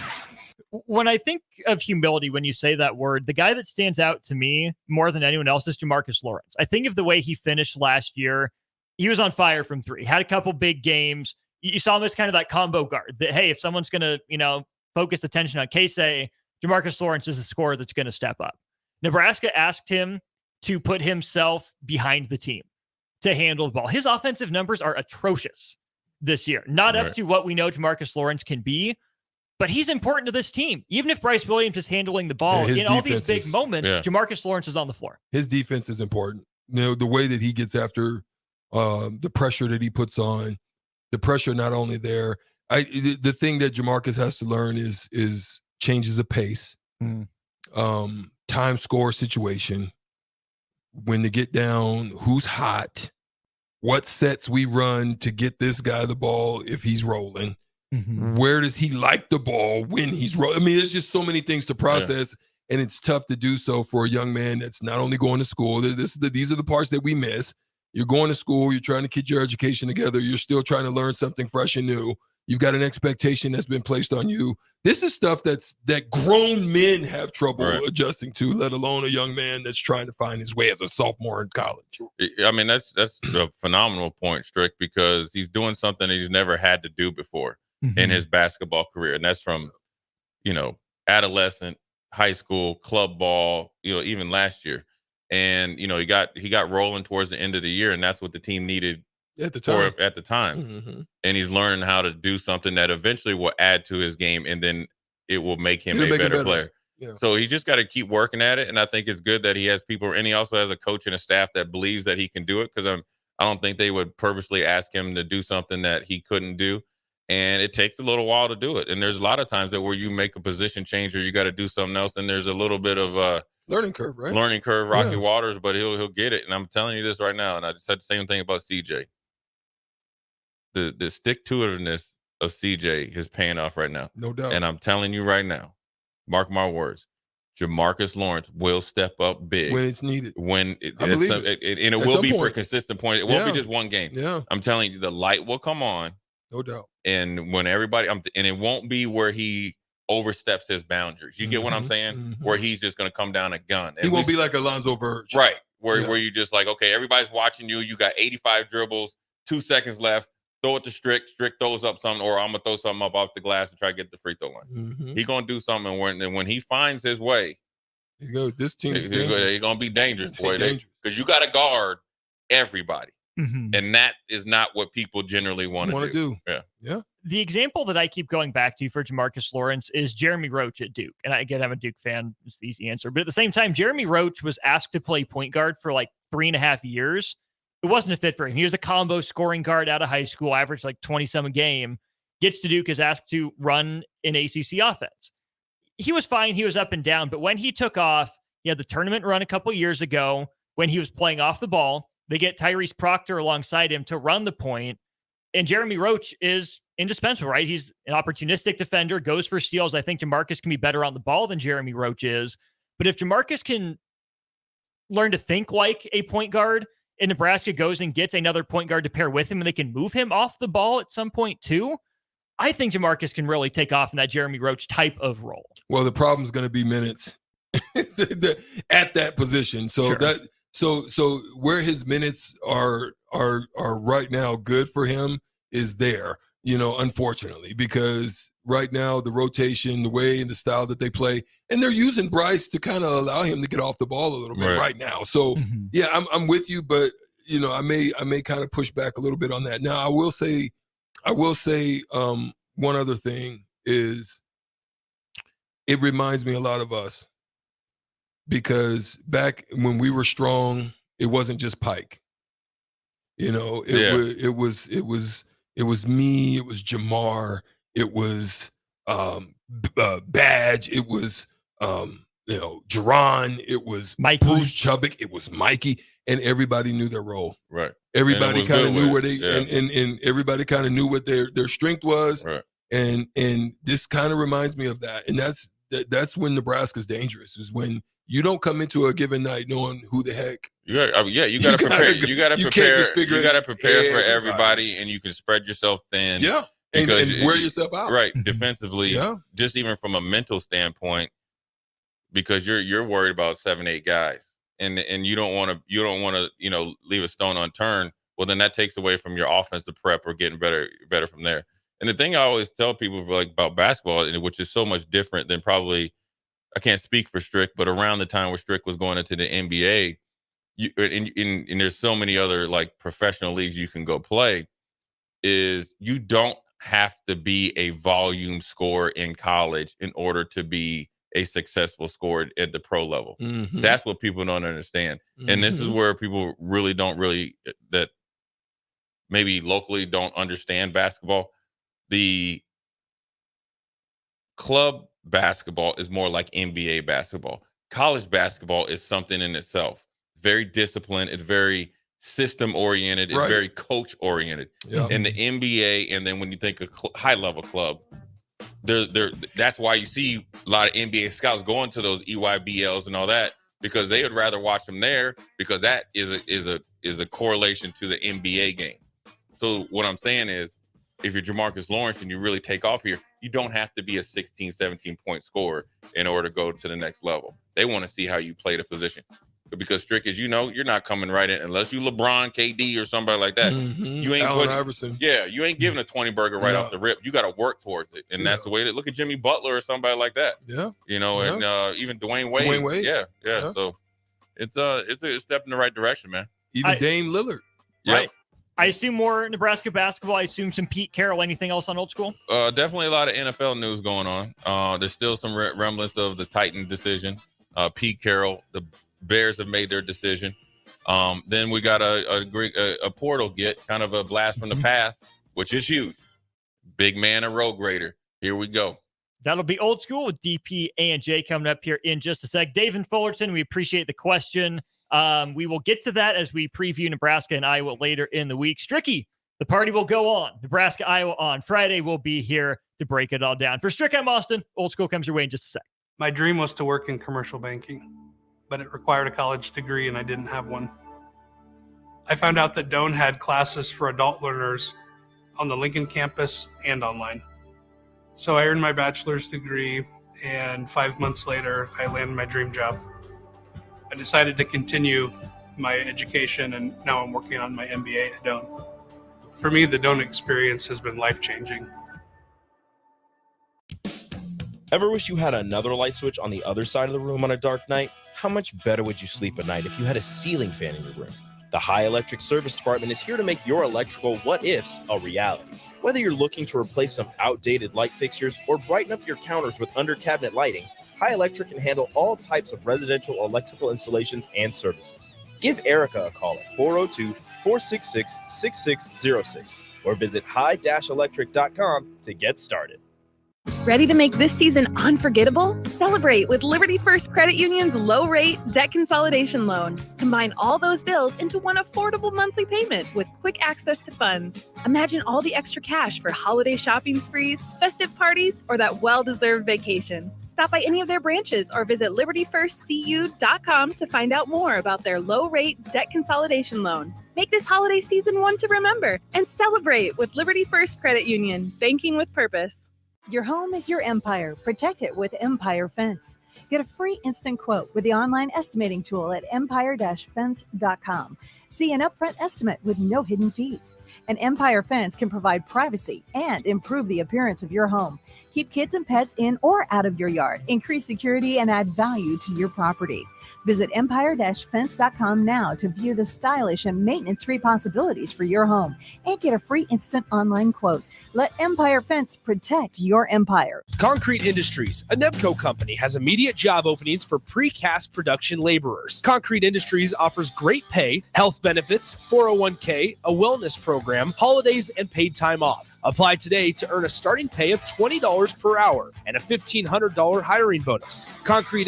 When I think of humility, when you say that word, the guy that stands out to me more than anyone else is Jamarcus Lawrence. I think of the way he finished last year. He was on fire from 3, had a couple big games. You saw him as kind of that combo guard that, hey, if someone's going to, focus attention on Casey, Jamarcus Lawrence is the scorer that's going to step up. Nebraska asked him to put himself behind the team to handle the ball. His offensive numbers are atrocious this year. Not up to what we know Jamarcus Lawrence can be, but he's important to this team. Even if Bryce Williams is handling the ball in all these big moments, Jamarcus Lawrence is on the floor. His defense is important. The way that he gets after the pressure that he puts on, the pressure not only there. The thing that Jamarcus has to learn is changes of pace, time score situation, when to get down, who's hot, what sets we run to get this guy the ball if he's rolling. Where does he like the ball when he's rolling? There's just so many things to process, and it's tough to do so for a young man that's not only going to school. These are the parts that we miss. You're going to school. You're trying to get your education together. You're still trying to learn something fresh and new. You've got an expectation that's been placed on you. This is stuff that grown men have trouble adjusting to, let alone a young man that's trying to find his way as a sophomore in college. That's a phenomenal point, Strick, because he's doing something that he's never had to do before in his basketball career. And that's from, adolescent, high school, club ball, even last year. And, he got rolling towards the end of the year, and that's what the team needed at the time. And he's learning how to do something that eventually will add to his game, and then it will make him a better player. Yeah. So he just got to keep working at it. And I think it's good that he has people, and he also has a coach and a staff that believes that he can do it, because I don't think they would purposely ask him to do something that he couldn't do. And it takes a little while to do it. And there's a lot of times that where you make a position change or you got to do something else, and there's a little bit of a learning curve, right? Learning curve, rocky waters, but he'll get it. And I'm telling you this right now, and I just said the same thing about CJ. The stick-to-itiveness of CJ is paying off right now. No doubt. And I'm telling you right now, mark my words, Jamarcus Lawrence will step up big when it's needed. And it will be for a consistent point. It won't be just one game. Yeah. I'm telling you, the light will come on. No doubt. And when everybody, and it won't be where he oversteps his boundaries. You get what I'm saying? Where he's just going to come down a gun. He won't be like Alonzo Verge. Right. Where you just like, okay, everybody's watching you. You got 85 dribbles, 2 seconds left. throw it to Strick. Strick throws up something, or I'm going to throw something up off the glass and try to get the free throw line. Mm-hmm. He's going to do something. When he finds his way, this team is he's going to be dangerous, boy. Because you got to guard everybody. Mm-hmm. And that is not what people generally want to do. Yeah. The example that I keep going back to for Jamarcus Lawrence is Jeremy Roach at Duke. And I'm a Duke fan. It's the easy answer. But at the same time, Jeremy Roach was asked to play point guard for like 3.5 years. It wasn't a fit for him. He was a combo scoring guard out of high school, averaged like 20-some a game. Gets to Duke, is asked to run an ACC offense. He was fine. He was up and down. But when he took off, he had the tournament run a couple years ago when he was playing off the ball. They get Tyrese Proctor alongside him to run the point. And Jeremy Roach is indispensable, right? He's an opportunistic defender, goes for steals. I think Jamarcus can be better on the ball than Jeremy Roach is. But if Jamarcus can learn to think like a point guard, and Nebraska goes and gets another point guard to pair with him, and they can move him off the ball at some point too, I think Jamarcus can really take off in that Jeremy Roach type of role. Well, the problem is going to be minutes at that position. So Sure. So where his minutes are right now good for him is there, unfortunately, because right now the rotation, the way and the style that they play, and they're using Bryce to kind of allow him to get off the ball a little bit right now. So yeah, I'm with you, but I may kind of push back a little bit on that. Now I will say one other thing is it reminds me a lot of us. Because back when we were strong, it wasn't just Pike. It was me, it was Jamar, it was Badge, it was Jerron, it was Mikey. Bruce Chubbuck, it was Mikey, and everybody knew their role. Right. Everybody kind of knew where they Yeah. and everybody kind of knew what their strength was. Right. And this kind of reminds me of that. And that's when Nebraska's dangerous, is when you don't come into a given night knowing who the heck. You got to prepare. You got to you prepare. can't just figure You got to prepare for everybody. everybody, and you can spread yourself thin. Yeah, and wear yourself out. Right, defensively. Yeah. Just even from a mental standpoint, because you're worried about 7-8 guys, and you don't want to leave a stone unturned. Well, then that takes away from your offensive prep or getting better from there. And the thing I always tell people about basketball, which is so much different than probably. I can't speak for Strick, but around the time where Strick was going into the NBA, and there's so many other like professional leagues you can go play, is you don't have to be a volume scorer in college in order to be a successful scorer at the pro level. Mm-hmm. That's what people don't understand. And this is where people that maybe locally don't understand basketball. The club basketball is more like NBA basketball. College basketball is something in itself. Very disciplined. It's very system oriented. It's very coach oriented. Yeah. And the NBA, and then when you think of high level club, that's why you see a lot of NBA scouts going to those EYBLs and all that, because they would rather watch them there, because that is a correlation to the NBA game. So what I'm saying is, if you're Jamarcus Lawrence and you really take off here, you don't have to be a 16, 17-point scorer in order to go to the next level. They want to see how you play the position. Because Strick, as you know, you're not coming right in unless you LeBron, KD, or somebody like that. Mm-hmm. You ain't Allen Iverson. Yeah, you ain't giving a 20 burger right off the rip. You got to work towards it, and that's the way to look at Jimmy Butler or somebody like that. Yeah, and even Dwayne Wade. Dwayne Wade. Yeah. So it's a step in the right direction, man. Even Dame Lillard. Right. I assume more Nebraska basketball. I assume some Pete Carroll. Anything else on Old School? Definitely a lot of NFL news going on. There's still some remnants of the Titan decision. Pete Carroll, the Bears have made their decision. Then we got a portal get, kind of a blast from the past, which is huge. Big man and road grader. Here we go. That'll be Old School with DP and J coming up here in just a sec. Dave in Fullerton, we appreciate the question. We will get to that as we preview Nebraska and Iowa later in the week. Stricky, the party will go on. Nebraska, Iowa on Friday. We'll be here to break it all down. For Strick, I'm Austin. Old School comes your way in just a sec. My dream was to work in commercial banking, but it required a college degree and I didn't have one. I found out that Doane had classes for adult learners on the Lincoln campus and online. So I earned my bachelor's degree, and 5 months later, I landed my dream job. I decided to continue my education, and now I'm working on my MBA at Doane. For me, the Doan experience has been life-changing. Ever wish you had another light switch on the other side of the room on a dark night? How much better would you sleep at night if you had a ceiling fan in your room? The High Electric Service Department is here to make your electrical what-ifs a reality. Whether you're looking to replace some outdated light fixtures or brighten up your counters with under-cabinet lighting, High Electric can handle all types of residential electrical installations and services. Give Erica a call at 402-466-6606 or visit high-electric.com to get started. Ready to make this season unforgettable? Celebrate with Liberty First Credit Union's low-rate debt consolidation loan. Combine all those bills into one affordable monthly payment with quick access to funds. Imagine all the extra cash for holiday shopping sprees, festive parties, or that well-deserved vacation. Stop by any of their branches or visit libertyfirstcu.com to find out more about their low-rate debt consolidation loan. Make this holiday season one to remember and celebrate with Liberty First Credit Union, banking with purpose. Your home is your empire. Protect it with Empire Fence. Get a free instant quote with the online estimating tool at empire-fence.com. See an upfront estimate with no hidden fees. An Empire Fence can provide privacy and improve the appearance of your home. Keep kids and pets in or out of your yard. Increase security and add value to your property. Visit empire-fence.com now to view the stylish and maintenance-free possibilities for your home and get a free instant online quote. Let Empire Fence protect your empire. Concrete Industries, a Nebco company, has immediate job openings for precast production laborers. Concrete Industries offers great pay, health benefits, 401k, a wellness program, holidays, and paid time off. Apply today to earn a starting pay of $20 per hour and a $1,500 hiring bonus. Concrete